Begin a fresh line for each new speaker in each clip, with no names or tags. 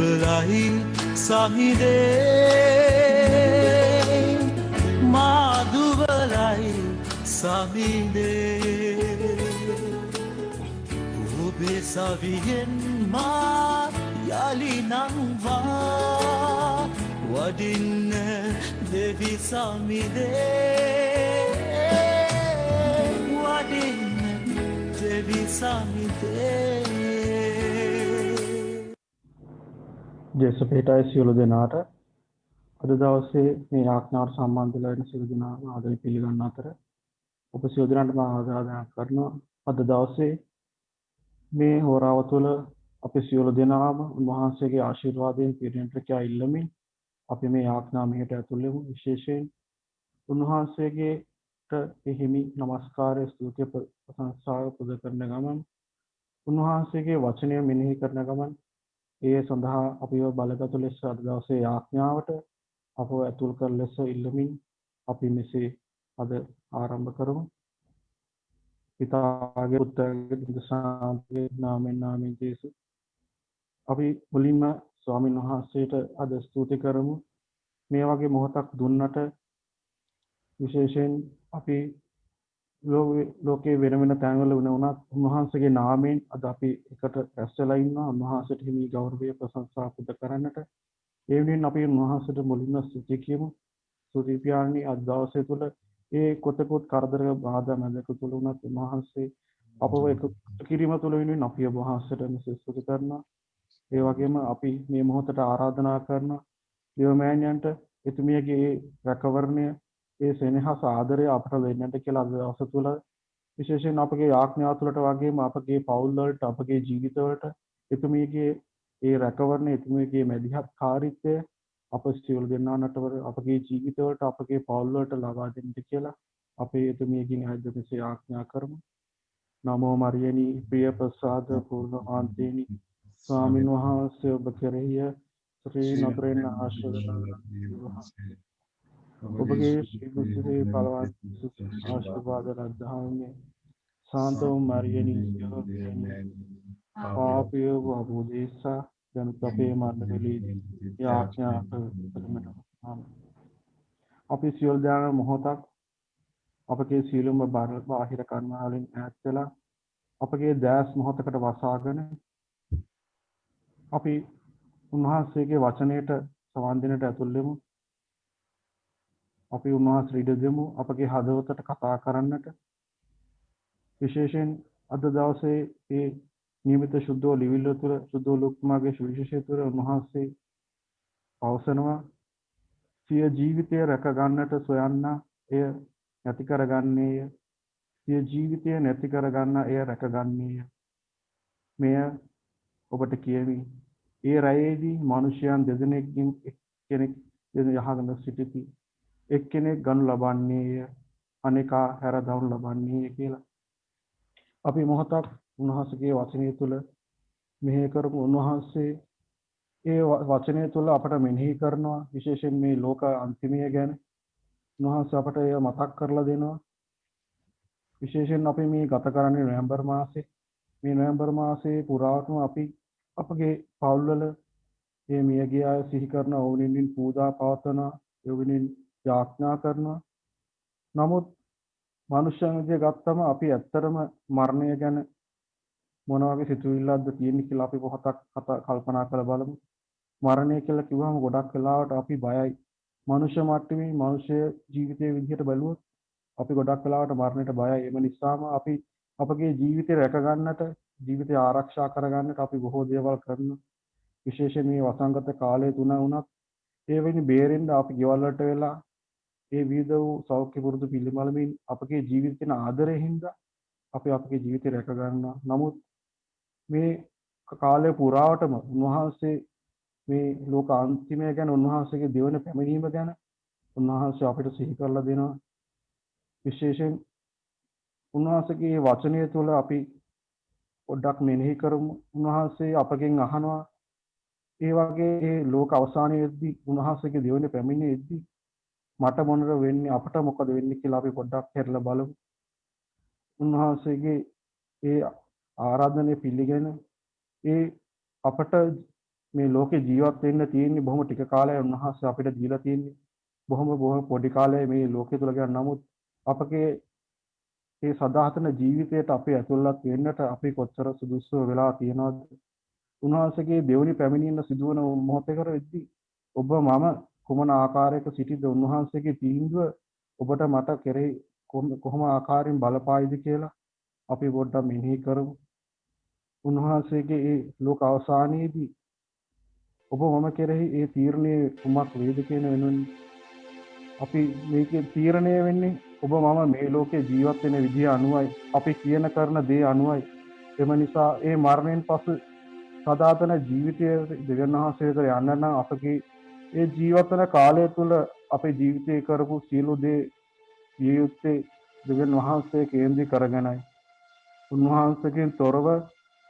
දුබලයි සමිදේ මා දුබලයි සමිදේ ඔබේ සවියෙන් මා යලි නංවා වඩින්න දෙවි සමිදේ වඩින්න දෙවි සමිදේ
ජේසුපේටයි සියලු දෙනාට අද දවසේ මේ ආඥාවට සම්බන්ධ වෙලා ඉන්න සියලු දෙනාම ආදරයෙන් පිළිගන්න අතර ඔබ සියලු දෙනාට මම ආරාධනා කරනවා අද දවසේ මේ හෝරාව තුළ අපි සියලු දෙනාම උන්වහන්සේගේ ආශිර්වාදයෙන් පිරිනැමට කියා ඉල්ලමින් අපි මේ ආඥාමයට ඇතුල් වෙමු විශේෂයෙන් උන්වහන්සේගේට හිමි නමස්කාරය ස්තුතිය ප්‍රශංසාව පුද කරන ගමන් උන්වහන්සේගේ වචනය මෙනෙහි කරන ගමන් ඒ සඳහා අපිව බලගත් ලෙස අද දවසේ ආඥාවට අපව ඇතුල් කර ලෙස ඉල්ලමින් අපි මෙසේ අද ආරම්භ කරමු. පිතාගේ පුත්‍රගේ දිවසාන්තේ නාමයෙන් ජේසුස්. අපි මුලින්ම ස්වාමීන් වහන්සේට අද ස්තුති කරමු. මේ වගේ මොහොතක් දුන්නට විශේෂයෙන් අපි ලෝකේ වෙන වෙන තැන්වල වුණත් උන්වහන්සේගේ නාමයෙන් අද අපි එකට රැස් වෙලා ඉන්නවා. උන්වහන්සේට හිමි ගෞරවය ප්‍රශංසා පුද කරන්නට. ඒ වෙනුවෙන් අපි උන්වහන්සේට මුලින්ම ස්තුති කියමු. ස්තුති පියාණනි අද දවසේ තුල ඒ කොතෙකුත් කරදර බාධා මැදක තුල උනත් උන්වහන්සේ අපව එකතු කිරීම තුල වෙනුවෙන් අපි උන්වහන්සේට මෙසේ ස්තුති කරනවා. ඒ වගේම අපි මේ මොහොතට ආරාධනා කරනවා දේවමෑණියන්ට එතුමියගේ රැකවරණය ඒ සෙනෙහස ආදරය අපට දෙන්නට කියලා අද දවස තුල විශේෂයෙන් අපගේ ආඥා තුළට වගේම අපගේ පවුල් වලට අපගේ ජීවිත වලට එතුමියගේ ඒ රැකවරණය එතුමියගේ මැදිහත් කාර්යත්වය අප සියලු දෙනාට අපගේ ජීවිත වලට අපගේ පවුල් වලට ලබා දෙන්න කියලා අපේ එතුමියකින් අද මෙසේ ආඥා කරමු. නමෝ මරියනි ප්‍රිය ප්‍රසාද පූර්ණාන්තේනි ස්වාමීන් වහන්සේ ඔබ කෙරෙහිය ශ්‍රී නතරෙන් ආශිර්වාද ඔබගේ ශ්‍රීකුසිතේ බලවත් ආශිර්වාද රැඳහන්නේ සාන්තෝ මරියනි පාපිය වබුදේසා ජනතපේ මණ්ඩලී යාඥා කරමු. අපි සියලු දෙනා මොහොතක් අපගේ සීලම බාහිර කර්මවලින් ඈත් වෙලා අපගේ දැස් මොහොතකට වසාගෙන අපි උන්වහන්සේගේ වචනයට සවන් දෙන්නට ඇතුල් වෙමු. අපි උන්වහන්සේ ඉඩ දෙමු අපගේ හදවතට කතා කරන්නට. විශේෂයෙන් අද දවසේ මේ නියමිත සුද්ධෝ ලිවිල්ල තුළ සුද්ධෝ ලෝකමාගේ සුවිශේෂය තුළ උන්වහන්සේ පවසනවා සිය ජීවිතය රැක ගන්නට සොයන්න එය නැති කරගන්නේය. සිය ජීවිතය නැති කරගන්න එය රැකගන්නේය. මෙය ඔබට කියමි. ඒ රැයේදී මිනිසයන් දෙදෙනෙක්ගෙන් එක්කෙනෙක් යහගෙන සිටිති. එක්කෙනෙක් ගනු ලබන්නේය අනේකා හැර දවනු ලබන්නේය කියලා. අපි මොහොතක් උන්වහන්සේගේ වචනය තුළ මෙහෙය කරමු. උන්වහන්සේ ඒ වචනය තුළ අපට මෙනෙහි කරනවා විශේෂයෙන් මේ ලෝක අන්තිමය ගැන උන්වහන්සේ අපට එය මතක් කරලා දෙනවා. විශේෂයෙන් අපි මේ ගත කරන්නේ නොවැම්බර් මාසේ. මේ නොවැම්බර් මාසයේ පුරාවටම අපි අපගේ පවුල්වල මේ මියගිය අය සිහි කරන ඕනෙමින් පූජා පවත්වනවා. ඒ වෙනින් යාඥා කරනවා. නමුත් මනුෂ්‍යයන් විදිය ගත්තම අපි ඇත්තටම මරණය ගැන මොන වගේ සිතුවිල්ලක්ද තියෙන්නේ කියලා අපි පොහොතක් කල්පනා කරලා බලමු. මරණය කියලා කිව්වම ගොඩක් වෙලාවට අපි බයයි. මනුෂ්‍ය මට්ටමේ මනුෂ්‍ය ජීවිතයේ විදිහට බලුවොත් අපි ගොඩක් වෙලාවට මරණයට බයයි. එම නිසාම අපි අපගේ ජීවිතය රැක ගන්නට, ජීවිතය ආරක්ෂා කර ගන්නට අපි බොහෝ දේවල් කරනවා. විශේෂයෙන් මේ වසංගත කාලය තුන වුණත් ඒ වෙනි බේරෙන්න අපි ගෙවල් වලට වෙලා ඒ විවිධ වූ සෞඛ්‍ය පුරුදු පිළිමලමින් අපගේ ජීවිතේන ආදරයෙන් හින්දා අපි අපගේ ජීවිතය රැක ගන්නවා. නමුත් මේ කාලය පුරාවටම උන්වහන්සේ මේ ලෝක අන්තිමය ගැන උන්වහන්සේගේ දෙවන පැමිණීම ගැන උන්වහන්සේ අපිට සිහි කරලා දෙනවා. විශේෂයෙන් උන්වහන්සේගේ වචනය තුළ අපි පොඩ්ඩක් මෙනෙහි කරමු. උන්වහන්සේ අපගෙන් අහනවා ඒ වගේ ඒ ලෝක අවසානයේදී උන්වහන්සේගේ දෙවන පැමිණීමේදී මට මොනර වෙන්නේ අපට මොකද වෙන්නේ කියලා අපි පොඩ්ඩක් හිතලා බලමු. උන්වහන්සේගේ ඒ ආරාධනය පිළිගෙන ඒ අපට මේ ලෝකේ ජීවත් වෙන්න තියෙන්නේ බොහොම ටික කාලයක් උන්වහන්සේ අපිට දීලා තියෙන්නේ. බොහොම පොඩි කාලේ මේ ලෝකේ තුල ගියා. නමුත් අපගේ මේ සදාතන ජීවිතයට අපි ඇතුළත් වෙන්නට අපි කොච්චර සුදුසු වෙලා තියෙනවද? උන්වහන්සේගේ දෙවනි පැමිණීම සිදුවන මොහොතේ වෙද්දී ඔබ මම කුමන ආකාරයක සිටිද උන්වහන්සේගේ තීන්දුව ඔබට මට කෙරෙහි කොහොම ආකාරයෙන් බලපායිද කියලා අපි පොඩ්ඩක් මෙනෙහි කරමු. උන්වහන්සේගේ ඒ ලෝක අවසානයේදී ඔබ මම කෙරෙහි ඒ තීරණය කුමක් වේද කියන වෙනුවෙන් අපි මේකේ තීරණය වෙන්නේ ඔබ මම මේ ලෝකේ ජීවත් වෙන විදිය අනුවයි අපි කියන කරන දේ අනුවයි. එම නිසා ඒ මරණයෙන් පසු සදාතන ජීවිතයේ දෙවියන් වහන්සේට යන්න නම් අපගේ ඒ ජීවත් වෙන කාලය තුල අපේ ජීවිතේ කරපු සියලු දේ ජීවිතේ දෙවියන් වහන්සේ කේන්ද්‍රී කරගෙනයි. උන්වහන්සේගෙන් තොරව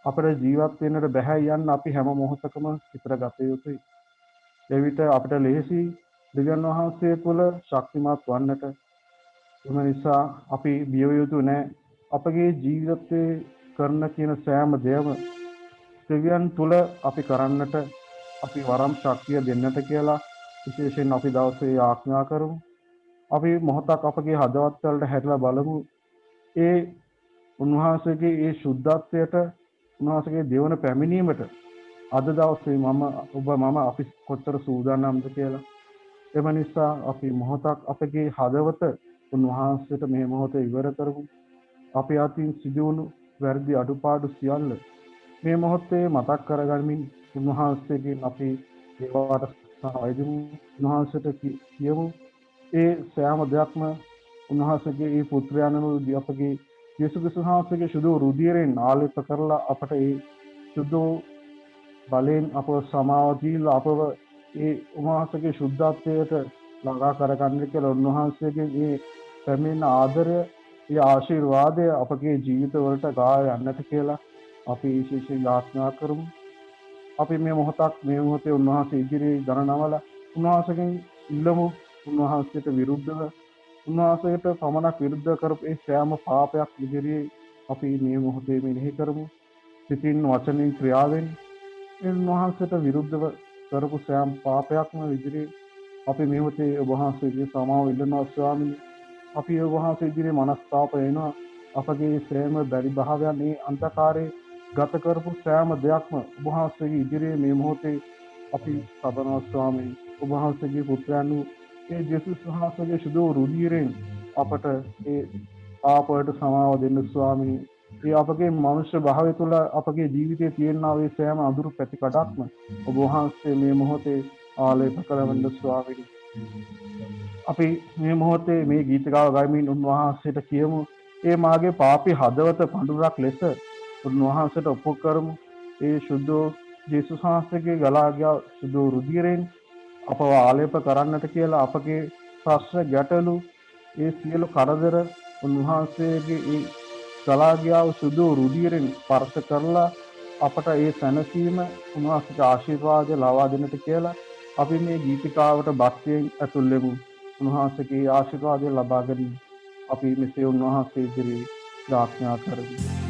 අපේ ජීවත් වෙන්නට බැහැ යන්න අපි හැම මොහොතකම හිතර ගත යුතුයි. එවිට අපිට ලෙහෙසි දෙවියන් වහන්සේ තුළ ශක්තිමත් වන්නට. එම නිසා අපි බිය යුතු නැහැ. අපගේ ජීවිතේ කරන කියන සෑම දෙයක්ම දෙවියන් තුළ අපි කරන්නට අපි වරම් ශක්තිය දෙන්නට කියලා විශේෂයෙන් අපි දවසේ ආඥා කරමු. අපි මොහොතක් අපගේ හදවත් වලට හැරිලා බලමු. ඒ උන්වහන්සේගේ ඒ සුද්ධත්වයට උන්වහන්සේගේ දෙවන පැමිණීමට අද දවසේ මම අපි කොච්චර සූදානම්ද කියලා. එම නිසා අපි මොහොතක් අපගේ හදවත උන්වහන්සේට මේ මොහොතේ ඉවර කරමු. අපි අතින් සිදුවුණු වැරදි අඩුපාඩු සියල්ල මේ මොහොතේ මතක් කරගනිමින් උන්වහන්සේගෙන් අපි ඒවාට සහාය දෙමු. උන්වහන්සේට කියමු ඒ සෑම දෙයක්ම උන්වහන්සේගේ ඒ පුත්‍රයාණන් අපගේ යේසුස් ක්‍රිස්තුස් වහන්සේගේ සුදු රුධිරයෙන් ආලේප කරලා අපට ඒ සුදු බලෙන් අපව සමාව දීලා අපව ඒ උන්වහන්සේගේ සුද්ධත්වයට ළඟා කරගන්න කියලා උන්වහන්සේගේ මේ පැමිණ ආදරය ඒ ආශිර්වාදය අපගේ ජීවිතවලට ගා යන්නට කියලා අපි විශේෂයෙන් යාඥා කරමු. අපි මේ මොහොතේ උන්වහන්සේ ඉදිරියේ දරනවල උන්වහන්සේගෙන් ඉල්ලමු. උන්වහන්සේට විරුද්ධව උන්වහන්සේට පමණක් විරුද්ධ කරපු ඒ සෑම පාපයක් ඉදිරියේ අපි මේ මොහොතේ මෙනෙහි කරමු. සිතින් වචනෙන් ක්‍රියාවෙන් උන්වහන්සේට විරුද්ධව කරපු සෑම පාපයක්ම ඉදිරියේ අපි මේ මොහොතේ ඔබ වහන්සේගේ සමාව ඉල්ලනවා ස්වාමීනි. අපි ඔබ වහන්සේ ඉදිරියේ මනස්තාප වෙනවා. අපගේ සෑම බැරි භාවයන් මේ අන්ධකාරයේ ගත කරපු සෑම දෙයක්ම ඔබ වහන්සේගේ ඉදිරියේ මේ මොහොතේ අපි සබනවා ස්වාමීනි. ඔබ වහන්සේගේ පුත්‍රයන් ඒ යේසුස් වහන්සේගේ සුදු රුධිරයෙන් අපට ඒ පාපවලට සමාව දෙන්න ස්වාමීනි. ඒ අපගේ මනුෂ්‍ය භාවය තුළ අපගේ ජීවිතයේ තියෙනා ඒ සෑම අඳුරු පැතිකඩක්ම ඔබ වහන්සේ මේ මොහොතේ ආලේප කරවන්න ස්වාමීනි. අපි මේ මොහොතේ මේ ගීතිකාව ගාමින් උන්වහන්සේට කියමු ඒ මාගේ පාපී හදවත පඳුරක් ලෙස උන්වහන්සේට ඔප්පු කරමු. ඒ සුදු යේසුස් වහන්සේගේ ගලා ගිය සුදු රුධිරයෙන් අපව ආලේප කරන්නට කියලා අපගේ ප්‍රශ්න ගැටලු ඒ සියලු කරදර උන්වහන්සේගේ ඒ ගලා ගිය සුදු රුධිරයෙන් ස්පර්ශ කරලා අපට ඒ සැනසීම උන්වහන්සේගේ ආශිර්වාදය ලබා දෙන්නට කියලා අපි මේ ගීතිකාවට භක්තියෙන් ඇතුල් වෙමු. උන්වහන්සේගේ ආශිර්වාදය ලබා ගන්න අපි මෙසේ උන්වහන්සේ ඉදිරියේ ප්‍රාර්ථනා කරමු.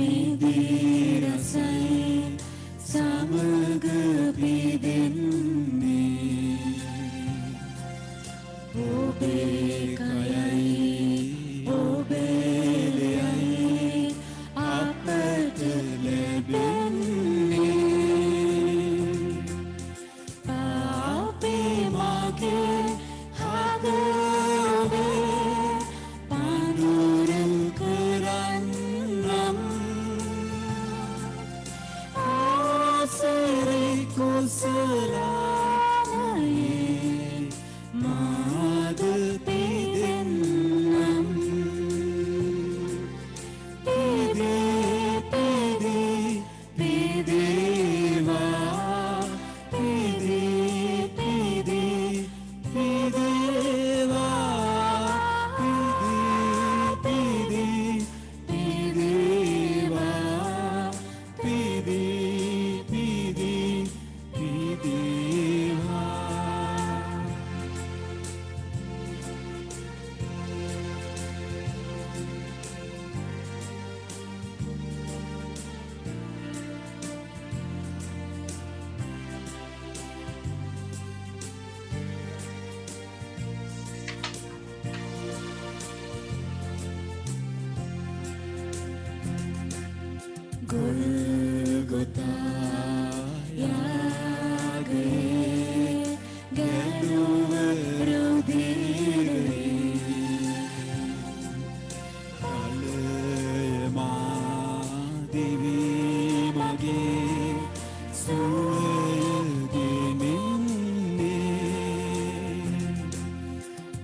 මිදී රසයි සමග පිදෙන්නේ ඔබේ කයයි ඔබේ දෙයයි අපට ලැබෙන්නේ අපේ මගේ හද ඔබේ පඳුරෙන් කරන්නම් ආසරේ කුසලානයේ මාද පිදෙන්නම් පිදේ පිදේ පිදේවා පිදේ පිදේ පිදේවා පිදේ පිදේ පිදේවා පිදේ පිදේ පිදේවා Golgotha යාගයේ ගැලුව රුධිරේ කලයමා දිවි මගේ සුවය ගෙනෙන්නේ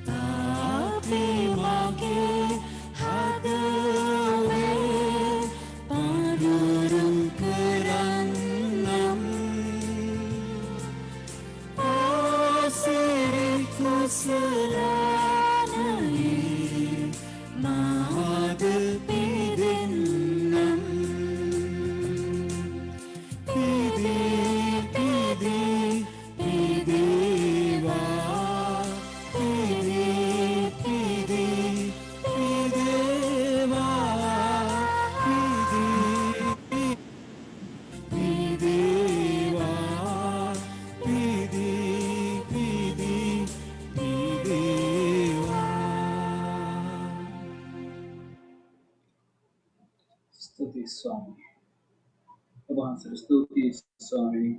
අපේ මගේ හදවතේ පඳුරුම් කරන්නම් ආසිරි කුසලානයේ මාද පිදෙන්නම් පිදේ පිදේ පිදේවා පිදේ පිදේ පිදේවා පිදේ පිදේවා පිදේ පිදේ පිදේවා
ස්තුති ස්වාමී. ඔබ වහන්සේට ස්තුති ස්වාමී.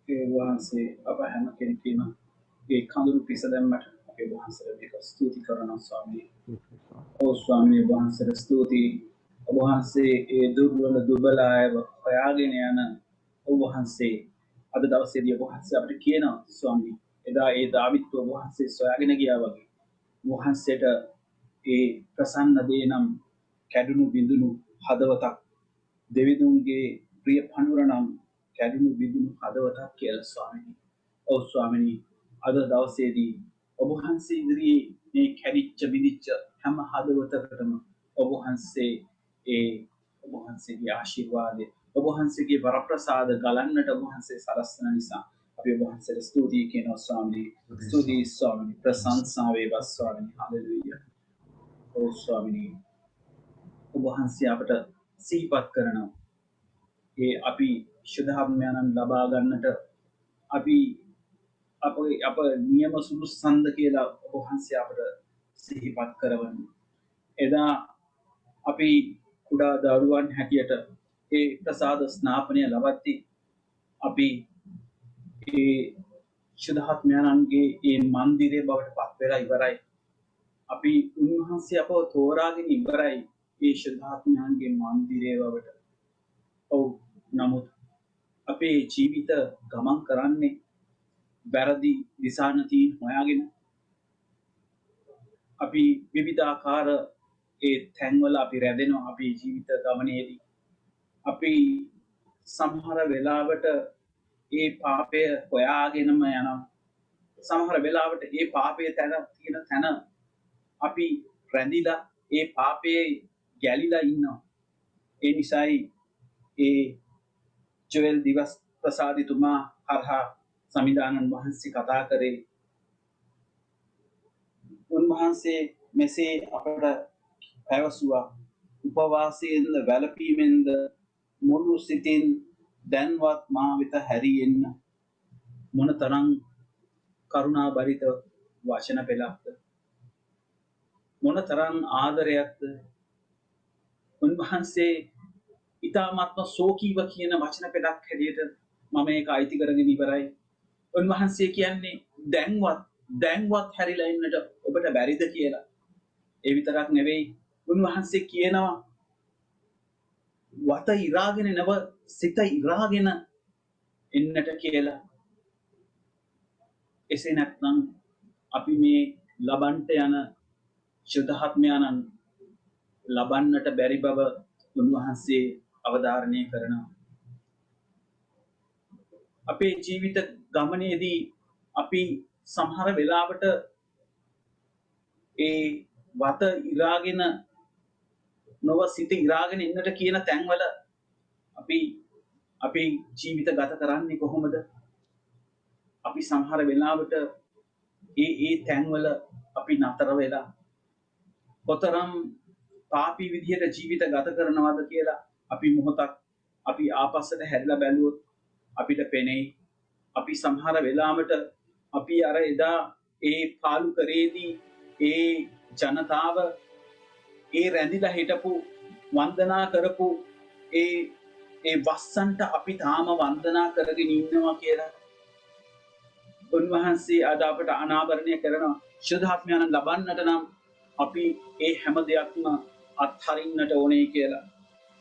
ඒ වහන්සේ අප හැම කෙනෙක්ම ඒ කඳුළු පිස දැම්මට අපේ වහන්සේට මේක ස්තුති කරනවා ස්වාමී. ඔව් ස්වාමී ඔබ වහන්සේට ස්තුතියි. ඔබ වහන්සේ ඒ දුබල අයව හොයාගෙන යන ඔබ වහන්සේ අද දවසේදී ඔබ වහන්සේ අපිට කියනවා ස්වාමී. එදා ඒ දාවිත් ඔබ වහන්සේ සොයාගෙන ගියා වගේ. ඔබ වහන්සේට ඒ ප්‍රසන්න දේ නම් කැඩුණු බිඳුණු හදවතක් දෙවිඳුන්ගේ ප්‍රිය පණුර නම් කැඩුණු බිඳුණු හදවතක් කියලා ස්වාමීනි. ඔව් ස්වාමීනි අද දවසේදී ඔබ වහන්සේ ඉදිරියේ මේ කැඩිච්ච බිඳිච්ච හැම හදවතකටම ඔබ වහන්සේ ඒ ඔබ වහන්සේගේ ආශිර්වාදය ඔබ වහන්සේගේ වරප්‍රසාද ගලන්නට ඔබ වහන්සේ සලස්වන නිසා අපි ඔබ වහන්සේට ස්තුතියි කියනවා ස්වාමීනි. ස්තුතියි ස්වාමීනි. ප්‍රශංසා වේවා ස්වාමීනි. හලෙලූයා. ඔව් ස්වාමීනි ඔබ වහන්සේ අපට සිහිපත් කරනවා. ඒ අපි ශුද්ධාත්මයන්න් ලබා ගන්නට අපි අප නියම සුදුසුසන්ද කියලා ඔබ වහන්සේ අපට සිහිපත් කරවන්න. එදා අපි කුඩා දරුවන් හැටියට ඒ ප්‍රසාද ස්නාපනය ලබද්දී අපි ඒ ශුද්ධාත්මයන්ගේ ඒ මන්දිරය බවට පත් වෙලා ඉවරයි. අපි උන්වහන්සේ අපව තෝරාගෙන ඉවරයි ඒ ශුද්ධාත්මයන්ගේ මන්දිරය බවට. ඔව් නමුත් අපේ ජීවිත ගමන් කරන්නේ වැරදි දිශානතින් හොයාගෙන. අපි විවිධාකාර ඒ තැන්වල අපි රැඳෙනවා අපේ ජීවිත ගමනේදී. අපි සමහර වෙලාවට ඒ පාපය හොයාගෙනම යනවා. සමහර වෙලාවට ඒ පාපයේ තියෙන තැන අපි රැඳිලා ඒ පාපයේ ගැලිලා ඉන්නවා. ඒ නිසායි ඒ ජොෙල් දිවස් ප්‍රසාදිතුමා හරහා සමිදානන් වහන්සේ කතා කරේ. උන්වහන්සේ මෙසේ අපට පැවසුවා උපවාසයෙන්ද වැළපීමෙන්ද මුළු සිතින් දැන්වත් මා වෙත හැරියෙන්න. මොනතරම් කරුණා බරිත වචන පෙළක්ද, මොනතරම් ආදරයක්ද. උන්වහන්සේ ඊ타ත්ම සෝකීව කියන වචන පෙළක් හැටියට මම ඒක අයිති කරගෙන ඉවරයි. උන්වහන්සේ කියන්නේ දැන්වත් හැරිලා ඉන්නට ඔබට බැරිද කියලා. ඒ විතරක් නෙවෙයි, උන්වහන්සේ කියනවා වත ඉරාගෙන නව සිත ඉරාගෙන එන්නට කියලා. එසේ නැත්නම් අපි මේ ලබන්ට යන ශුද්ධාත්මයන්න් ලබන්නට බැරි බව උන්වහන්සේ අවධාරණය කරනවා. අපේ ජීවිත ගමනේදී අපි සමහර වෙලාවට ඒ වත ඉරාගෙන නොව සිත ඉරාගෙන ඉන්නට කියන තැන්වල අපි ජීවිත ගත කරන්නේ කොහොමද? අපි සමහර වෙලාවට ඒ තැන්වල අපි නතර වෙලා කොතරම් පාපී විදියට ජීවිත ගත කරනවද කියලා අපි මොහොතක් අපි ආපස්සට හැරිලා බැලුවොත් අපිට පෙනෙයි. අපි සමහර වෙලාවට අපි අර එදා ඒ පාලු කරේදී ඒ ජනතාව ඒ රැඳිලා හිටපු වන්දනා කරපු ඒ වස්සන්ට අපි තාම වන්දනා කරගෙන ඉන්නවා කියලා උන්වහන්සේ අද අපට අනාවරණය කරනවා. ශුද්ධාත්මයන් ලබන්නට නම් අපි ඒ හැම දෙයක්ම අත්හරින්නට ඕනේ කියලා.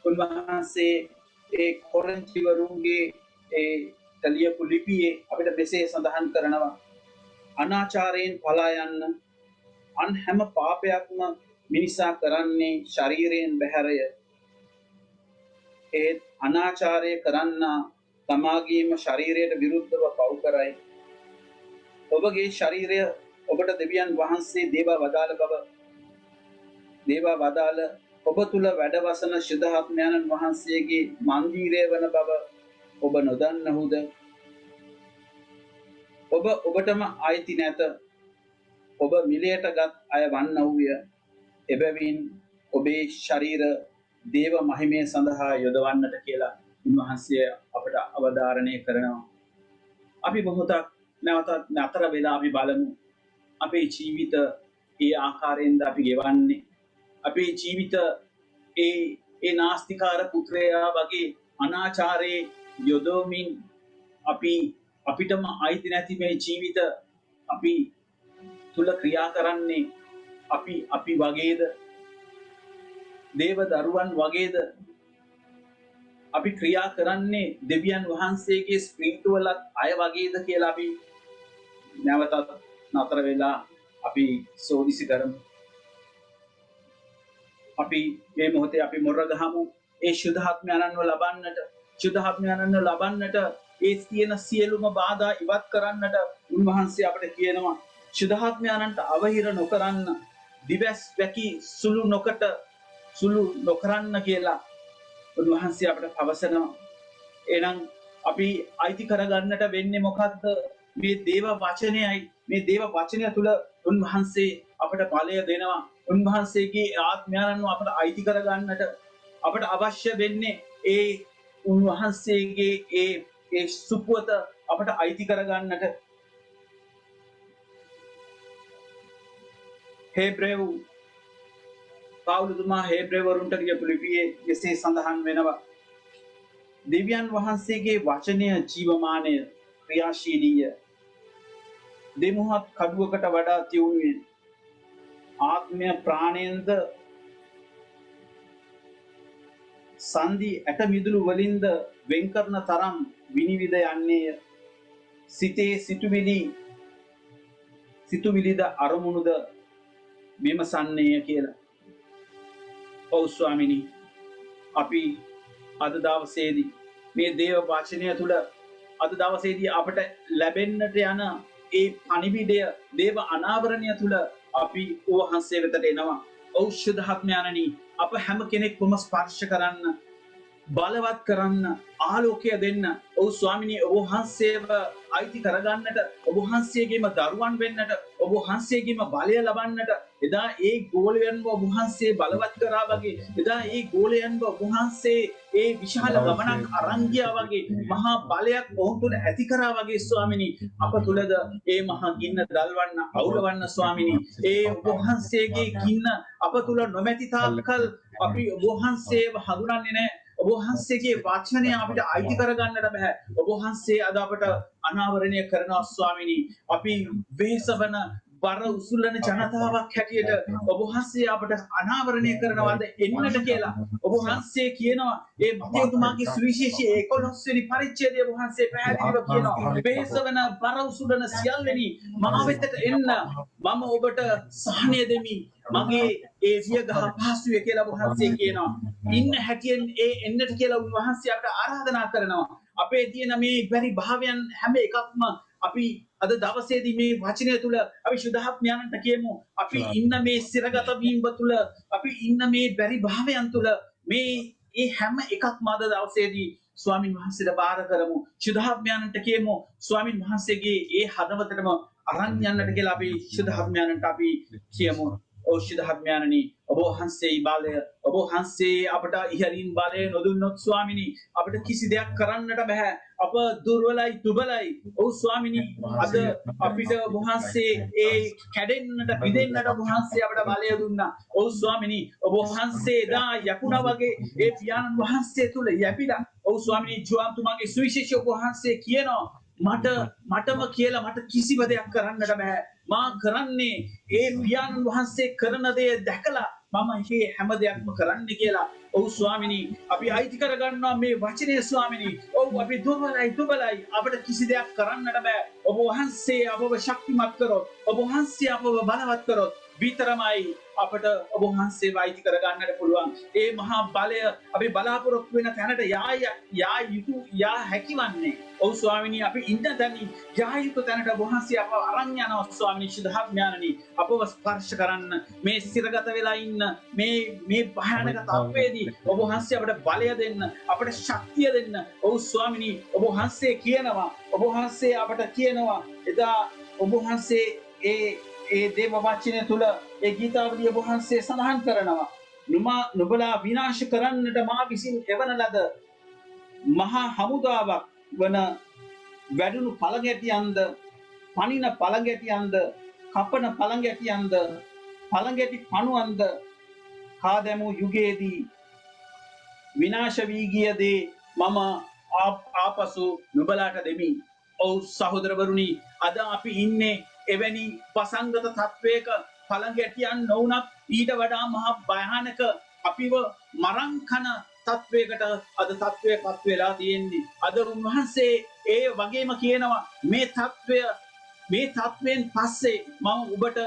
උන්වහන්සේ ඒ කොරින්තිවරුන්ගේ ඒ ලියපු ලිපියේ අපිට මෙසේ සඳහන් කරනවා, අනාචාරයෙන් පලා යන්න. අන් හැම පාපයක්ම මිනිසා කරන්නේ ශරීරයෙන් බැහැරය. ඒත් අනාචාරය කරන්න තමාගේම ශරීරයට විරුද්ධව පව් කරයි. ඔබගේ ශරීරය ඔබට දෙවියන් වහන්සේ දේවා වදාළ ඔබ තුල වැඩවසන ශුද්ධාත්මයන් වහන්සේගේ මන්දිරය වන බව ඔබ නොදන්නහුද? ඔබටම අයිති නැත. ඔබ මිලයටගත් අය වන්නවුය. එබැවින් ඔබේ ශරීර දේව මහිමය සඳහා යොදවන්නට කියලා උන්වහන්සේ අපට අවධාරණය කරනවා. අපි මොහොතක් නැවතත් නතර වෙලා අපි බලමු අපේ ජීවිත ඒ ආකාරයෙන්ද අපි ගෙවන්නේ. අපේ ජීවිත ඒ නාස්තිකාර පුත්‍රයා වගේ අනාචාරයේ යොදවමින් අපිටම අයිති නැති මේ ජීවිත අපි තුල ක්‍රියා කරන්නේ අපි වගේද? දේව දරුවන් වගේද? අපි ක්‍රියා කරන්නේ දෙවියන් වහන්සේගේ ස්ප්‍රීතුවලත් අය වගේද කියලා අපි නැවතත් නතර වෙලා අපි සෝදිසි කරමු. අපි මේ මොහොතේ අපි මොර ගහමු ඒ ශුද්ධාත්මයන්ව ලබන්නට ඒ තියෙන සියලුම බාධා ඉවත් කරන්නට උන්වහන්සේ අපට කියනවා. ශුද්ධාත්මයන්ට අවහිර නොකරන්න, දිවස් වැකි සුළු නොකරන්න කියලා උන්වහන්සේ අපට පවසනවා. එහෙනම් අපි අයිති කරගන්නට වෙන්නේ මොකක්ද? මේ දේව වචනයයි. මේ දේව වචනය තුල උන්වහන්සේ අපට ඵලය දෙනවා. උන්වහන්සේගේ ආත්මයන්ව අපට අයිති කරගන්නට අපට අවශ්‍ය වෙන්නේ ඒ උන්වහන්සේගේ ඒ සුපුවත අපට අයිති කරගන්නට. පාවුලුතුමා හේබ්‍රේවරුන්ට ලියපු ලිපියේ එසේ සඳහන් වෙනවා. දෙවියන් වහන්සේගේ වචනය ජීවමානය, ක්‍රියාශීලීය, දෙමුහත් කඩුවකට වඩා තියුණුය. ආත්මය ප්‍රාණයෙන්ද සන්ධි ඇට මිදුළු වලින්ද වෙන් කරන තරම් විනිවිද යන්නේය. සිතේ සිතුවිලිද අරමුණුද විමසන්නේය කියලා. ඔව් ස්වාමිනී, අපි අද දවසේදී මේ දේව වචනය තුළ අද දවසේදී අපට ලැබෙන්නට යන ඒ පණිවිඩය, දේව අනාවරණය තුළ අපි වහන්සේ වෙතට එනවා. ඔව් ශුද්ධාත්මයන්නි, අප හැම කෙනෙක්වම ස්පර්ශ කරන්න, බලවත් කරන්න, ආලෝකය දෙන්න. ඔව් ස්වාමිනී, ඔබ වහන්සේව අයිති කරගන්නට, ඔබ වහන්සේගේම දරුවන් වෙන්නට ඔබ වහන්සේගේම බලය ලබන්නට එදා ඒ ගෝලයන්ව ඔබ වහන්සේ බලවත් කරා වගේ එදා ඒ ගෝලයන්ව ඔබ වහන්සේ ඒ විශාල ගමනක් අරන් ගියා වගේ මහා බලයක් ඔවුන් තුළ ඇති කරා වගේ ස්වාමිනී අප තුළද ඒ මහා ගින්න දල්වන්න අවුලවන්න ස්වාමිනී ඒ ඔබ වහන්සේගේ ගින්න අප තුළ නොමැති තාක්කල් අපි ඔබ වහන්සේව හඳුනන්නේ නැහැ ඔබ වහන්සේගේ වචනය අපිට අයිති කරගන්නට බෑ ඔබ වහන්සේ අද අපට අනාවරණය කරනවා ස්වාමිනී අපි වෙහෙසවන බර උසුලන ජනතාවක් හැටියට ඔබ වහන්සේ අපට අනාවරණය කරනවාද එන්නට කියලා ඔබ වහන්සේ කියනවා ඒ මතේතුමාගේ සුවිශේෂී 11 වෙනි පරිච්ඡේදය ඔබ වහන්සේ පැහැදිලිව කියනවා වෙහෙසවන බර උසුලන සියල්ලනි මා වෙතට එන්න මම ඔබට සහනය දෙමි මගේ ඒ වියගහ පහසුවේ කියලා ඔබ වහන්සේ කියනවා ඉන්න හැටියෙන් ඒ එන්නට කියලා ඔබ වහන්සේ අපට ආරාධනා කරනවා අපේ තියෙන මේ බැරි භාවයන් හැම එකක්ම අපි අද දවසේදී මේ වචනය තුල අපි සුද්ධාත්මයන්ට කියමු අපි ඉන්න මේ සිරගත වීම තුල අපි ඉන්න මේ බැරි භාවයන් තුල මේ ඒ හැම එකක්ම අද දවසේදී ස්වාමින් වහන්සේට බාර කරමු සුද්ධාත්මයන්ට කියමු ස්වාමින් වහන්සේගේ ඒ හදවතටම අරන් යන්නට කියලා අපි සුද්ධාත්මයන්ට අපි කියමු ඖෂධාත්මයන්නි ඔබ වහන්සේ බලය ඔබ වහන්සේ අපට ඉහළින් බලය නොදුන්නොත් ස්වාමිනී අපිට කිසි දෙයක් කරන්නට බෑ අප දුර්වලයි දුබලයි ඔව් ස්වාමිනී අද අපිට ඔබ වහන්සේ ඒ කැඩෙන්නට බිඳෙන්නට ඔබ වහන්සේ අපට බලය දුන්නා ඔව් ස්වාමිනී ඔබ වහන්සේ දා යකුණා වගේ ඒ පියාණන් වහන්සේ තුල යැපිලා ඔව් ස්වාමිනී ජෝන්තුමාගේ සුවිශේෂී ඔබ වහන්සේ කියනවා මටම කියලා මට කිසිම දෙයක් කරන්නට බෑ මා කරන්නේ ඒ පියාණන් වහන්සේ කරන දේ දැකලා මම මේ හැම දෙයක්ම කරන්න කියලා ඔව් ස්වාමිනී අපි අයිති කර ගන්නවා මේ වචනේ ස්වාමිනී ඔව් අපි දුබලයි අපිට කිසි දෙයක් කරන්නට බෑ ඔබ වහන්සේ අපව ශක්තිමත් කරොත් ඔබ වහන්සේ අපව බලවත් කරොත් විතරමයි අපට ඔබ වහන්සේ වයිති කර ගන්නට පුළුවන් ඒ මහා බලය අපි බලාපොරොත්තු වෙන තැනට යා යුතු යා හැකිවන්නේ ඔව් ස්වාමිනී අපි ඉන්න තැනි යා යුතු තැනට ඔබ වහන්සේ අපව අරන් යනවා ස්වාමිනී ශුද්ධාත්මයන්නි අපව ස්පර්ශ කරන්න මේ සිරගත වෙලා ඉන්න මේ භයානක තත්ත්වයේදී ඔබ වහන්සේ අපට බලය දෙන්න අපට ශක්තිය දෙන්න ඔව් ස්වාමිනී ඔබ වහන්සේ කියනවා ඔබ වහන්සේ අපට කියනවා එදා ඔබ වහන්සේ ඒ දේව වචනය තුල ඒ ගීතාවලිය ඔබ වහන්සේ සඳහන් කරනවා නුඹලා විනාශ කරන්නට මා විසින් එවන ලද මහා හමුදාවක් වන වැඩුණු පළඟැටියන්ද පනින පළඟැටියන්ද කපන පළඟැටියන්ද පළඟැටි පණුවන්ද කාදැමු යුගයේදී විනාශ වී ගිය දේ මම ආපසු නුඹලාට දෙමි. ඔව් සහෝදරවරුනි අද අපි ඉන්නේ එවැනි වසංගත තත්වයක පළඟැටියන් නොවුනත් ඊට වඩා මහා භයානක අපිව මරන් කන තත්වයකට අද තත්වයපත් වෙලා තියෙන්නේ. අද උන්වහන්සේ ඒ වගේම කියනවා මේ තත්වයෙන් පස්සේ මම ඔබට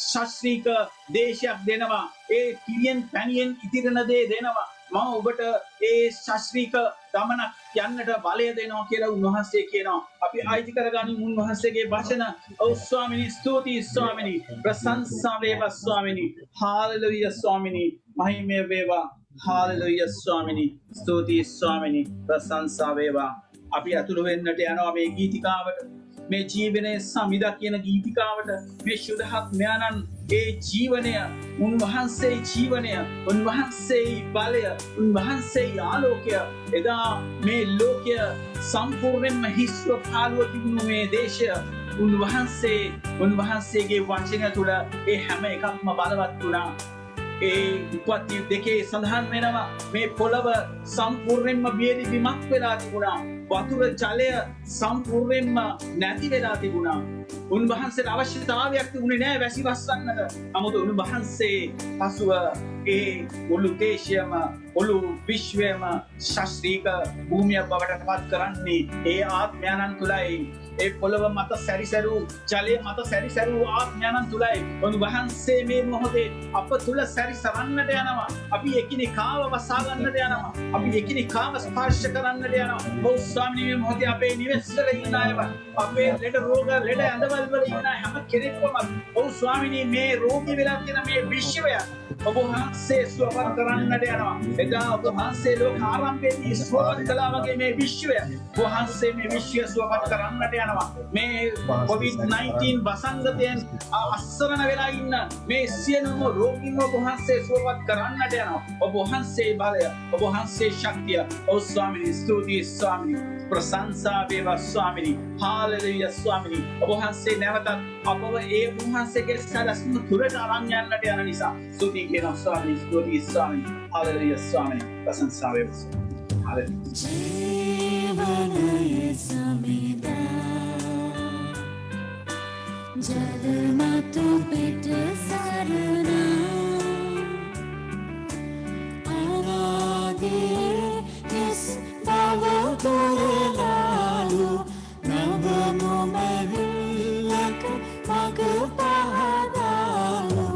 ශාස්ත්‍රීක දේශයක් දෙනවා. ඒ පිළියෙන් පැනියෙන් ඉතිරෙන දේ දෙනවා. මම ඔබට ඒ ශාස්ත්‍රීක ගමනක් යන්නට බලය දෙනවා කියලා උන්වහන්සේ කියනවා. අපි අයිති කරගනිමු උන්වහන්සේගේ වචන. ඔව් ස්වාමිනී ස්තුතියි ස්වාමිනී ප්‍රශංසා වේවා ස්වාමිනී හාලෙලූයා ස්වාමිනී මහිමය වේවා හාලෙලූයා ස්වාමිනී ස්තුතියි ස්වාමිනී ප්‍රශංසා වේවා. අපි අතුරු වෙන්නට යනවා මේ ගීතිකාවට මේ ජීවනයේ සමිදා කියන ගීතිකාවට මේ ශුද්ධාත්මයන්න් ඒ ජීවනය උන්වහන්සේ ජීවනය උන්වහන්සේ බලය උන්වහන්සේ ආලෝකය එදා මේ ලෝකය සම්පූර්ණයෙන්ම හිස්ව පාළුව තිබුණු මේ දේශය උන්වහන්සේගේ වචනය තුළ ඒ හැම එකක්ම බලවත් වුණා. ඒ උපත්ති දෙකේ සඳහන් වෙනවා මේ පොළව සම්පූර්ණයෙන්ම බියලි බිමක් වෙලා තිබුණා. වතුර ජලය සම්පූර්ණයෙන්ම නැති වෙලා තිබුණා. උන්වහන්සේට අවශ්‍යතාවයක් තිබුණේ නැහැ වැසි වස්සන්නට. නමුත් උන්වහන්සේ පසුව ඒ මුළු දේශයම මුළු විශ්වයම ශාස්ත්‍රීක භූමියක් බවට පත් කරන්නේ ඒ ආත්මයන්න් තුලයි. ඒ පොළව මත සැරිසරු ජලය මත සැරිසරු ආත්මයන්න් තුලයි. උන්වහන්සේ මේ මොහොතේ අප තුල සැරිසරන්නට යනවා. අපි එකිනෙකාව වසා ගන්නට යනවා. අපි එකිනෙකාව ස්පර්ශ කරන්නට යනවා. ඔව් ස්වාමීනි මේ මොහොතේ අපේ නිවෙස්වල ඉන්න අයව අපේ ලෙඩ රෝග ලෙඩ ඇඳවල වල ඉන්න හැම කෙනෙක්වම ඔව් ස්වාමිනී මේ රෝගී වෙලා තියෙන මේ විශ්වය ඔබ වහන්සේ සුවපත් කරන්නට යනවා. එදා ඔබ වහන්සේ ලෝක ආරම්භයේදී සුවපත් කළා වගේ මේ විශ්වය ඔබ වහන්සේ මේ විශ්වය සුවපත් කරන්නට යනවා. මේ COVID-19 වසංගතයෙන් අස්සරණ වෙලා ඉන්න මේ සියලුම රෝගීන් ඔබ වහන්සේ සුවපත් කරන්නට යනවා. ඔබ වහන්සේ බලය, ඔබ වහන්සේ ශක්තිය. ඔව් ස්වාමිනී ස්තුතියි ස්වාමිනී. ප්‍රශංසා වේවා ස්වාමිනී. හාලෙලූයා ස්වාමිනී. ඔබ වහන්සේ නැවතත් අපව ඒ වහන්සේගේ සැලැස්ම තුරට අරන් යන්නට යන නිසා ස්තුතියි කියනවා ස්වාමිනී. ස්තුතියි ස්වාමිනී. හාලෙලූයා ස්වාමිනී. ප්‍රශංසා වේවා ස්වාමිනී. හාලෙලූයා.
ජීවනයේ සමිදා ජලමතු පිට සරණා අනාගේ හිස් බව දුරලාලු නවමු මැවිල්ලක මග පහදාලු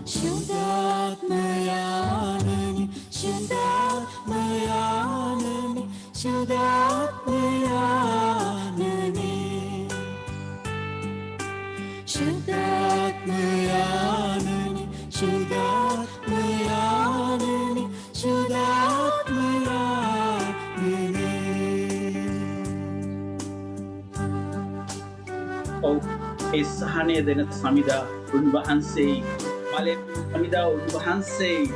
ශුද්ධාත්මයානනි ශුද්ධාත්මයානනි ශුද්ධාත්මයානනි ශුද්ධාත්මයානනි ශුද්ධාත්මයානනි ශුද්ධාත්මයානනි.
ඔව් ඒ සහනය දෙන සමිදා උන්වහන්සේ මලේ සමිදා උන්වහන්සේ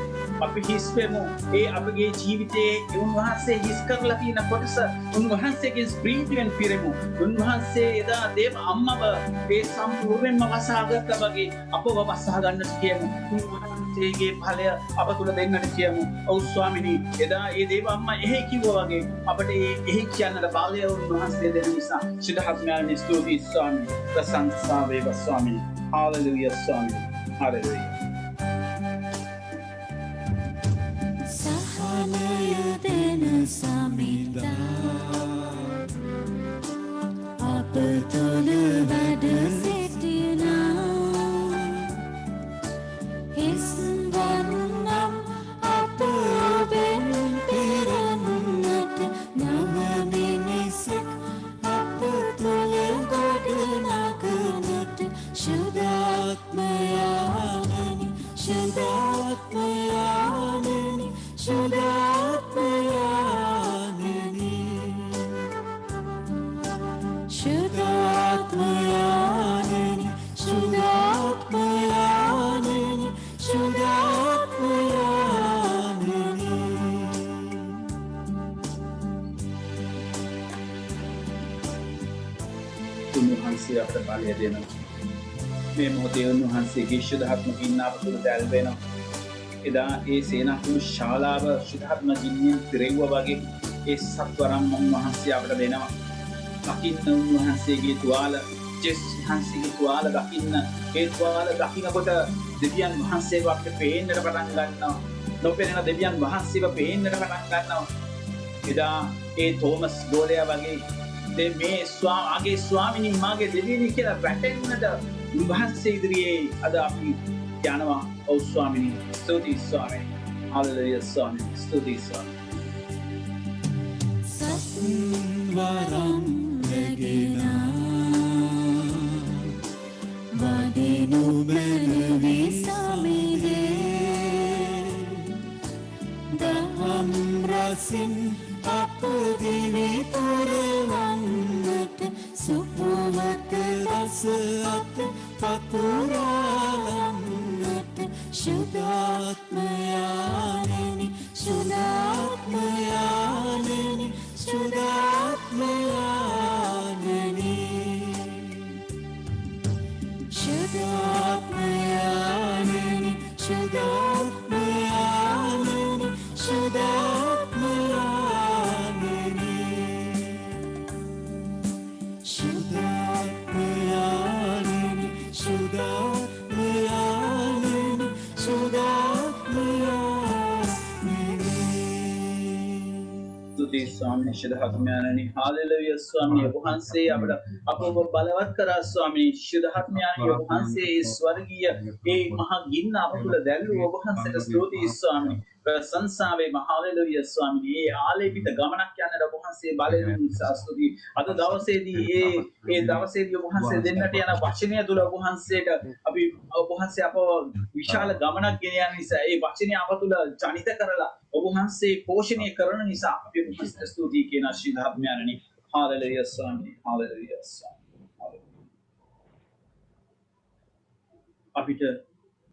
අපි හිස්වෙමු. ඒ අපගේ ජීවිතයේ උන්වහන්සේ හිස් කරලා තියෙන කොටස උන්වහන්සේගේ ස්ප්‍රීතියෙන් පිරෙමු. උන්වහන්සේ එදා දේව අම්මව ඒ සම්පූර්ණයෙන්ම වසහාගත්තා වගේ අපව වසහා ගන්නට කියමු. උන්වහන්සේගේ ඵලය අප තුළ දෙන්නට කියමු. ඔව් ස්වාමිනී එදා ඒ දේව අම්මා එහෙ කිව්වා වගේ අපට එහෙ කියන්නට බලය උන්වහන්සේ දෙන නිසා ශුද්ධාත්මයාණන් ස්තුතියි ස්වාමිනී. ප්‍රශංසා වේවා ස්වාමිනී. හාලෙලූයා ස්වාමිනී. හාලෙලූයා.
සහනයදෙන සමිදා අප තුළ වැඩ සිටිනා හිස් වන්නම් අප ඔබෙන් පිරෙන්නට නව මිනිසෙක් අප තුළ ගොඩනගනට ශුද්ධාත්මයානනි ශුද්ධාත්මයානනි ශුද්ධාත්මයානනි ශුද්ධාත්මයානනි ශුද්ධාත්මයානනි ශුද්ධාත්මයානනි.
උන්වහන්සේ අපට බලය දෙනවා. මේ මොහොතේ උන්වහන්සේගේ ශුද්ධාත්ම ගින්න අප තුළ දැල් වෙනවා. එදා ඒ සේනාකුළු ශාලාව ශුද්ධාත්ම ගින්නෙන් පිරෙව්වා වගේ ඒ සත්වරම් උන්වහන්සේ අපට දෙනවා. දකින්න උන්වහන්සේගේ තුවාල, ජේසුස් වහන්සේගේ තුවාල දකින්න. ඒ තුවාල දකින්නකොට දෙවියන් වහන්සේව අපිට පේන්නට පටන් ගන්නවා. නොපෙනෙන දෙවියන් වහන්සේව පේන්නට පටන් ගන්නවා. එදා ඒ තෝමස් ගෝලයා වගේ මේ ආගේ ස්වාමිනී මාගේ දෙවියනි කියලා වැටෙන්නට උන්වහන්සේ ඉදිරියේ අද අපි යනවා. ඔව් ස්වාමිනී ස්තුතියි ස්වාමිනී. හාලෙලූයා ස්වාමිනී ස්තුතියි ස්වාමිනී.
සත්වරම් රැගෙනා වදිනු මැනවි සමිදේ දහම් රසින් අප දිවි පුරවන්නට සුපුමත රස අත පතුරාලන්නට ශුද්ධාත්මයානනි ශුද්ධාත්මයානනි ශුද්ධාත්මයානනි ශුද්ධාත්මයානනි ශුද්ධාත්මයානනි ශුද්ධාත්මයානනි ශුද්ධාත්මයානනි ශුද්ධාත්මයානනි ශුද්ධාත්මයානනි.
ස්තුතියි ස්වාමිනී ශුද්ධාත්මයාණනි. හාලෙලූයා ස්වාමිනී. ඔබ වහන්සේ අපව බලවත් කරා ස්වාමිනී ශුද්ධාත්මයාණනි. ඔබ වහන්සේ ඒ ස්වර්ගීය ඒ මහ ගින්න අප තුළ දැල්වූ ඔබ වහන්සේට ස්තුතියි ස්වාමිනී. ප්‍රශංසා වේවා. හාලෙලූයා ස්වාමිනී. ඒ ආලේපිත ගමනක් යන්නට ඔබ වහන්සේ බලය දුන් නිසා ස්තුතියි. අද දවසේදී ඒ දවසේදී ඔබ වහන්සේ දෙන්නට යන වචනය තුළ ඔබ වහන්සේට අපි ඔබ වහන්සේ අපව විශාල ගමනක් ගෙන යන නිසා ඒ වචනය අප තුළ ජනිත කරලා ඔබ වහන්සේ පෝෂණය කරන නිසා අපි ඔබ වහන්සේට ස්තුතියි කියන ශ්‍රී ධර්මයන්නි. හාලෙලූයා ස්වාමී. හාලෙලූයා ස්වාමී. අපිට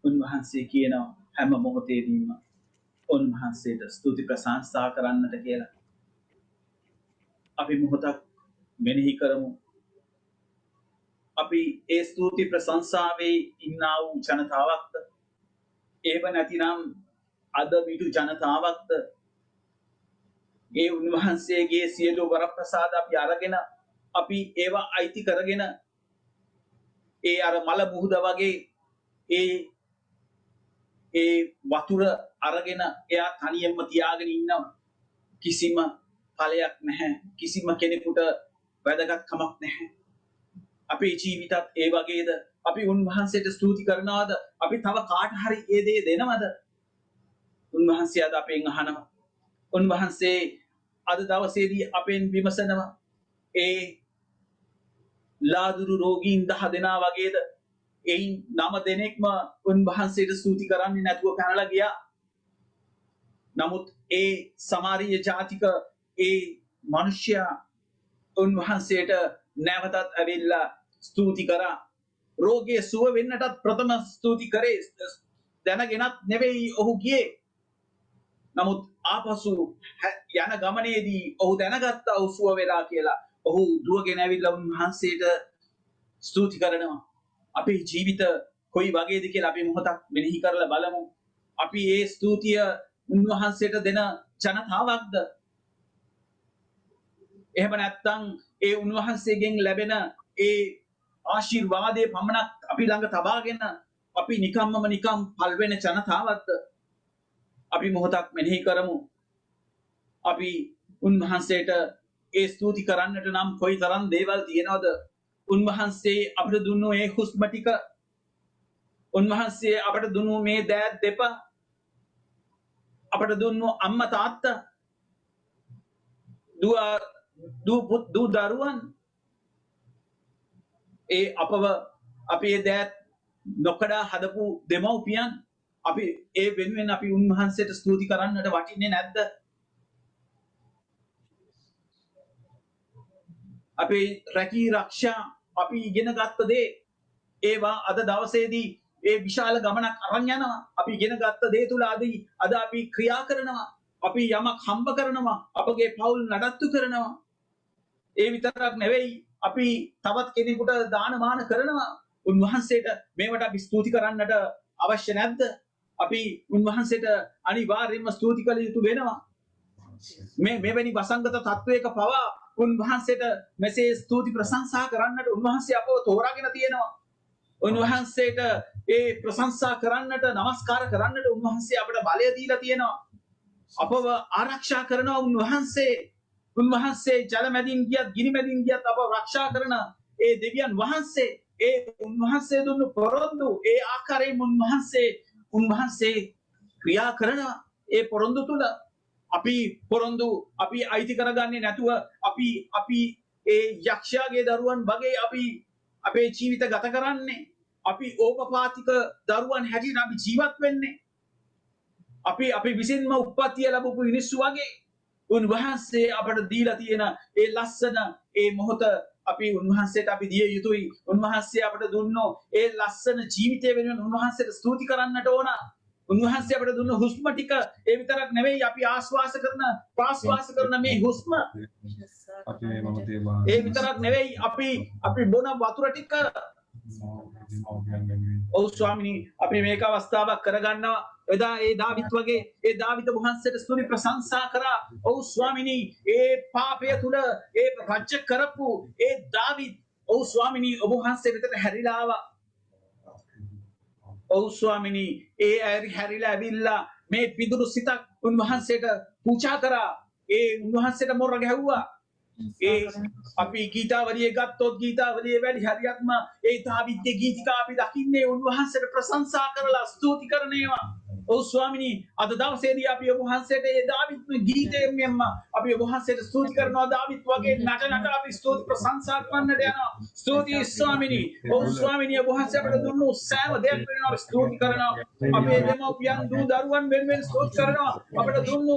උන්වහන්සේ කියන හැම මොහොතේදීම උන්වහන්සේට ස්තුති ප්‍රශංසා කරන්නට කියලා අපි මොහොතක් මෙනෙහි කරමු. අපි ඒ ස්තුති ප්‍රශංසාවේ ඉන්නා වූ ජනතාවක්ද? ඒව නැතිනම් අද විදු ජනතාවක්ද? ඒ උන්වහන්සේගේ සියලු වරප්‍රසාද අපි අරගෙන අපි ඒවා අයිති කරගෙන ඒ අර මල මුහුද වගේ ඒ වතුර අරගෙන එයා තනියම තියාගෙන ඉන්නවා. කිසිම ඵලයක් නැහැ. කිසිම කෙනෙකුට වැදගත්කමක් නැහැ. අපේ ජීවිතත් ඒ වගේද? අපි උන්වහන්සේට ස්තුති කරනවාද? අපි තව කාට හරි ඒ දේ දෙනවද? උන්වහන්සේ අද අපෙන් අහනවා. උන්වහන්සේ අද දවසේදී අපෙන් විමසනවා. ඒ ලාදුරු රෝගීන් 10 දෙනා වගේද? එයින් 9 දෙනෙක්ම උන්වහන්සේට ස්තුති කරන්නේ නැතුව පැනලා ගියා. නමුත් ඒ සමාරිය ජාතික ඒ මිනිසයා උන්වහන්සේට නැවතත් ඇවිල්ලා ස්තුති කරා. රෝගයේ සුව වෙන්නටත් ප්‍රථම ස්තුති කරේ. දැනගෙනත් නෙවෙයි ඔහු ගියේ. නමුත් ආපසු යන ගමනේදී ඔහු දැනගත්තා ඔහු සුව වෙලා කියලා. ඔහු දුවගෙන ඇවිල්ලා උන්වහන්සේට ස්තුති කරනවා. අපේ ජීවිත කොයි වගේද කියලා අපි මොහොතක් මෙනෙහි කරලා බලමු. අපි ඒ ස්තුතිය උන්වහන්සේට දෙන ජනතාවක්ද? එහෙම නැත්නම් ඒ උන්වහන්සේගෙන් ලැබෙන ඒ ආශිර්වාදයේ පමණක් අපි ළඟ තබාගෙන අපි නිකම් පල් වෙන ජනතාවක්ද? අපි මොහොතක් මෙනෙහි කරමු. අපි උන්වහන්සේට ඒ ස්තුති කරන්නට නම් කොයිතරම් දේවල් තියෙනවද? උන්වහන්සේ අපට දුන්නු ඒ හුස්ම ටික, උන්වහන්සේ අපට දුන්නු මේ දෑත් දෙප, අපට දුන්නු අම්මා තාත්තා, දූ දරුවන්, ඒ අපව අපේ දෑත් නොකඩා හදපු දෙමව්පියන්, අපි ඒ වෙනුවෙන් අපි උන්වහන්සේට ස්තුති කරන්නට වටින්නේ නැද්ද? අපේ රැකී රක්ෂා අපි ඉගෙන ගත්ත දේ ඒවා අද දවසේදී ඒ විශාල ගමනක් අරන් යනවා. අපි ඉගෙන ගත්ත දේ තුල අද අපි ක්‍රියා කරනවා. අපි යමක් හම්බ කරනවා. අපගේ පවුල් නඩත්තු කරනවා. ඒ විතරක් නෙවෙයි අපි තවත් කෙනෙකුට දානමාන කරනවා. උන්වහන්සේට මේවට අපි ස්තුති කරන්නට අවශ්‍ය නැද්ද? අපි උන්වහන්සේට අනිවාර්යයෙන්ම ස්තුති කළ යුතු වෙනවා. මෙවැනි වසංගත තත්වයක පවා උන්වහන්සේට මෙසේ ස්තුති ප්‍රශංසා කරන්නට උන්වහන්සේ අපව තෝරාගෙන තියෙනවා. උන්වහන්සේට ඒ ප්‍රශංසා කරන්නට, নমස්කාර කරන්නට උන්වහන්සේ අපට බලය දීලා තියෙනවා. අපව ආරක්ෂා කරනවා උන්වහන්සේ ජල මැදින් ගියත්, ගිනි මැදින් ගියත් අපව ආරක්ෂා කරන ඒ දෙවියන් වහන්සේ, ඒ උන්වහන්සේ දුන්නු පොරොන්දු, ඒ ආකාරයෙන් උන්වහන්සේ ක්‍රියා කරනවා. ඒ පොරොන්දු තුල අපි අයිති කරගන්නේ නැතුව අපි ඒ යක්ෂයාගේ දරුවන් වගේ අපි අපේ ජීවිත ගත කරන්නේ. අපි ඕපපාතික දරුවන් හැටියට අපි ජීවත් වෙන්නේ. අපි විසින්ම උප්පත්තිය ලැබපු මිනිස්සු වගේ. උන්වහන්සේ අපට දීලා තියෙන ඒ ලස්සන ඒ මොහොත අපි උන්වහන්සේට අපි දිය යුතුයි. උන්වහන්සේ අපට දුන්නෝ ඒ ලස්සන ජීවිතය වෙනුවෙන් උන්වහන්සේට ස්තුති කරන්නට ඕන. උන්වහන්සේ අපට දුන්න හුස්ම ටික ඒ විතරක් නෙවෙයි, අපි ආශ්වාස කරන ප්‍රාශ්වාස කරන මේ හුස්ම ඒ විතරක් නෙවෙයි, අපි බොන වතුර ටික. ඔව් ස්වාමිනී, අපි මේක අවස්ථාවක් කරගන්නවා. එදා ඒ දාවිත් වගේ ඒ දාවිත වහන්සේට ස්තුති ප්‍රශංසා කරා. ඔව් ස්වාමිනී, ඒ පාපය තුල ඒ රජ්‍ය කරපු ඒ දාවිත්, ඔව් ස්වාමිනී, ඔබ වහන්සේ වෙතට හැරිලා ආවා. ඔව් ස්වාමිනී, ඒ හැරිලා ඇවිල්ලා මේ පිදුරු සිතක් උන්වහන්සේට පූජා කරා. ඒ උන්වහන්සේට මොර ගැහුවා. ඒ අපි ගීතාවලිය ගත්තොත් ගීතාවලියේ වැඩි හරියක්ම ඒ දාවිත්ගේ ගීතිකා අපි දකින්නේ උන්වහන්සේට ප්‍රශංසා කරලා ස්තුති කරන ඒවා. ඔව් ස්වාමිනී අද දවසේදී අපි ඔබ වහන්සේට ඒ දාවිත් ගීතයෙන් මෙම්ම අපි ඔබ වහන්සේට ස්තුති කරනවා දාවිත් වගේ නට අපි ස්තුති ප්‍රශංසා කරන්නට යනවා ස්තුතියි ස්වාමිනී ඔව් ස්වාමිනී ඔබ වහන්සේ අපට දුන්නු සෑම දෙයක් වෙනවා අපි ස්තුති කරනවා අපේ දෙමව්පියන් දූ දරුවන් වෙනුවෙන් ස්තුති කරනවා අපට දුන්නු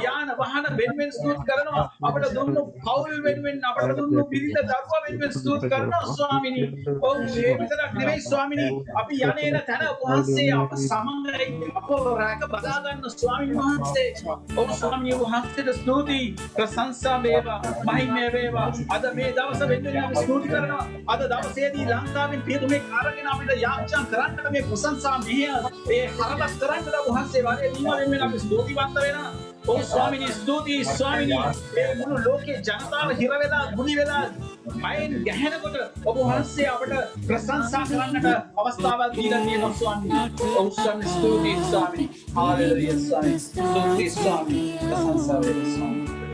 යාන වාහන වෙනුවෙන් ස්තුති කරනවා අපට දුන්නු පවුල් වෙනුවෙන් අපට දුන්නු පිරිත දරුවා වෙනුවෙන් ස්තුති කරනවා ස්වාමිනී ඔව් ඒ විතරක් නෙවෙයි ස්වාමිනී අපි යන්නේන තැන ඔබ වහන්සේ අප සමගයි අප රැක බදා ගන්න ස්වාමීන් වහන්සේ ඔව් ස්වාමිනී ඔබ වහන්සේට ස්තුතියි ප්‍රශංසා වේවා මහිමය වේවා අද මේ දවස වෙනුවෙන් අපි ස්තුති කරනවා අද දවසේදී ලංකාවෙන් පියතුමේ කාර්යගෙන අපිට යාච්ඡා කරන්නට මේ ප්‍රශංසා මෙහෙය ඒ හරවත් කරන්නට ඔබ වහන්සේ වාගේ දීමෙන් අපි ස්තුතිවන්ත වෙනවා ඔව් ස්වාමිනී ස්තුතියි ස්වාමිනී මේ මුළු ලෝකේ ජනතාව හිර වෙලා ගුලි වෙලා මයින් ගැහෙනකොට ඔබ වහන්සේ අපට ප්‍රශංසා කරන්නට අවස්ථාවක් දීලා තියෙනවා ස්වාමිනී ඔව් ස්වාමිනී ස්තුතියි ස්වාමිනී හාලෙලූයා ස්වාමිනී ස්තුතියි ස්වාමිනී ප්‍රශංසා වේවා ස්වාමිනී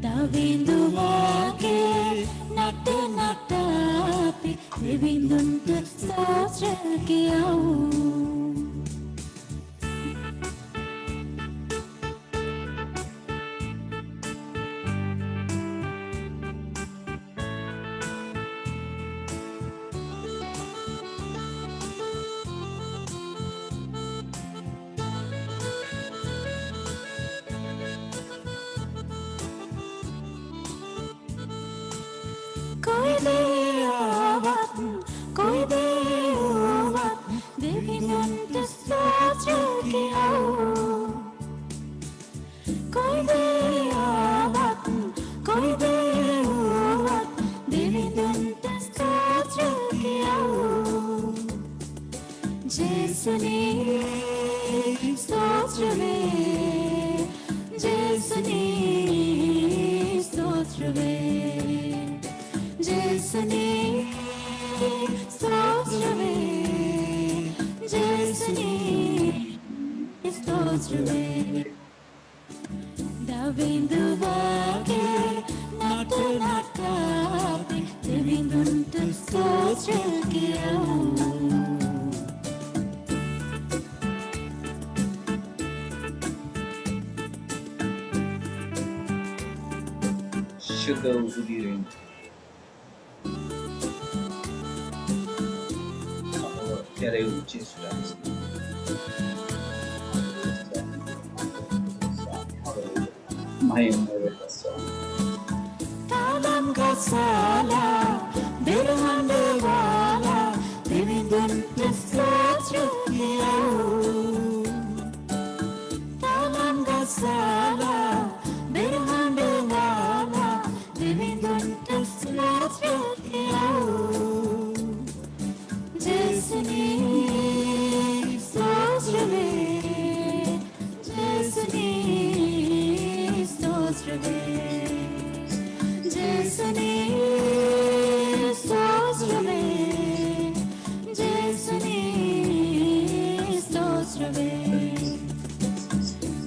දවිඳු වාගේ නට නට අපි දෙවිඳුන්ට ස්තෝත්‍ර කියවමු
शुद्ध उजुगिरें ત્યારે એવું છે
Talam gasala berhande wala devindun tesla Talam gasala berhande wala devindun tesla Jesuni Sostrave Jesuni Sostrave Jesuni Sostrave Jesuni Sostrave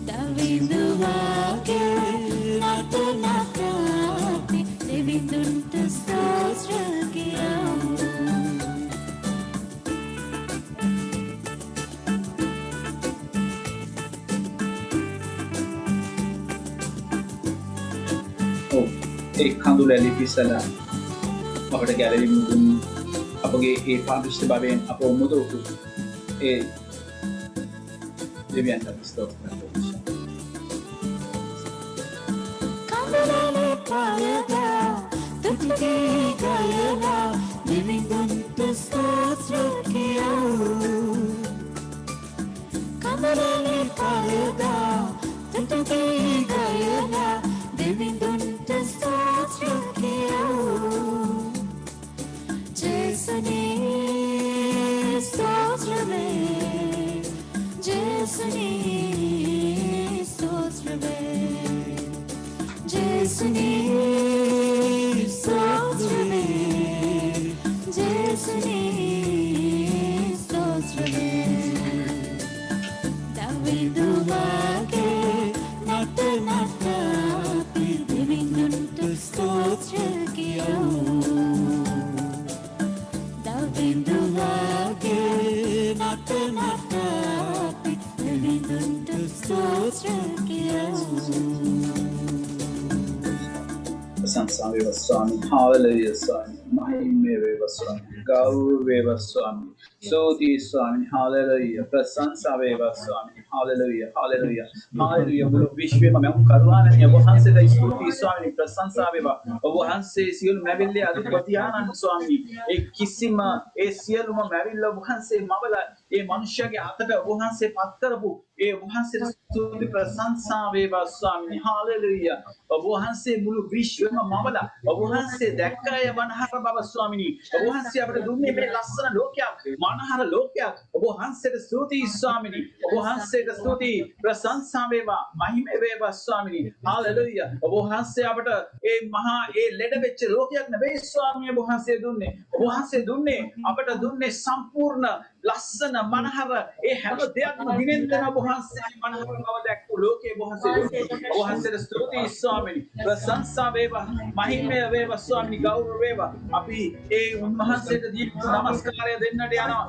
Davindu Vake Nata Nata Devindun Sostrave
ඒ කඳුල ලිපිසලා අපට ගැලවීම දුන්නු අපගේ ඒ පාවිච්චි භාවයෙන් අප මුදවපු ඒ දෙවියන්ට ස්තෝත්‍ර කරනවා
කඳුලේ පායදා තුති ගයලා දෙවිඳුන්ට ස්තෝත්‍ර කියවමු කඳුලේ පායදා තුති ගයලා දෙවිඳුන්ට ස්තෝත්‍ර කියවමු ජේසුනේ ස්තෝත්‍ර වේ ජේසුනේ ස්තෝත්‍ර වේ ජේසුනේ ස්තෝත්‍ර වේ ජේසුනේ ස්තෝත්‍ර වේ දවිදු වාගේ නට නට දෙවිඳුන්ට ස්තෝත්‍ර කියවමු දවිඳු වාගේ නට නට
प्रशंसा वेव स्वामी हालेलुया स्वामी महिमे वेव स्वामी गौरव वेव स्वामी स्तुति स्वामी हालेलुया प्रशंसा वेव स्वामी हालेलुया हालेलुया हालेलुया बोलो विश्व में मैं करवाने वहां से द स्तुति स्वामी प्रशंसा वेव वहां से सियल मैं बिल्ले अधिपतियान स्वामी एक किसिम ए सियल मैं बिल्ले वहां से मामला ये मनुष्य के हाथ पे वहां से पत्थर वो ये वहां से स्तुति प्रशंसा वेव स्वामी हालेलुया वहां से मुलु विश्व में मामला वहां से देखा है मनहर बाबा स्वामी वहां से अपने दुनिया में लसन लोक्या मनहर लोक्या वहां से स्तुति स्वामी वहां से स्तुति प्रशंसा वेवा महिमे वेवा स्वामी हालेलुया वहां से अपने ए महा ए लेड बेच लोक्या नबे स्वामी वहां से दुन्ने अपने दुन्ने संपूर्ण लसन मनहर ए हम देयात्म दिनेंद्र वहां से मनहर बाबा देखो लोके वहां से स्तुति स्वामी प्रशंसा वेवा महिमे वेवा स्वामी गौरव वेवा अभी ए वहां से नमस्कार देन्नटे आना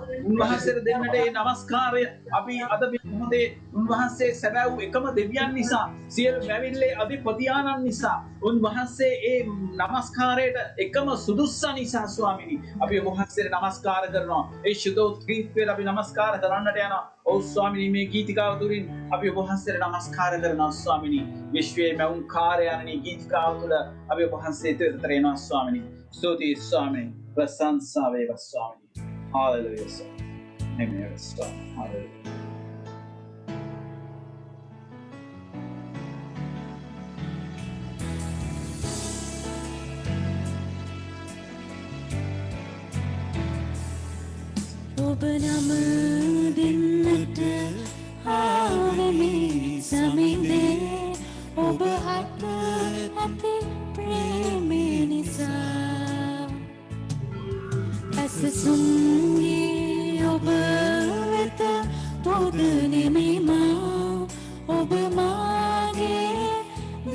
वहां से देन्नटे नमस्कार अभी अदबी मोदे वहां से सदैव एकम दिव्यान निसा सियल मैविल्ले अधिपतियान निसा वहां से ए नमस्कार एकम सुदुस्सा निसा स्वामी अभी वहां से नमस्कार करना ए शुद्धो फिर अभी नमस्कार करन्नटे आना ओ स्वामी में गीत का दुरिन अभी वहां से नमस्कार करना स्वामी विश्व में ओंकार यानी गीत का तुल अभी वहां से तेरना स्वामी स्तुति स्वामी प्रशंसा वेव स्वामी हालेलुया स्वामी आमेन स्वामी हालेलुया
ඔබ නම දෙන්නට ආවමි සමිඳේ ඔබ හට ඇති ප්‍රේමය නිසා ඇසසුන්ගේ ඔබ වෙත පොදනෙමි මා ඔබ මාගේ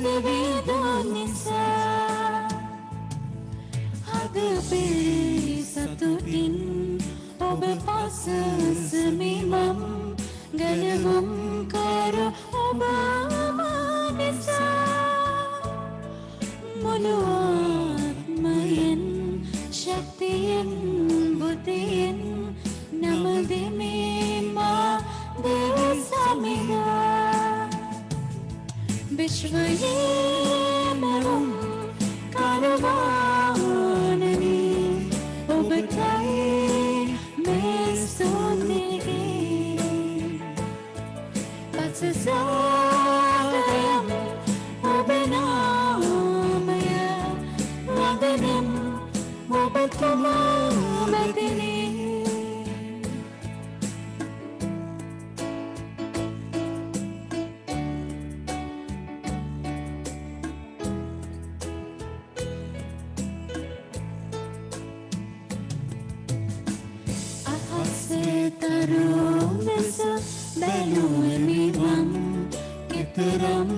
නිවේදන නිසා හද පිරි සතුටින් ඔබ පසසමි මම් ගලවම් කර ඔබ නිසා මුළු ආත්මයෙන් ශක්තියෙන් බුද්ධියෙන් නම දෙමි මා දේව සමිඳා විශ්වයේ මරුම් කරවානනි ඔබටයි Sagadam Obenamaya Wadanam Obatama Madini Ahase tarunesa Beluemi Keteram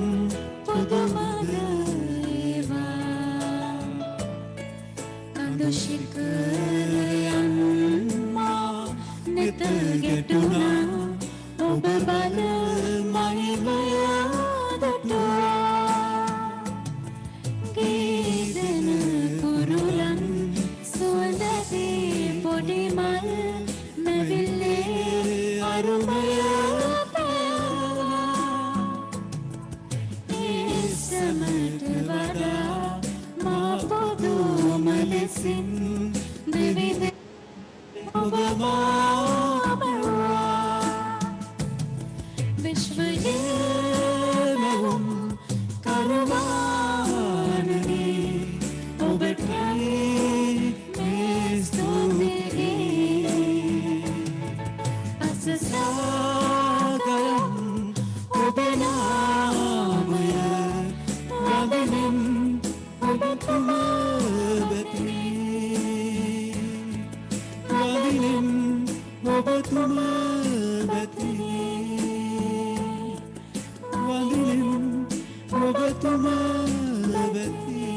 Pudumadeva Kandushikarayan Ma Netagetuna Obabala Mahimaya Datua Gidana Kurulan Suandati Podimal Meville Arumaya Sin Divide Obama Vishwaye Mahum Karavanani Obatrai Mestoni Asasagayam Obenamaya Rabanim Obatama Obatuma Batini Wadilim Obatuma Batini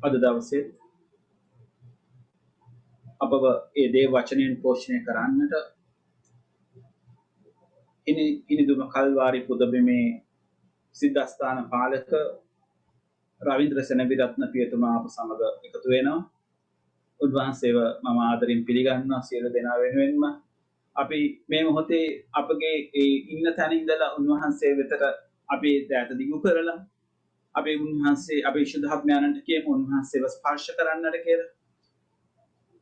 අද දවසේ අපව ඒ දේව වචනයෙන් පෝෂණය කරන්නට ඉනිදුම කල්වාරි පුදබිමේ සිද්ධාස්ථාන පාලක රවීන්ද්‍ර සෙනවිරත්න පියතුමා අප සමග එකතු වෙනවා. උන්වහන්සේව මම ආදරෙන් පිළිගන්නවා සියලු දෙනා වෙනුවෙන්ම. අපි මේ මොහොතේ අපගේ ඒ ඉන්න තැන ඉඳලා උන්වහන්සේ වෙතට අපි දෑත දිගු කරලා අපි උන්වහන්සේ අපේ ශුද්ධාත්මයන්ට කියමු උන්වහන්සේව ස්පර්ශ කරන්නට කියලා.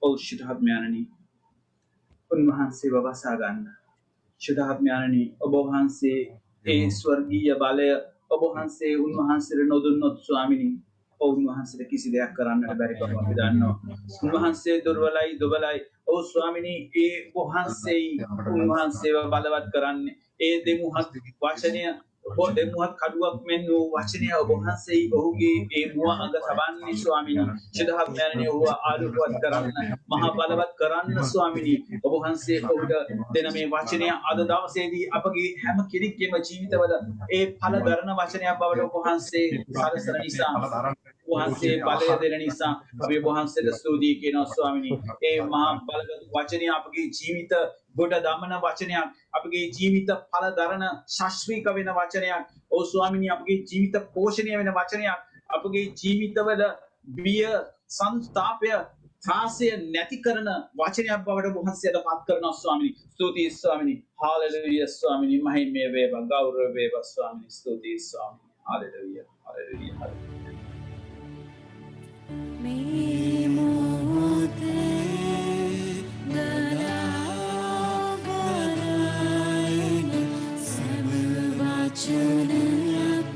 ඔව් ශුද්ධාත්මයන්නි උන්වහන්සේව වසා ගන්න. ශුද්ධාත්මයන්නි ඔබ වහන්සේ ඒ ස්වර්ගීය බලය ඔබ වහන්සේ උන්වහන්සේට නොදුන්නොත් ස්වාමිනී උන්වහන්සේට කිසි දෙයක් කරන්නට බැරි බව අපි දන්නවා. උන්වහන්සේ දුර්වලයි දුබලයි. ඔව් ස්වාමිනී ඒ වහන්සේ උන්වහන්සේව බලවත් කරන්නේ ඒ දෙමුහත් වචනය දෙමුහත් කඩුවක් මෙන් වූ වචනය ඔබ වහන්සේ ඔහුගේ ඒ මුව අඟ තබන්නේ ස්වාමිනී. ශුද්ධාත්මයන්නි ඔහුව ආලෝකවත් කරන්න මහා බලවත් කරන්න ස්වාමිනී. ඔබ වහන්සේ ඔහුට දෙන මේ වචනය අද දවසේදී අපගේ හැම කෙනෙක්ගේම ජීවිතවල ඒ ඵල දරන වචනයක් බවට ඔබ වහන්සේ සලසන නිසා වහන්සේ බලය දෙන නිසා අපි ඔබ වහන්සේට ස්තුතියි කියනවා ස්වාමිනී. ඒ මහා බලගත් වචනය අපගේ ජීවිත ගොඩ දමන වචනයක්, අපගේ ජීවිත ඵල දරන ශාස්ත්‍රීක වෙන වචනයක්. ඔව් ස්වාමිනී අපගේ ජීවිත පෝෂණය වෙන වචනයක්. අපගේ ජීවිතවල බිය සංතාපය ත්‍රාසය නැති කරන වචනයක් බවට ඔබ වහන්සේට පත් කරනවා ස්වාමිනී. ස්තුතියි ස්වාමිනී. හාලෙලූයා ස්වාමිනී. මහිමය වේවා, ගෞරව වේවා ස්වාමිනී. ස්තුතියි ස්වාමිනී. හාලෙලූයා. හාලෙලූයා. හාලෙලූයා.
මේ මොහොතේ ගලාගලයින සෑම වචනයක්ම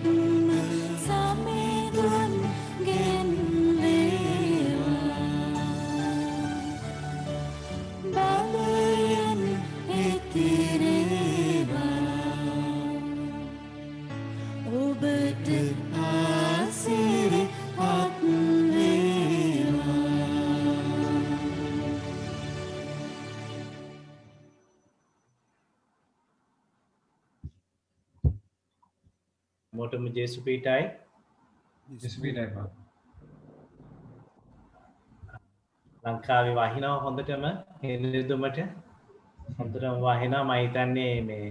සමෙදුන් ගෙන්වේවා බලයෙන් ඉතිරේවා ඔබට ආශිර්වාද
මොටම ජේසු පීටයි ලංකාවේ වහිනවා හොඳටම හින්දුමට හොඳටම වහිනවා. මම හිතන්නේ මේ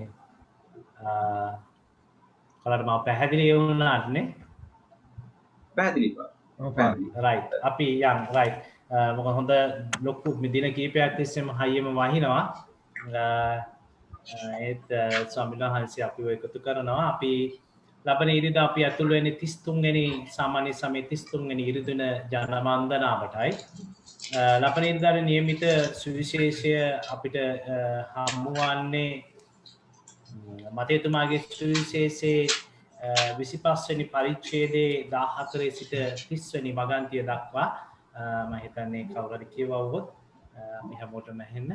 කලකට මම පැහැදිලි වුණාට නේ
පැහැදිලි පා.
රයිට් අපි යන් රයිට් මොකද හොඳ ලොකු දින කීපයක් තිස්සේම හයියම වහිනවා. ඒත් ස්වාමීන් වහන්සේ අපිව එකතු කරනවා. අපි ලබන ඉරිදා අපි ඇතුළු වෙන්නේ 33 වෙනි සාමාන්‍ය සමයේ 33 වෙනි ඉරිදින ජනවන්දනාවටයි. ලබන ඉරිදාවේ නියමිත සුවිශේෂය අපිට හමුවන්නේ මතේතුමාගේ සුවිශේෂයේ 25 වෙනි පරිච්ඡේදයේ 14 සිට 30 වෙනි වගන්තිය දක්වා මම හිතන්නේ කවුරු හරි කියවවුවොත් අපි හැමෝටම ඇහෙන්න.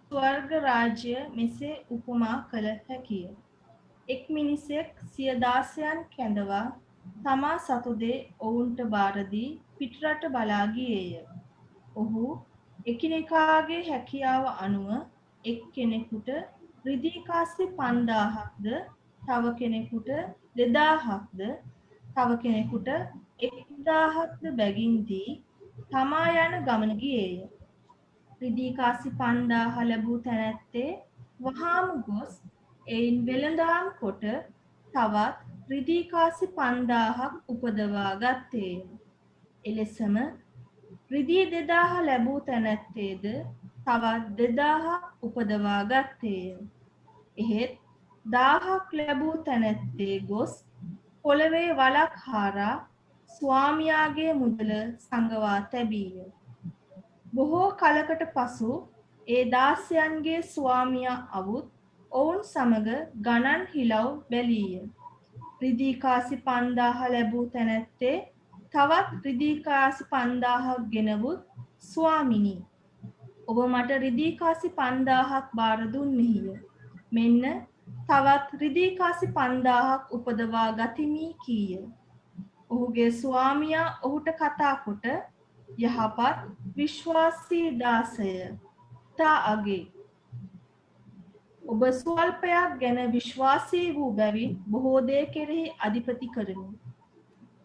ස්වර්ග රාජ්‍ය මෙසේ උපමා කළ හැකිය. එක් මිනිසෙක් සිය දාසයන් කැඳවා තමා සතු දේ ඔවුන්ට බාර දී පිටරට බලා ගියේය. ඔහු එකිනෙකාගේ හැකියාව අනුව එක් කෙනෙකුට රිදී කාසි 5000ක්ද, තව කෙනෙකුට 2000ක්ද, තව කෙනෙකුට 1000ක්ද බැගින් දී තමා යන ගමන ගියේය. රිදී කාසි 5000 ලැබූ තැනැත්තේ වහාම ගොස් එයින් වෙළඳාම් කොට තවත් රිදී කාසි 5000ක් උපදවා ගත්තේය. එලෙසම රිදී 2000 ලැබූ තැනැත්තේද තවත් 2000ක් උපදවා ගත්තේය. එහෙත් 1000ක් ලැබූ තැනැත්තේ ගොස් පොළවේ වලක් හාරා ස්වාමියාගේ මුදල සංගවා තැබීය. බොහෝ කලකට පසු ඒ දාසයන්ගේ ස්වාමියා අවුත් ඔවුන් සමග ගණන් හිලව් බැලීය. රිදී කාසි 5000 ලැබූ තැනැත්තේ තවත් රිදී කාසි 5000ක් ගෙනවුත් ස්වාමිනී ඔබ මට රිදී කාසි 5000ක් බාර දුන්නේය. මෙන්න තවත් රිදී කාසි 5000ක් උපදවා ගතිමි කීය. ඔහුගේ ස්වාමියා ඔහුට කතා කොට යහපත් විශ්වාසී දාසය තා අගේ ඔබ ස්වල්පයක් ගැන විශ්වාසී වූ බැවින් බොහෝ දේ කෙරෙහි අධිපති කරමි.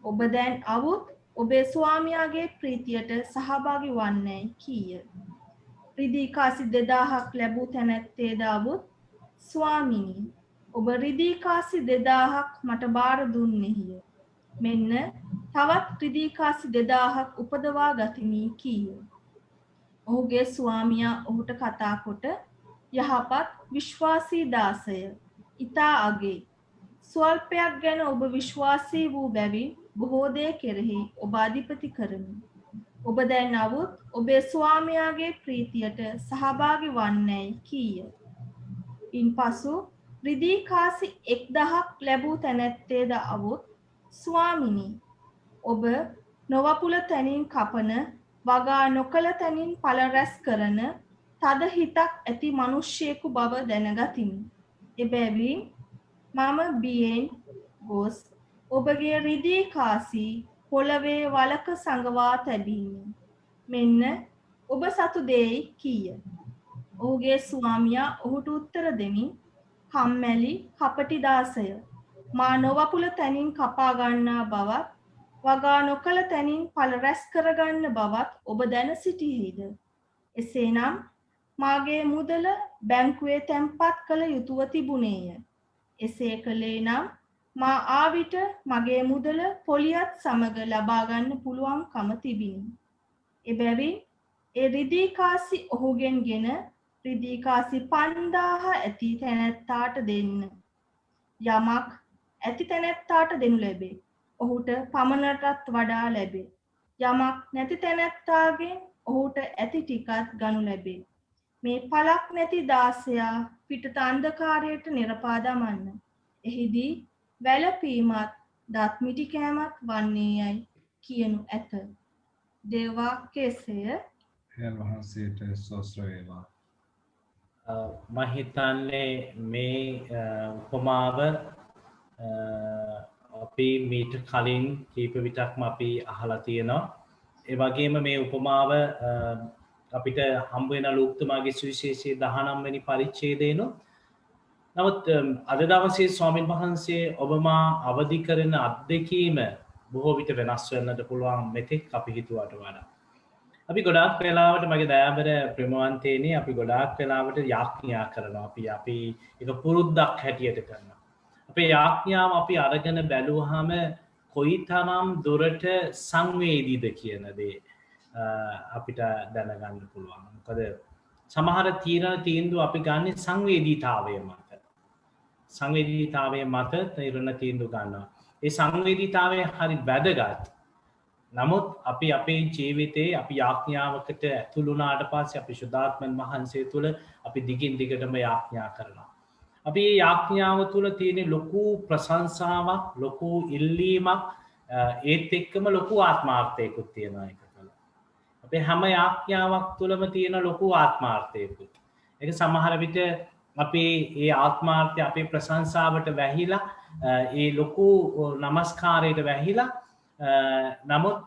ඔබ දැන් අවුත් ඔබේ ස්වාමියාගේ ප්‍රීතියට සහභාගී වන්නේ කීය. රිදී කාසි 2000ක් ලැබූ තැනැත්තේද අවුත් ස්වාමිනී ඔබ රිදී කාසි 2000ක් මට බාර දුන්නේහිය. මෙන්න තවත් රිදී කාසි 2000ක් උපදවා ගතිමි කීය. ඔහුගේ ස්වාමියා ඔහුට කතා කොට යහපත් විශ්වාසී දාසය ඊතා අගේ ස්වල්පයක් ගැන ඔබ විශ්වාසී වූ බැවින් බොහෝ දේ කෙරෙහි ඔබ අධිපති කරමි. ඔබ දැන් අවුත් ඔබේ ස්වාමියාගේ ප්‍රීතියට සහභාගී වන්නේ කීය. ඉන්පසු රිදී කාසි 1000ක් ලැබූ තැනැත්තේද අවුත් ස්වාමිනී ඔබ නොවපුල තැනින් කපන වගා නොකළ තැනින් පළ රැස් කරන තද හිතක් ඇති මිනිසෙකු බව දැනගතිමි. එබැවින් මම බියෙන් ගොස් ඔබගේ රිදී කාසි පොළවේ වලක සංගවා තැබීමි. මෙන්න ඔබ සතු දෙයි කීය. ඔහුගේ ස්වාමියා ඔහුට උත්තර දෙමින් කම්මැලි කපටි දාසය මා නොවපුල තැනින් කපා ගන්නා බවත් වගා නොකළ තැනින් පළ රැස් කරගන්න බවත් ඔබ දැන සිටියේද? එසේනම් මාගේ මුදල බැංකුවේ තැන්පත් කළ යුතුව තිබුණේය. එසේ කළේ නම් මා ආවිට මගේ මුදල පොලියත් සමග ලබා ගන්න පුළුවන්කම තිබිනි. එබැවින් ඒ රිදී කාසි ඔහුගෙන් ගෙන රිදී කාසි 5000 ඇති තැනැත්තාට දෙන්න. යමක් ඇති තැනැත්තාට දෙනු ලැබේ. ඔහුට පමණටත් වඩා ලැබේ. යමක් නැති තැනැත්තාගෙන් ඔහුට ඇති ටිකත් ගනු ලැබේ. මේ පලක් නැති දාසයා පිටත අන්ධකාරයට නිරපා දමන්න. එහිදී වැළපීමත් දත් මිටි කෑමත් වන්නේ යයි කියනු ඇත. දේවාක්‍යසය
Herr වහන්සේට සෝස්ත්‍ර වේවා.
මම හිතන්නේ මේ උපමාව අපි මීට කලින් කීප විටක්ම අපි අහලා තියෙනවා. ඒ වගේම මේ උපමාව අපිට හම්බ වෙන ලූක්තුමාගේ සුවිශේෂයේ 19 වෙනි පරිච්ඡේදයේනොත් නමුත් අද දවසේ ස්වාමින් වහන්සේ ඔබමා අවදි කරන අත්දැකීම බොහෝ විට වෙනස් වෙන්නට පුළුවන් මෙතෙක් අපි හිතුවට වඩා. අපි ගොඩාක් වෙලාවට මගේ දයාබර ප්‍රේමවන්තේනි අපි ගොඩාක් වෙලාවට යාඥා කරනවා. අපි ඒක පුරුද්දක් හැටියට කරනවා. අපේ යාඥාව අපි අරගෙන බැලුවාම කොයිතරම් දුරට සංවේදීද කියන දේ අපිට දැනගන්න පුළුවන්. මොකද සමහර තීන්දුව අපි ගන්නේ සංවේදීතාවය මත. සංවේදීතාවය මත තීන්දුව ගන්නවා. ඒ සංවේදීතාවය හරි වැදගත්. නමුත් අපි අපේ ජීවිතේ අපි යාඥාවකට ඇතුළු වුණාට පස්සේ අපි ශුද්ධාත්මයන් වහන්සේ තුල අපි දිගින් දිගටම යාඥා කරනවා. අපි මේ යාඥාව තුල තියෙන ලොකු ප්‍රශංසාවක්, ලොකු ඉල්ලීමක්, ඒත් එක්කම ලොකු ආත්මාර්ථයකුත් තියෙනවා ඒකවල. අපේ හැම යාඥාවක් තුලම තියෙන ලොකු ආත්මාර්ථයකුත්. ඒක සමහර විට අපි ඒ ආත්මාර්ථය අපේ ප්‍රශංසාවට වැහිලා, ඒ ලොකු නමස්කාරයට වැහිලා නමුත්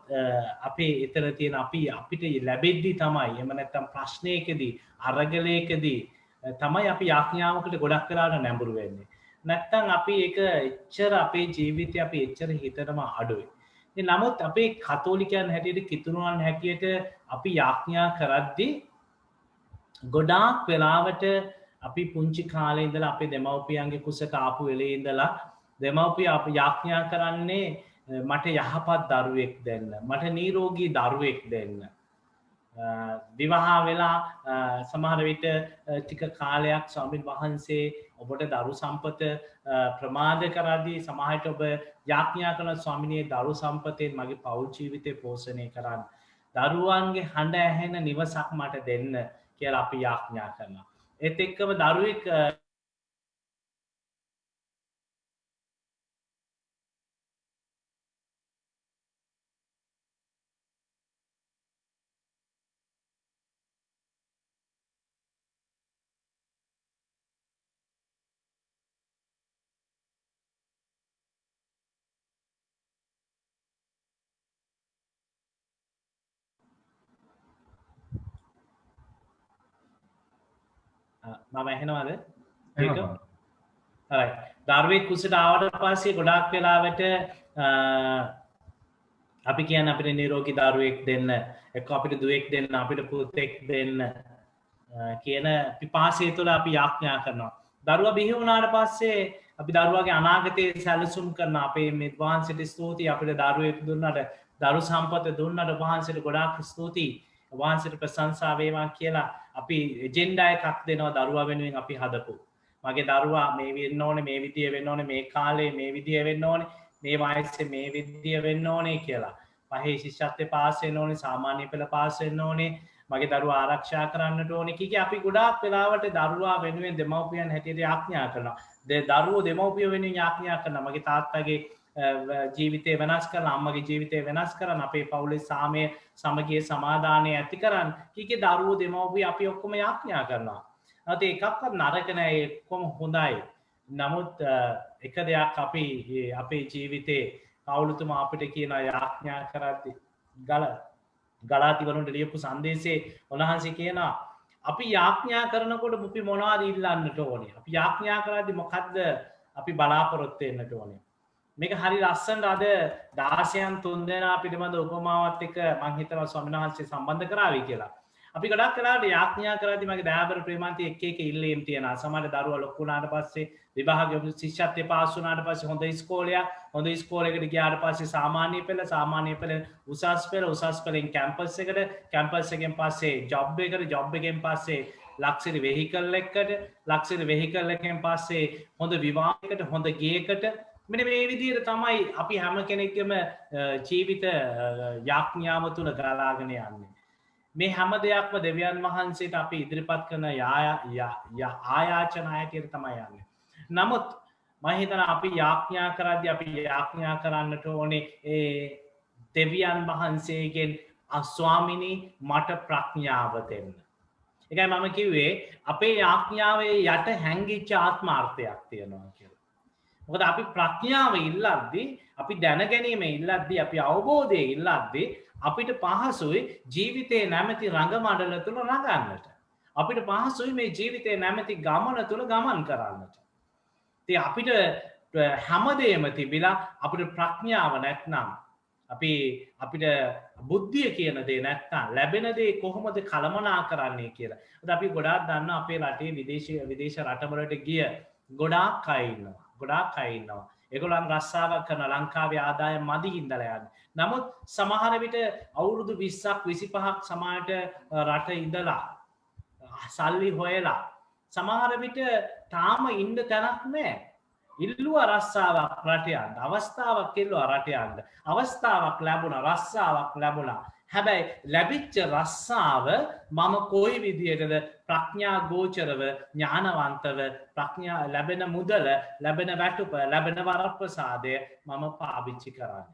අපේ එතන තියෙන අපිට ලැබෙද්දී තමයි එහෙම නැත්නම් ප්‍රශ්නයකදී අරගලයකදී තමයි අපි යාඥාවකට ගොඩක් වෙලාවට නැඹුරු වෙන්නේ. නැත්නම් අපි ඒක එච්චර අපේ ජීවිතේ අපි එච්චර හිතනම අඩුයි. නමුත් අපේ කතෝලිකයන් හැටියට කිතුණුවන් හැටියට අපි යාඥා කරද්දී ගොඩාක් වෙලාවට අපි පුංචි කාලේ ඉඳලා අපේ දෙමව්පියන්ගේ කුසට ආපු වෙලේ ඉඳලා දෙමව්පිය අපි යාඥා කරන්නේ මට යහපත් දරුවෙක් දෙන්න, මට නිරෝගී දරුවෙක් දෙන්න. විවාහ වෙලා සමහර විට ටික කාලයක් ස්වාමීන් වහන්සේ ඔබට දරු සම්පත ප්‍රමාද කරද්දී සමහරට ඔබ යාඥා කරන ස්වාමිනේ දරු සම්පතෙන් මගේ පෞල් ජීවිතේ පෝෂණය කරන්න. දරුවන්ගේ හඬ ඇහෙන නිවසක් මට දෙන්න කියලා අපි යාඥා කරනවා. ඒත් එක්කම දරුවෙක් මම ඇහෙනවද? ඒක හරි. දරුවෙක් කුසට ආවට පස්සේ ගොඩාක් වෙලාවට අපි කියන්න අපිට නිරෝගී දරුවෙක් දෙන්න එක්ක අපිට දුවෙක් දෙන්න අපිට පුතෙක් දෙන්න කියන පිපාසය තුළ අපි යාඥා කරනවා. දරුවා බිහි වුණාට පස්සේ අපි දරුවාගේ අනාගතයේ සැලසුම් කරන අපේ මේ වහන්සේට ස්තුතියි අපිට දරුවෙක් දුන්නට දරු සම්පත දුන්නට වහන්සේට ගොඩාක් ස්තුතියි වහන්සේට ප්‍රශංසා වේවා කියලා අපි එජෙන්ඩා එකක් දෙනවා දරුවා වෙනුවෙන් අපි හදපු. මගේ දරුවා මේ වෙන්න ඕනේ මේ විදිය වෙන්න ඕනේ මේ කාලේ මේ විදිය වෙන්න ඕනේ මේ වයසේ මේ විදිය වෙන්න ඕනේ කියලා. පහේ ශිෂ්‍යත්වයේ පාස් වෙන්න ඕනේ සාමාන්‍ය පෙළ පාස් වෙන්න ඕනේ මගේ දරුවා ආරක්ෂා කරන්නට ඕනේ කිකි අපි ගොඩාක් වෙලාවට දරුවා වෙනුවෙන් දෙමව්පියන් හැටියට යාඥා කරනවා. දරුවෝ දෙමව්පියෝ වෙනුවෙන් යාඥා කරනවා. මගේ තාත්තගේ ජීවිතය වෙනස් කරලා අම්මගේ ජීවිතය වෙනස් කරන්න අපේ පවුලේ සාමය සමගිය සමාදානය ඇති කරන්න කිකි දරුවෝ දෙමව්පියෝ අපි ඔක්කොම යාඥා කරනවා. නැත්නම් එකක්වත් නරක නෑ ඔක්කොම හොඳයි. නමුත් එක දෙයක් අපි අපේ ජීවිතේ පවුලතුමා අපිට කියන යාඥා කරද්දී ගලාතිවරුන්ට ලියපු සංදේශේ උන්වහන්සේ කියනවා අපි යාඥා කරනකොට අපි මොනවද ඉල්ලන්නට ඕනේ? අපි යාඥා කරද්දී මොකද්ද අපි බලාපොරොත්තු වෙන්නට ඕනේ? මේක හරි ලස්සනට අද 16න් 3 දෙනා පිළිබඳ උපමාවත් එක්ක මම හිතනවා ස්වාමීන් වහන්සේ සම්බන්ධ කරાવી කියලා. අපි ගොඩක් වෙලාවට යාඥා කරද්දී මගේ දයාබර ප්‍රේමාන්ති එක ඉල්ලීම් තියෙනවා. සමහර දරුවා ලොකු වුණාට පස්සේ විභාග ශිෂ්‍යත්වයේ පාස් වුණාට පස්සේ හොඳ ඉස්කෝලයකට ගියාට පස්සේ සාමාන්‍ය පෙළ උසස් පෙළෙන් කැම්පස් එකෙන් පස්සේ ජොබ් එකෙන් පස්සේ ලක්ෂරි වෙහිකල් එකෙන් පස්සේ හොඳ විවාහයකට හොඳ ගේකට මෙන්න මේ විදිහට තමයි අපි හැම කෙනෙක්ගේම ජීවිත යාඥාව තුල ගලාගෙන යන්නේ. මේ හැම දෙයක්ම දෙවියන් වහන්සේට අපි ඉදිරිපත් කරන ආයාචනා හැටියට තමයි යන්නේ. නමුත් මම හිතනවා අපි යාඥා කරද්දී අපි යාඥා කරන්නට ඕනේ ඒ දෙවියන් වහන්සේගෙන් ස්වාමිනී මට ප්‍රඥාව දෙන්න. ඒකයි මම කිව්වේ අපේ යාඥාවේ යට හැංගිච්ච ආත්මාර්ථයක් තියෙනවා කියලා. මොකද අපි ප්‍රඥාව ඉල්ලද්දී අපි දැනගැනීම ඉල්ලද්දී අපි අවබෝධය ඉල්ලද්දී අපිට පහසුයි ජීවිතේ නැමැති රඟ මඩල තුල රඟන්නට. අපිට පහසුයි මේ ජීවිතේ නැමැති ගමන තුල ගමන් කරන්නට. ඉතින් අපිට හැමදේම තිබිලා අපිට ප්‍රඥාව නැත්නම් අපිට බුද්ධිය කියන දේ නැත්නම් ලැබෙන දේ කොහොමද කළමනා කරන්නේ කියලා. අපි ගොඩාක් දන්නවා අපේ රටේ විදේශ රටවලට ගිය ගොඩාක් අය ඉන්නවා. ඒගොල්ලන් රස්සාවක් කරන ලංකාවේ ආදායම් මදි හින්දලා යන්නේ. නමුත් සමහර විට අවුරුදු 20ක් 25ක් සමාජයට රට ඉඳලා සල්ලි හොයලා සමහර විට තාම ඉන්න තැනක් නැහැ. ඉල්ලුවා රස්සාවක් රට යන්න. අවස්ථාවක් ඉල්ලුවා රට යන්න. අවස්ථාවක් ලැබුණා රස්සාවක් ලැබුණා. හැබැයි ලැබිච්ච රස්සාව මම කොයි විදියටද ප්‍රඥා ගෝචරව ඥානවන්තව ප්‍රඥා ලැබෙන මුදල ලැබෙන වැටුප ලැබෙන වරප්‍රසාදය මම පාවිච්චි කරන්නේ.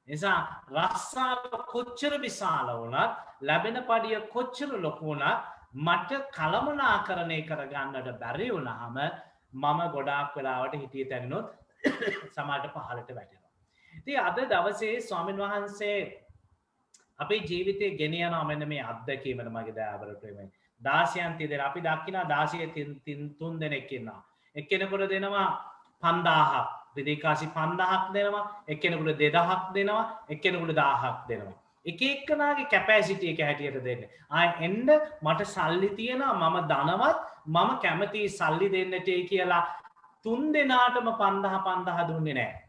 නිසා රස්සාව කොච්චර විශාල වුණත් ලැබෙන පඩිය කොච්චර ලොකු වුණත් මට කළමනාකරණය කරගන්නට බැරි වුණාම මම ගොඩාක් වෙලාවට හිටිය තැනොත් සමාජයට පහළට වැටෙනවා. ඉතින් අද දවසේ ස්වාමීන් වහන්සේ අපේ ජීවිතේ ගෙන යනවා මෙන්න මේ අත්දැකීමන මගේ දයාබර ප්‍රේමයෙන්. 16න් තියදෙන අපි දකිනා 16 3 දෙනෙක් ඉන්නවා. එක්කෙනෙකුට දෙනවා 5000ක්, විදේකාසි 5000ක් දෙනවා, එක්කෙනෙකුට 2000ක් දෙනවා, එක්කෙනෙකුට 1000ක් දෙනවා. එක එක්කනාගේ කැපැසිටි එක හැටියට දෙන්න. එන්න මට සල්ලි තියෙනවා මම ධනවත් මම කැමති සල්ලි දෙන්නට කියලා 3 දෙනාටම 5000 දුන්නේ නැහැ.